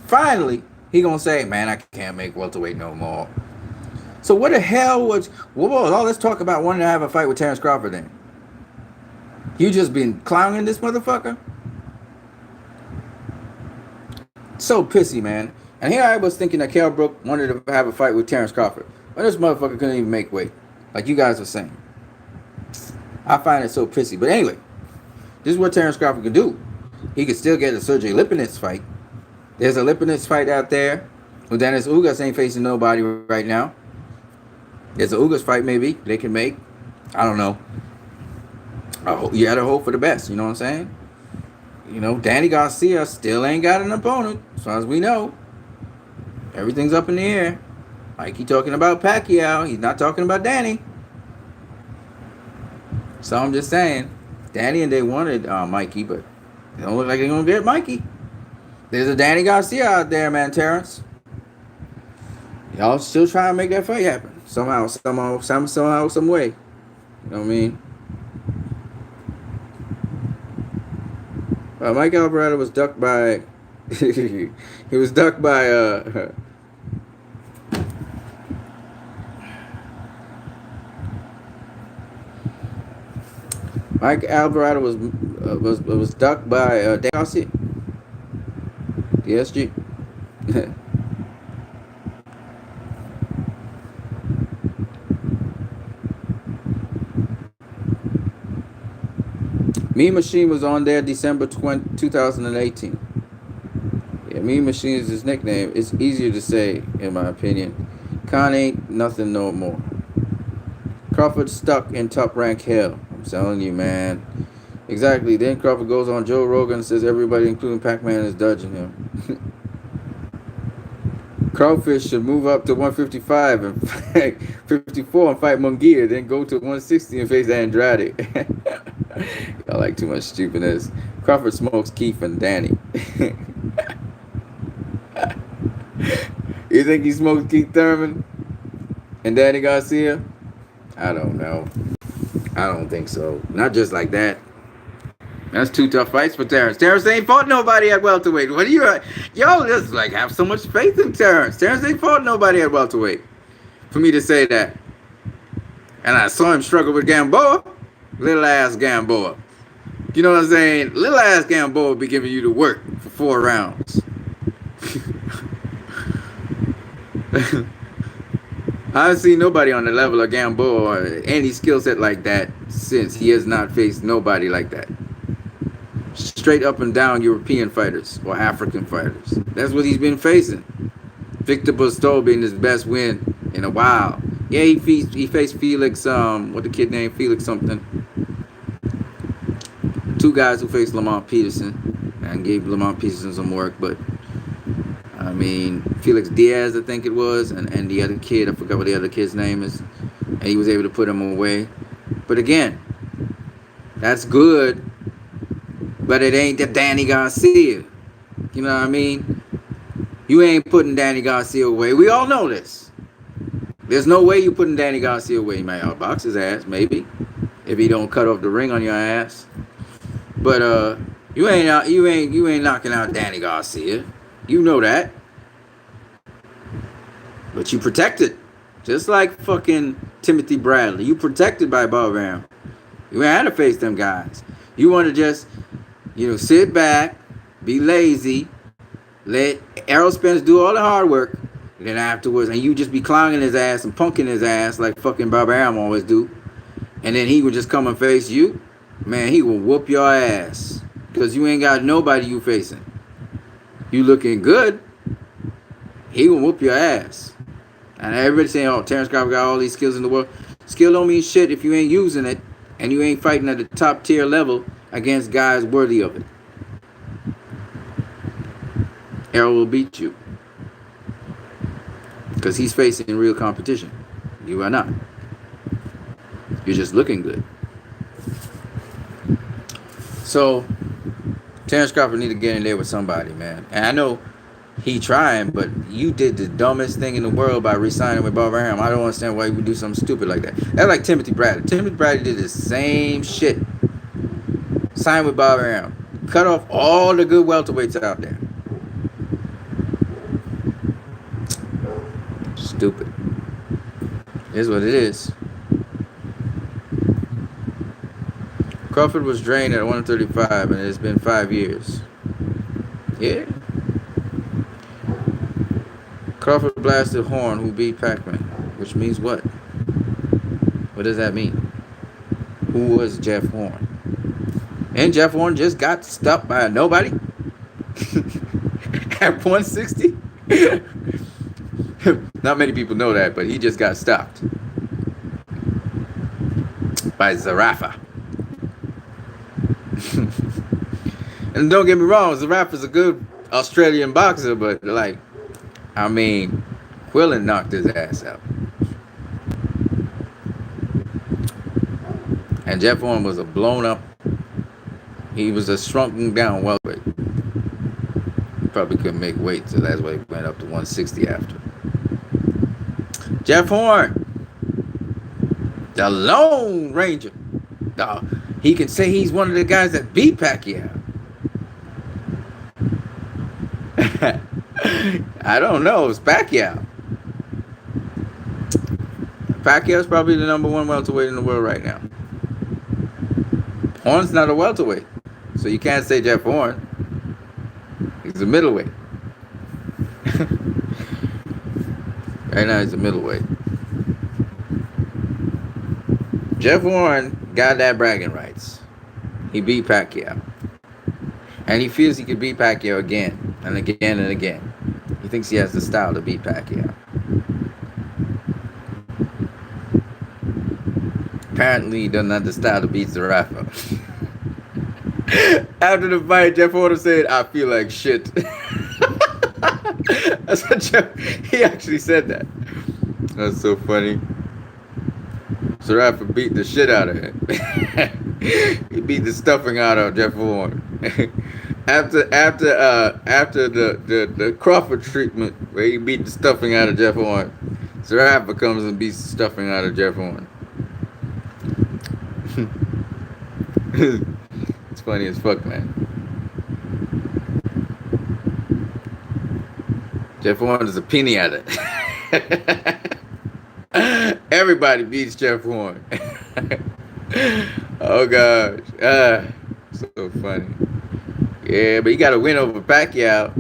finally, he gonna say, man, I can't make welterweight no more. So what the hell was all this talk about wanting to have a fight with Terrence Crawford then? You just been clowning this motherfucker? So pissy, man. And here I was thinking that Kell Brook wanted to have a fight with Terrence Crawford. But this motherfucker couldn't even make weight. Like you guys were saying. I find it so pissy. But anyway, this is what Terrence Crawford can do. He could still get a Sergey Lipinets fight. There's a Lipinets fight out there. Well, Dennis Ugas ain't facing nobody right now. There's a Ugas fight maybe they can make. I don't know. You gotta hope for the best. You know what I'm saying? Danny Garcia still ain't got an opponent. As far as we know. Everything's up in the air. Mikey talking about Pacquiao. He's not talking about Danny. So I'm just saying. Danny and they wanted Mikey, but they don't look like they're going to get Mikey. There's a Danny Garcia out there, man, Terrence. Y'all still trying to make that fight happen. Somehow, some way. You know what I mean? Mike Alvarado was ducked by... he was ducked by... Mike Alvarado was ducked by Dan Garcia. DSG. Mean Machine was on there December 2018. Yeah, Mean Machine is his nickname. It's easier to say, in my opinion. Khan ain't nothing no more. Crawford stuck in top rank hell. I'm telling you, man. Exactly. Then Crawford goes on Joe Rogan and says everybody, including Pac-Man, is dodging him. Crawfish should move up to 155 and fight 54 and fight Munguia, then go to 160 and face Andrade. I like too much stupidness. Crawford smokes Keith and Danny. You think he smokes Keith Thurman and Danny Garcia? I don't know. I don't think so. Not just like that. That's two tough fights for Terrence. Terrence ain't fought nobody at welterweight. What are you... Yo, just like have so much faith in Terrence. Terrence ain't fought nobody at welterweight. For me to say that. And I saw him struggle with Gamboa. Little ass Gamboa. You know what I'm saying? Little ass Gamboa be giving you the work for 4 rounds. I haven't seen nobody on the level of Gamboa or any skill set like that since he has not faced nobody like that. Straight up and down European fighters or African fighters. That's what he's been facing. Victor Bostol being his best win in a while. Yeah, he faced Felix, what the kid named Felix something. 2 guys who faced Lamont Peterson and gave Lamont Peterson some work, but I mean, Felix Diaz, I think it was, and the other kid, I forgot what the other kid's name is, and he was able to put him away. But again, that's good, but it ain't the Danny Garcia. You know what I mean? You ain't putting Danny Garcia away. We all know this. There's no way you putting Danny Garcia away. You might outbox his ass, maybe, if he don't cut off the ring on your ass. But you ain't knocking out Danny Garcia. You know that. But you protected. Just like fucking Timothy Bradley. You protected by Bob Arum. You ain't had to face them guys. You want to just, sit back, be lazy, let Errol Spence do all the hard work, and then afterwards, and you just be clowning his ass and punking his ass like fucking Bob Arum always do. And then he would just come and face you. Man, he will whoop your ass. Because you ain't got nobody you facing. You looking good, he will whoop your ass. And everybody saying, oh, Terrence Crawford got all these skills in the world. Skill don't mean shit if you ain't using it and you ain't fighting at the top tier level against guys worthy of it. Errol will beat you. Because he's facing real competition. You are not. You're just looking good. So Terrence Crawford need to get in there with somebody, man. And I know he trying, but you did the dumbest thing in the world by re-signing with Bob Arum. I don't understand why you would do something stupid like that. That's like Timothy Bradley. Timothy Bradley did the same shit. Signed with Bob Arum. Cut off all the good welterweights out there. Stupid. Is what it is. Crawford was drained at 135, and it's been 5 years. Yeah. Crawford blasted Horn, who beat Pacman. Which means what? What does that mean? Who was Jeff Horn? And Jeff Horn just got stopped by nobody at 160. Not many people know that, but he just got stopped by Zerafa. And don't get me wrong, Zerafa's a good Australian boxer, but like, I mean, Quillen knocked his ass out. And Jeff Horn was a blown up. He was a shrunken down welterweight. Probably couldn't make weight, so that's why he went up to 160 after. Jeff Horn, the Lone Ranger. He can say he's one of the guys that beat Pacquiao. I don't know. It's Pacquiao. Pacquiao's probably the number one welterweight in the world right now. Horn's not a welterweight, so you can't say Jeff Horn. He's a middleweight. Right now he's a middleweight. Jeff Horn got that bragging rights. He beat Pacquiao. And he feels he could beat Pacquiao again and again and again. He thinks he has the style to beat Pacquiao. Apparently he doesn't have the style to beat Zerafa. After the fight, Jeff Horn said, "I feel like shit." That's what he actually said that. That's so funny. Zerafa beat the shit out of him. He beat the stuffing out of Jeff Horn. After the Crawford treatment, where he beat the stuffing out of Jeff Horn, Zerafa comes and beats the stuffing out of Jeff Horn. It's funny as fuck, man. Jeff Horn is a pinata. Everybody beats Jeff Horn. Oh gosh, so funny. Yeah, but you got to win over Pacquiao.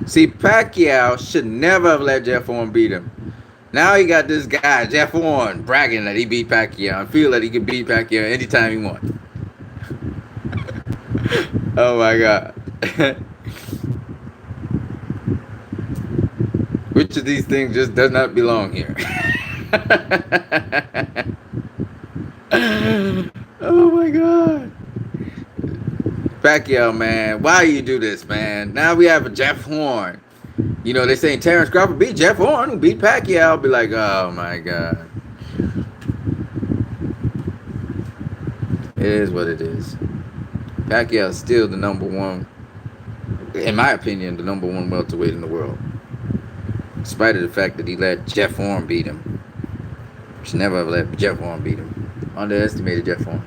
See, Pacquiao should never have let Jeff Horn beat him. Now he got this guy, Jeff Horn, bragging that he beat Pacquiao and feel that he can beat Pacquiao anytime he wants. Oh my God. Which of these things just does not belong here? Oh my God. Pacquiao, man, why you do this, man? Now we have a Jeff Horn. You know, they saying Terrence Crawford beat Jeff Horn, who beat Pacquiao. I'll be like, oh my God. It is what it is. Pacquiao is still the number one, in my opinion, the number one welterweight in the world. In spite of the fact that he let Jeff Horn beat him. Should never have let Jeff Horn beat him. Underestimated Jeff Horn.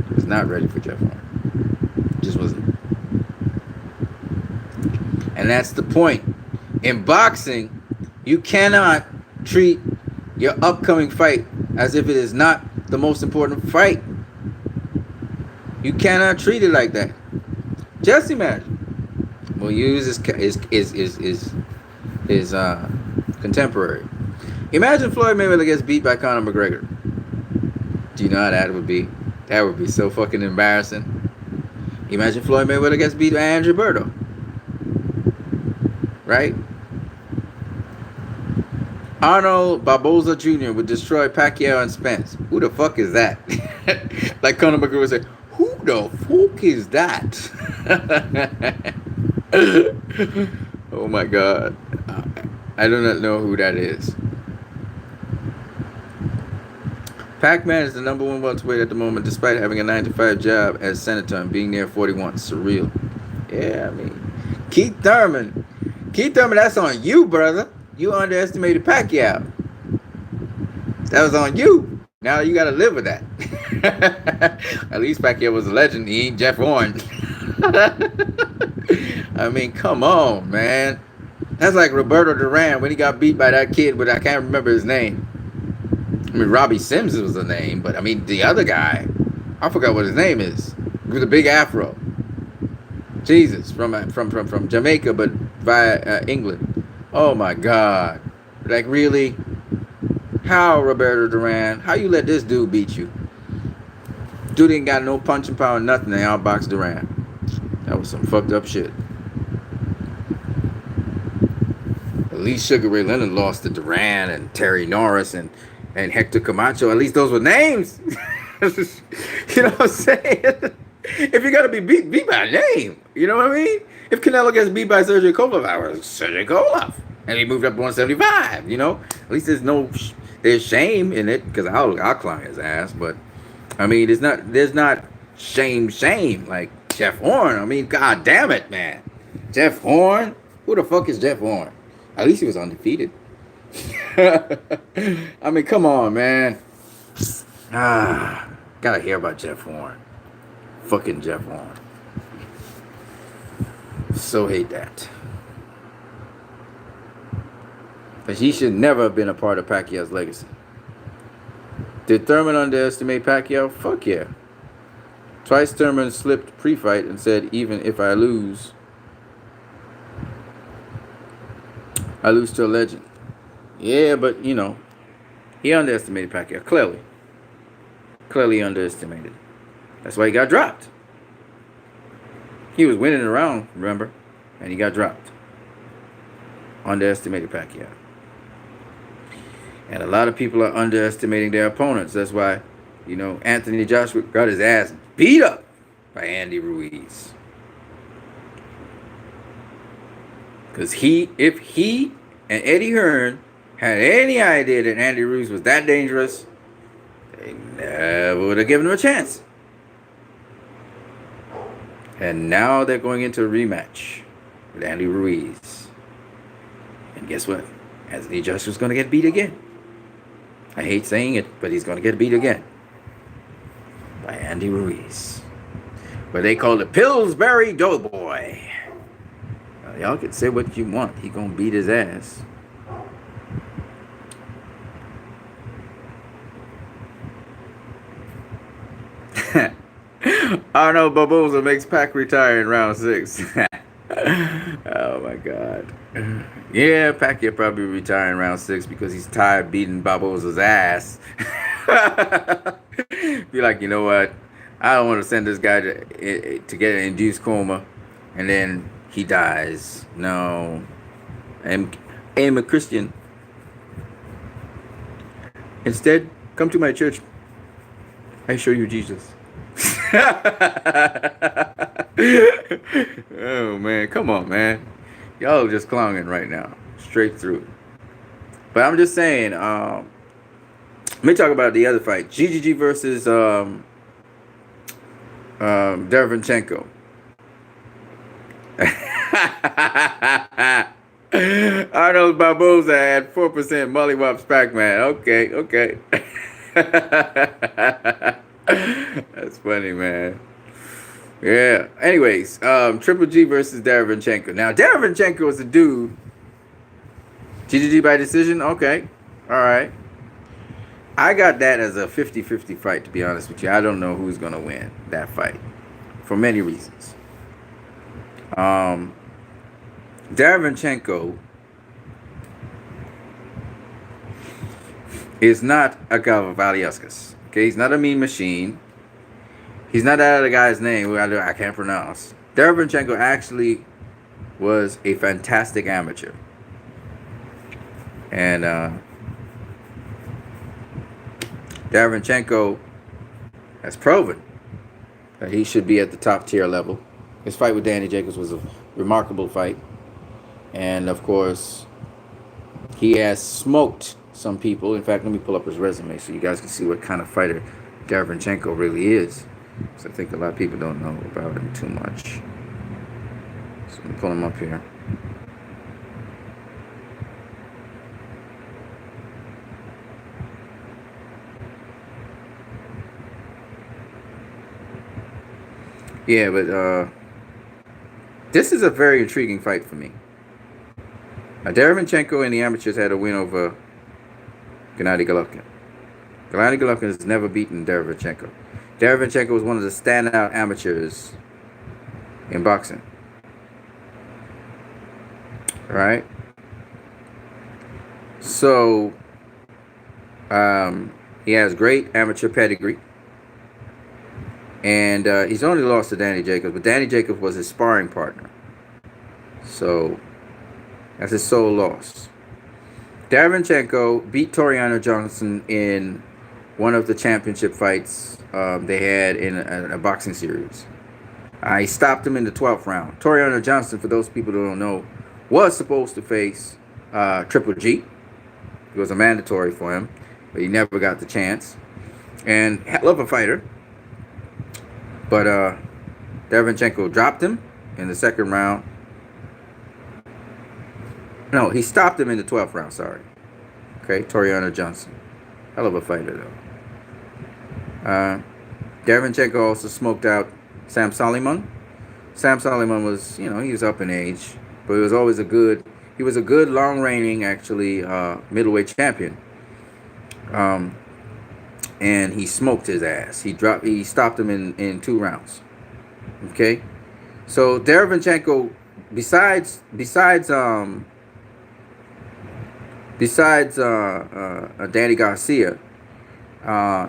He was not ready for Jeff Horn. Just wasn't. And that's the point. In boxing, you cannot treat your upcoming fight as if it is not the most important fight. You cannot treat it like that. Just imagine. We'll use his contemporary. Imagine Floyd Mayweather gets beat by Conor McGregor. Do you know how that would be? That would be so fucking embarrassing. Imagine Floyd Mayweather gets beat by Andrew Berto. Right? Arnold Barboza Jr. would destroy Pacquiao and Spence. Who the fuck is that? Like Conor McGregor would say, who the fuck is that? Oh my God. I do not know who that is. Pac-Man is the number one welterweight at the moment, despite having a 9-to-5 job as senator and being near 41. Surreal. Yeah, I mean, Keith Thurman Keith Thurman, that's on you, brother. You underestimated Pacquiao. That was on you. Now you got to live with that. At least Pacquiao was a legend. He ain't Jeff Horn. I mean, come on, man. That's like Roberto Duran when he got beat by that kid, but I can't remember his name. I mean, Robbie Sims was the name, but I mean, the other guy, I forgot what his name is. With a big afro. Jesus, from Jamaica, but via England. Oh my God. Like, really? How, Roberto Duran? How you let this dude beat you? Dude ain't got no punching power, nothing. They outboxed Duran. That was some fucked up shit. At least Sugar Ray Leonard lost to Duran and Terry Norris and Hector Camacho. At least those were names. You know what I'm saying? If you're going to be beat by a name, you know what I mean? If Canelo gets beat by Sergey Kovalev, I was Sergey Kovalev. And he moved up to 175, you know? At least there's shame in it, because I'll clown his ass. But, I mean, there's not shame like Jeff Horn. I mean, God damn it, man. Jeff Horn? Who the fuck is Jeff Horn? At least he was undefeated. I mean, come on, man. Gotta hear about Jeff Horn. Fucking Jeff Horn. So hate that. But he should never have been a part of Pacquiao's legacy. Did Thurman underestimate Pacquiao? Fuck yeah. Twice Thurman slipped pre-fight and said, even if I lose to a legend. Yeah, but, you know, he underestimated Pacquiao. Clearly underestimated. That's why he got dropped. He was winning the round, remember? And he got dropped. Underestimated Pacquiao. And a lot of people are underestimating their opponents. That's why, you know, Anthony Joshua got his ass beat up by Andy Ruiz. Because if he and Eddie Hearn had any idea that Andy Ruiz was that dangerous, they never would have given him a chance. And now they're going into a rematch with Andy Ruiz. And guess what? Anthony Joshua's going to get beat again. I hate saying it, but he's going to get beat again by Andy Ruiz. But they call it Pillsbury Doughboy. Now, y'all can say what you want. He going to beat his ass. Arnold Barboza makes Pac retire in round 6. Oh my God. Yeah, Pacquiao probably retire in round 6 because he's tired beating Barboza's ass. Be like, you know what? I don't want to send this guy to get an induced coma and then he dies. No. I'm a Christian. Instead, come to my church. I show you Jesus. Oh man, come on, man. Y'all are just clowning right now, straight through. But I'm just saying, let me talk about the other fight. GGG versus Derevyanchenko. Arnold Barboza had 4% mollywops Pac-Man. Okay. That's funny, man. Yeah. Anyways, Triple G versus Derevyanchenko. Now, Derevyanchenko is a dude. GGG by decision? Okay. All right. I got that as a 50-50 fight, to be honest with you. I don't know who's going to win that fight for many reasons. Derevyanchenko is not a Gavaliauskas. Okay, he's not a mean machine. He's not that other guy's name who I can't pronounce. Derevyanchenko actually was a fantastic amateur. And Derevyanchenko has proven that he should be at the top tier level. His fight with Danny Jacobs was a remarkable fight. And of course, he has smoked some people. In fact, let me pull up his resume so you guys can see what kind of fighter Derevyanchenko really is. So I think a lot of people don't know about him too much. So let me pull him up here. Yeah, but this is a very intriguing fight for me. Derevyanchenko in the amateurs had a win over Gennady Golovkin. Gennady Golovkin has never beaten Derevyanchenko. Derevyanchenko was one of the standout amateurs in boxing. All right. So he has great amateur pedigree. And he's only lost to Danny Jacobs, but Danny Jacobs was his sparring partner. So that's his sole loss. Derevyanchenko beat Toriano Johnson in one of the championship fights they had in a boxing series. He stopped him in the 12th round. Toriano Johnson, for those people who don't know, was supposed to face Triple G. It was a mandatory for him, but he never got the chance. And hell of a fighter. But Derevyanchenko dropped him in the second round. No, he stopped him in the 12th round, sorry. Okay, Toriano Johnson. Hell of a fighter, though. Derevyanchenko also smoked out Sam Soliman. Sam Soliman was, he was up in age, but he was always a good long-reigning, actually, middleweight champion. And he smoked his ass. He stopped him in 2 rounds. Okay? So Derevyanchenko, besides Danny Garcia,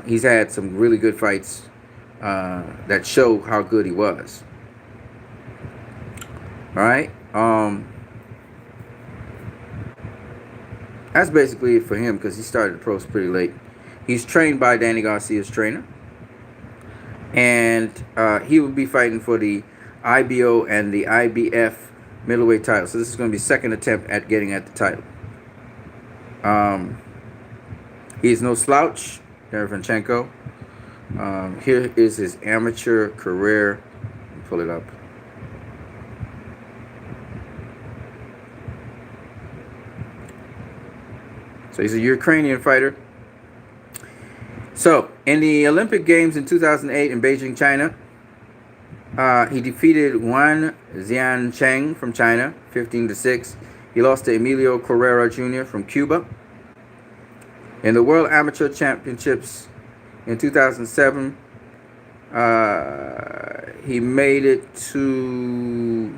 he's had some really good fights that show how good he was. All right? That's basically it for him because he started the pros pretty late. He's trained by Danny Garcia's trainer. And he will be fighting for the IBO and the IBF middleweight title. So this is going to be second attempt at getting at the title. He's no slouch, Derevyanchenko. Here is his amateur career. Let me pull it up. So he's a Ukrainian fighter. So, in the Olympic Games in 2008 in Beijing, China, he defeated Wan Xiancheng from China, 15-6. He lost to Emilio Carrera Jr. from Cuba. In the World Amateur Championships in 2007, he made it to,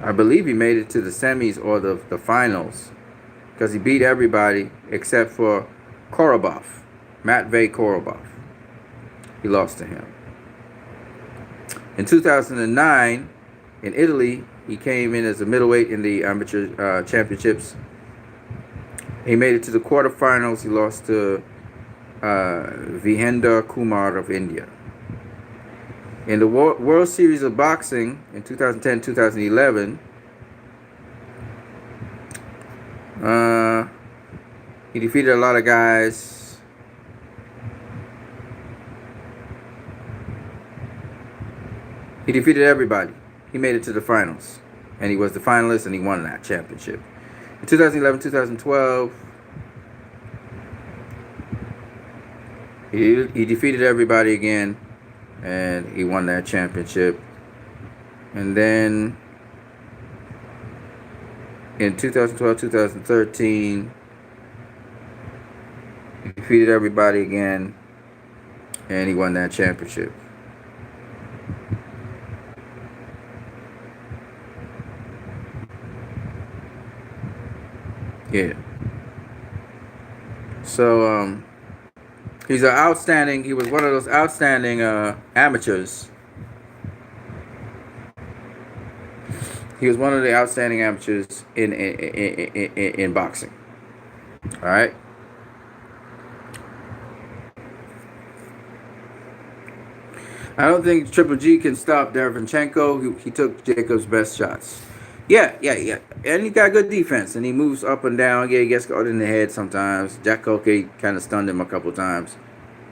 I believe he made it to the semis or the finals, because he beat everybody except for Korobov, Matvey Korobov. He lost to him. In 2009, in Italy, he came in as a middleweight in the amateur championships. He made it to the quarterfinals. He lost to Vihender Kumar of India. In the World Series of Boxing in 2010-2011, he defeated a lot of guys. He defeated everybody. He made it to the finals. And he was the finalist and he won that championship. In 2011, 2012, he defeated everybody again. And he won that championship. And then in 2012, 2013, he defeated everybody again, and he won that championship. Yeah. So, he was one of those outstanding amateurs. He was one of the outstanding amateurs in boxing. All right. I don't think Triple G can stop Derevyanchenko. He took Jacob's best shots. Yeah. And he got good defense, and he moves up and down. Yeah, he gets caught in the head sometimes. Jack Colque kind of stunned him a couple times.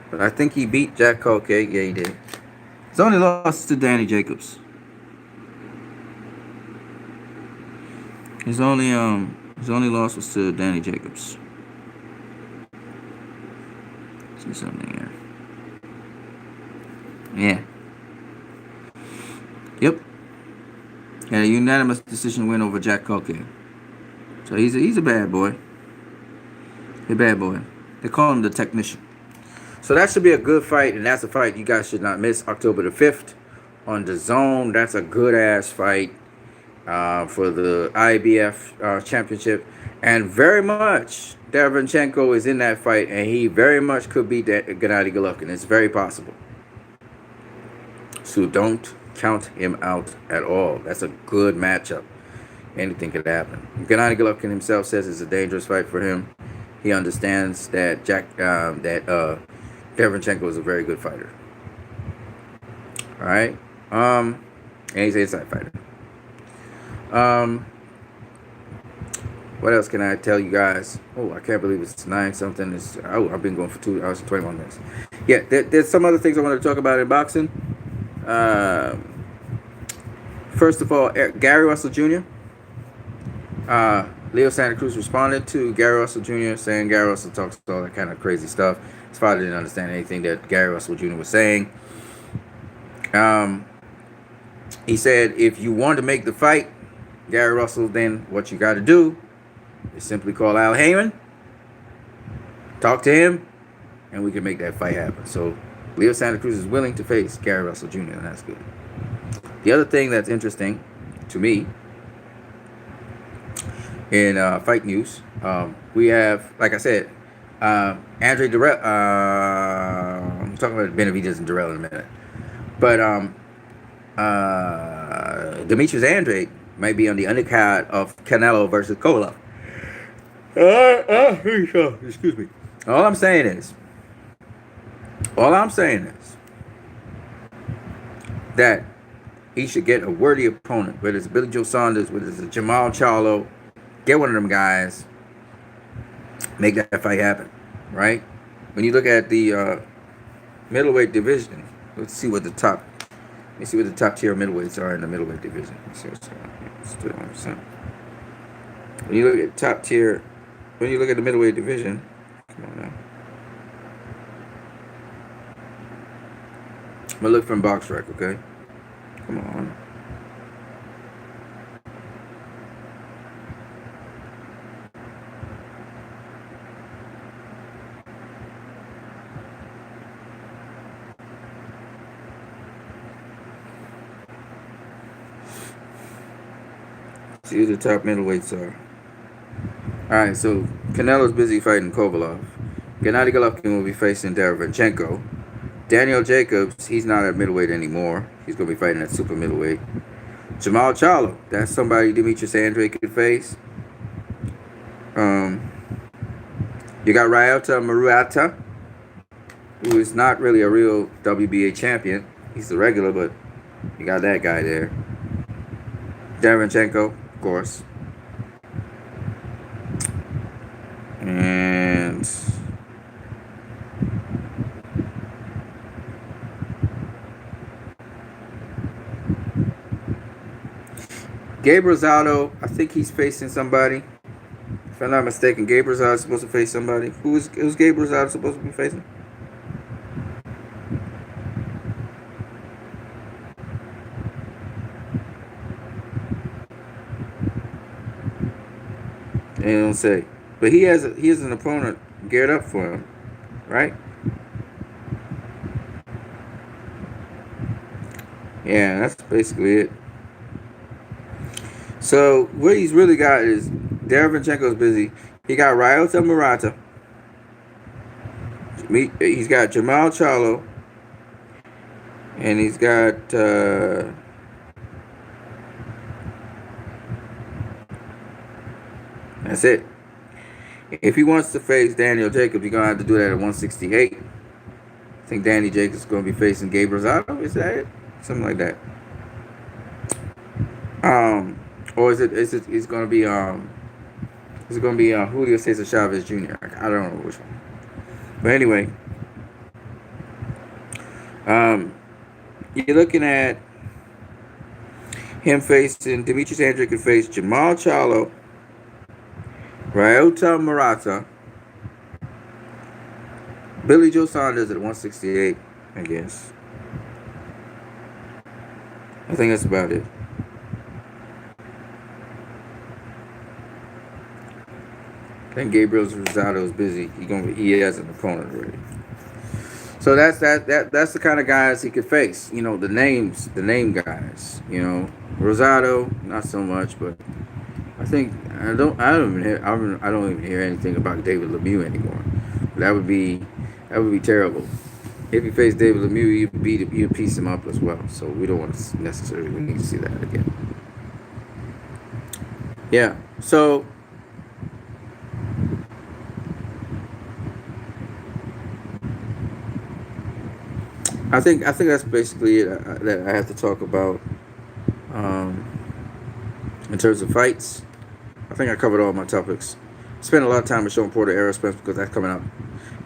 But I think he beat Jack Colque. Yeah, he did. His only loss to Danny Jacobs. His only loss was to Danny Jacobs. See something here. Yeah, and a unanimous decision win over Jack Culkin. So he's a bad boy. A bad boy. They call him the technician. So that should be a good fight, and that's a fight you guys should not miss. October the 5th on the Zone. That's a good ass fight for the IBF championship, and very much Derevyanchenko is in that fight, and he very much could beat Gennady Golovkin. It's very possible. So don't count him out at all. That's a good matchup. Anything could happen. Gennady Golovkin himself says it's a dangerous fight for him. He understands that Derevyanchenko is a very good fighter. All right, and he's an inside fighter. What else can I tell you guys? Oh, I can't believe it's 9 something. I've been going for 2 hours and 21 minutes. Yeah, there's some other things I want to talk about in boxing. First of all, Gary Russell Jr. Leo Santa Cruz responded to Gary Russell Jr. saying Gary Russell talks all that kind of crazy stuff. His father didn't understand anything that Gary Russell Jr. was saying. He said, if you want to make the fight, Gary Russell, then what you got to do is simply call Al Heyman, talk to him, and we can make that fight happen. So Leo Santa Cruz is willing to face Gary Russell Jr., and that's good. The other thing that's interesting to me in fight news, we have, like I said, Andre Dirrell. I'm talking about Benavidez and Dirrell in a minute. But Demetrius Andrade might be on the undercard of Canelo versus Kovalev. Excuse me. All I'm saying is that he should get a worthy opponent, whether it's Billy Joe Saunders, whether it's Jamal Charlo. Get one of them guys. Make that fight happen, right? When you look at the middleweight division, let's see what the top tier middleweights are in the middleweight division. Let's see what's going on. 21%. When you look at top tier, when you look at the middleweight division, come on now. I'm gonna look from BoxRec, okay? Come on. See who the top middleweights are. Alright, so Canelo's busy fighting Kovalev. Gennady Golovkin will be facing Derevyanchenko. Daniel Jacobs, he's not at middleweight anymore. He's going to be fighting at super middleweight. Jamal Charlo, that's somebody Demetrius Andrade could face. You got Ryota Murata, who is not really a real WBA champion. He's the regular, but you got that guy there. Derevyanchenko, of course. And Gabe Rosado, I think he's facing somebody. If I'm not mistaken, Gabe Rosado is supposed to face somebody. Who's Gabe Rosado supposed to be facing? They don't say. But he has an opponent geared up for him, right? Yeah, that's basically it. So what he's really got is Derevyanchenko's busy. He got Ryota Murata. He's got Jamal Charlo. And he's got that's it. If he wants to face Daniel Jacobs, he's going to have to do that at 168. I think Danny Jacobs is going to be facing Gabe Rosado. Is that it? Something like that. Or is it going to be Julio Cesar Chavez Jr.? I don't know which one. But anyway, you're looking at him facing Demetrius Andrade could face Jamal Charlo, Ryota Murata, Billy Joe Saunders at 168, I guess. I think that's about it. think Gabriel Rosado is busy. He has an opponent already. So that's the kind of guys he could face. You know, the name guys. You know, Rosado, not so much, but I don't even hear anything about David Lemieux anymore. That would be terrible. If he faced David Lemieux, you'd piece him up as well. So we don't want to necessarily we need to see that again. Yeah. So I think that's basically it that I have to talk about um, in terms of fights. I think I covered all my topics. Spent a lot of time with Sean Porter, Errol Spence because that's coming up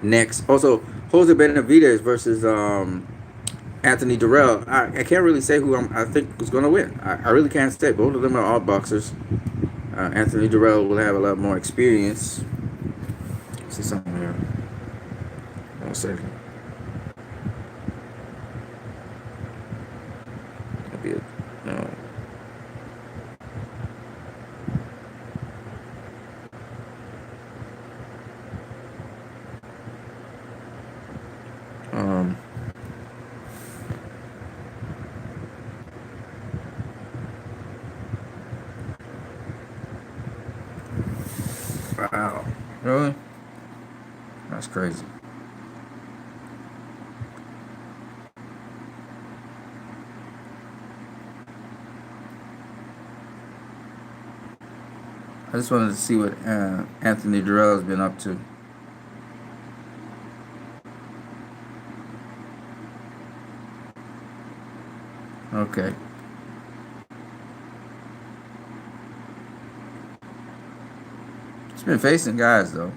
next. Also, Jose Benavidez versus Anthony Durrell. I can't really say who I think is going to win. I really can't say. Both of them are all boxers. Anthony Durrell will have a lot more experience. Let's see something here. 1 second. That'd be it. No. Wow. Really? That's crazy. I just wanted to see what Anthony Durrell has been up to. Okay. He's been facing guys, though.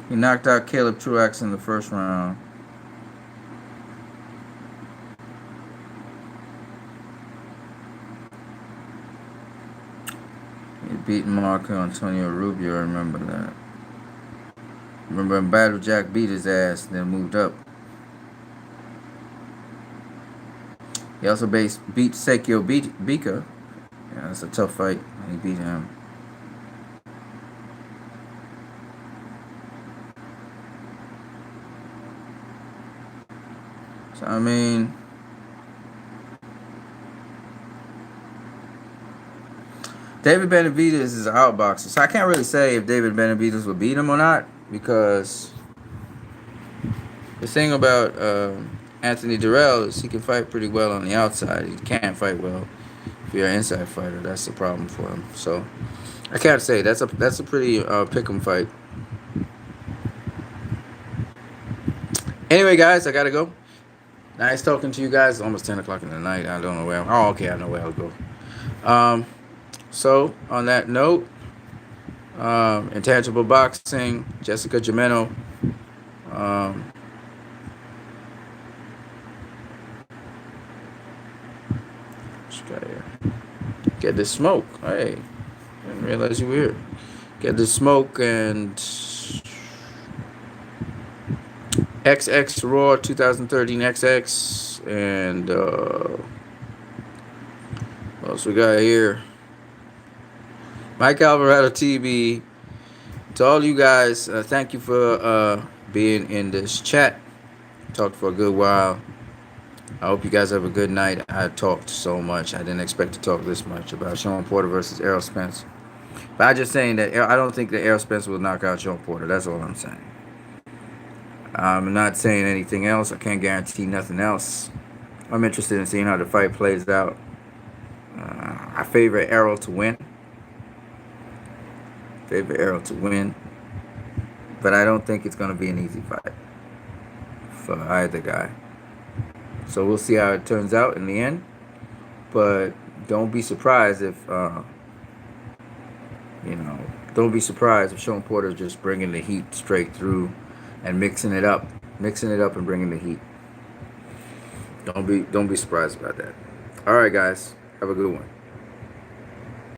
He knocked out Caleb Truax in the first round. He beat Marco Antonio Rubio, I remember that. Remember when Battle Jack beat his ass and then moved up. He also beat Sekio Bika. Yeah, that's a tough fight. He beat him. So, I mean, David Benavidez is an outboxer. So I can't really say if David Benavidez will beat him or not, because the thing about Anthony Durrell is he can fight pretty well on the outside. He can't fight well if you're an inside fighter. That's the problem for him. So I can't say. That's a pretty pick'em fight. Anyway, guys, I gotta go. Nice talking to you guys. It's almost 10 o'clock in the night. I don't know where. Okay, I know where I'll go. So on that note, Intangible Boxing, Jessica Jimeno. Get this smoke. Hey, didn't realize you were here. Get this smoke and XX Raw 2013 XX and what else we got here? Mike Alvarado TV. To all you guys, thank you for being in this chat. Talked for a good while. I hope you guys have a good night. I talked so much. I didn't expect to talk this much about Sean Porter versus Errol Spence. But I'm just saying that I don't think that Errol Spence will knock out Sean Porter. That's all I'm saying. I'm not saying anything else. I can't guarantee nothing else. I'm interested in seeing how the fight plays out. I favor Errol to win. But I don't think it's going to be an easy fight for either guy. So we'll see how it turns out in the end. But don't be surprised if, don't be surprised if Sean Porter is just bringing the heat straight through and mixing it up and bringing the heat. Don't be surprised about that. All right, guys, have a good one.